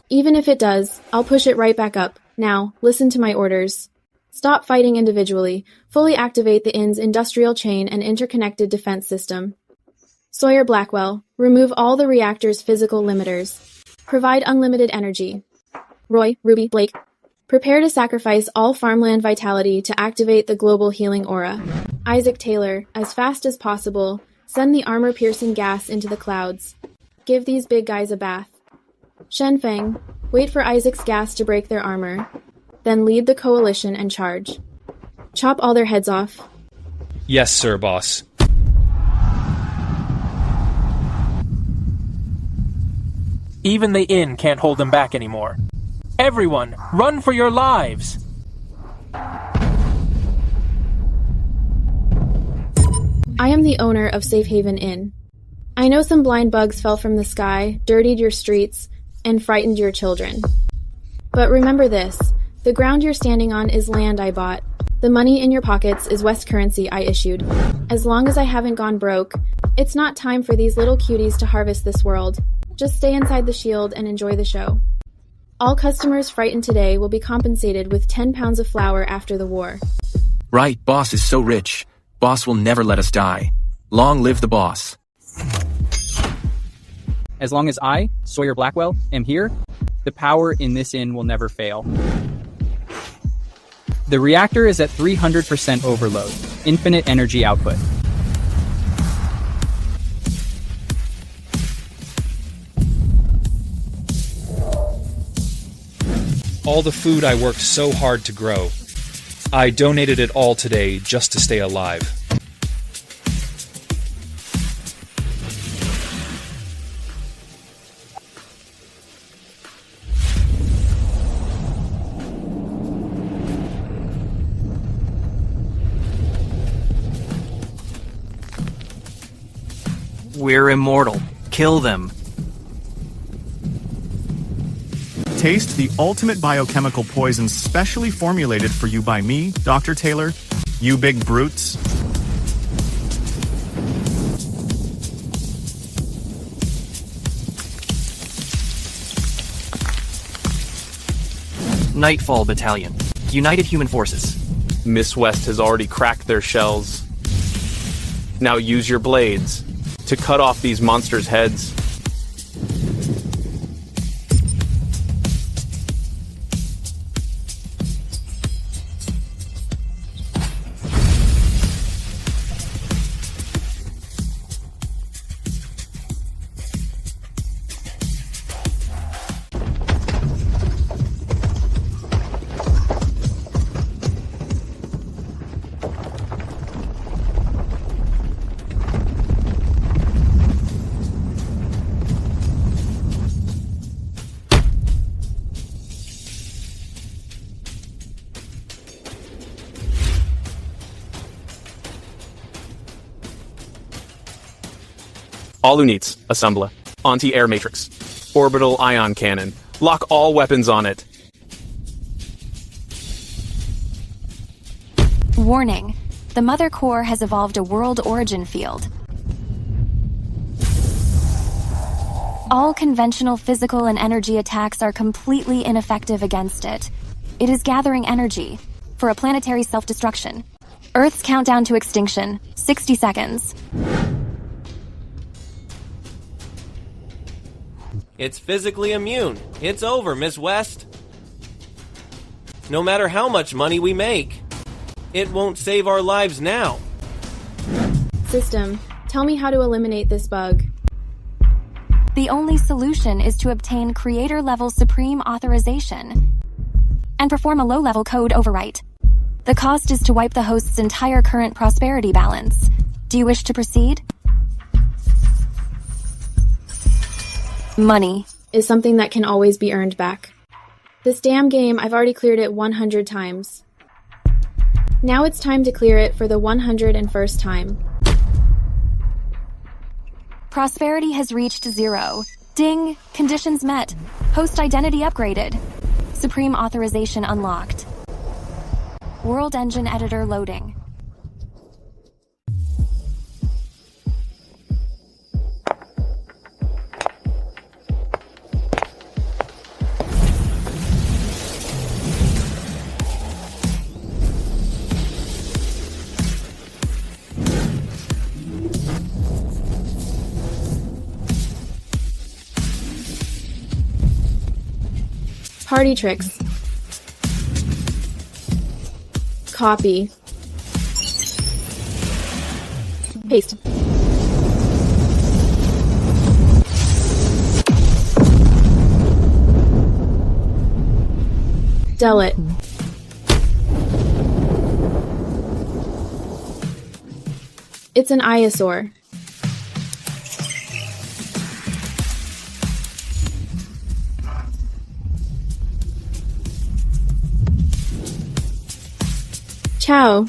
Even if it does, I'll push it right back up. Now, listen to my orders. Stop fighting individually. Fully activate the inn's industrial chain and interconnected defense system. Sawyer Blackwell, remove all the reactor's physical limiters. Provide unlimited energy. Roy, Ruby, Blake, prepare to sacrifice all farmland vitality to activate the global healing aura. Isaac Taylor, as fast as possible, send the armor-piercing gas into the clouds. Give these big guys a bath. Shen Feng, wait for Isaac's gas to break their armor. Then lead the coalition and charge. Chop all their heads off. Yes, sir, boss. Even the inn can't hold them back anymore. Everyone, run for your lives! I am the owner of Safe Haven Inn. I know some blind bugs fell from the sky, dirtied your streets, and frightened your children. But remember this, the ground you're standing on is land I bought. The money in your pockets is West currency I issued. As long as I haven't gone broke, it's not time for these little cuties to harvest this world. Just stay inside the shield and enjoy the show. All customers frightened today will be compensated with 10 pounds of flour after the war. Right, boss is so rich. Boss will never let us die. Long live the boss. As long as I, Sawyer Blackwell, am here, the power in this inn will never fail. The reactor is at 300% overload, infinite energy output. All the food I worked so hard to grow. I donated it all today just to stay alive. We're immortal. Kill them. Taste the ultimate biochemical poison specially formulated for you by me, Dr. Taylor. You big brutes. Nightfall Battalion. United Human Forces. Miss West has already cracked their shells. Now use your blades to cut off these monsters' heads. All units, assemble. Anti-air matrix. Orbital ion cannon. Lock all weapons on it. Warning. The Mother Core has evolved a world origin field. All conventional physical and energy attacks are completely ineffective against it. It is gathering energy for a planetary self-destruction. Earth's countdown to extinction, 60 seconds. It's physically immune. It's over, Miss West. No matter how much money we make, it won't save our lives now. System, tell me how to eliminate this bug. The only solution is to obtain creator-level supreme authorization and perform a low-level code overwrite. The cost is to wipe the host's entire current prosperity balance. Do you wish to proceed? Money is something that can always be earned back. This damn game, I've already cleared it 100 times. Now it's time to clear it for the 101st time. Prosperity has reached 0. Ding! Conditions met. Host identity upgraded. Supreme authorization unlocked. World Engine Editor loading. Party tricks. Copy. Paste. Delete. It's an eyesore. Ciao.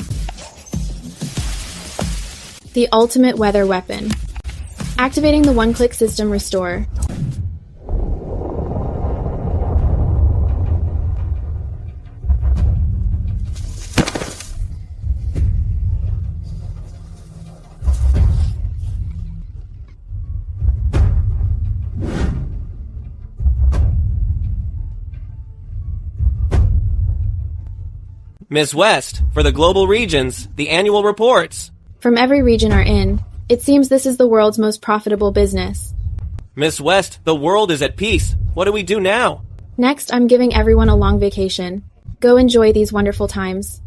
The ultimate weather weapon. Activating the one-click system restore. Miss West, for the global regions, the annual reports. From every region are in. It seems this is the world's most profitable business. Miss West, the world is at peace. What do we do now? Next, I'm giving everyone a long vacation. Go enjoy these wonderful times.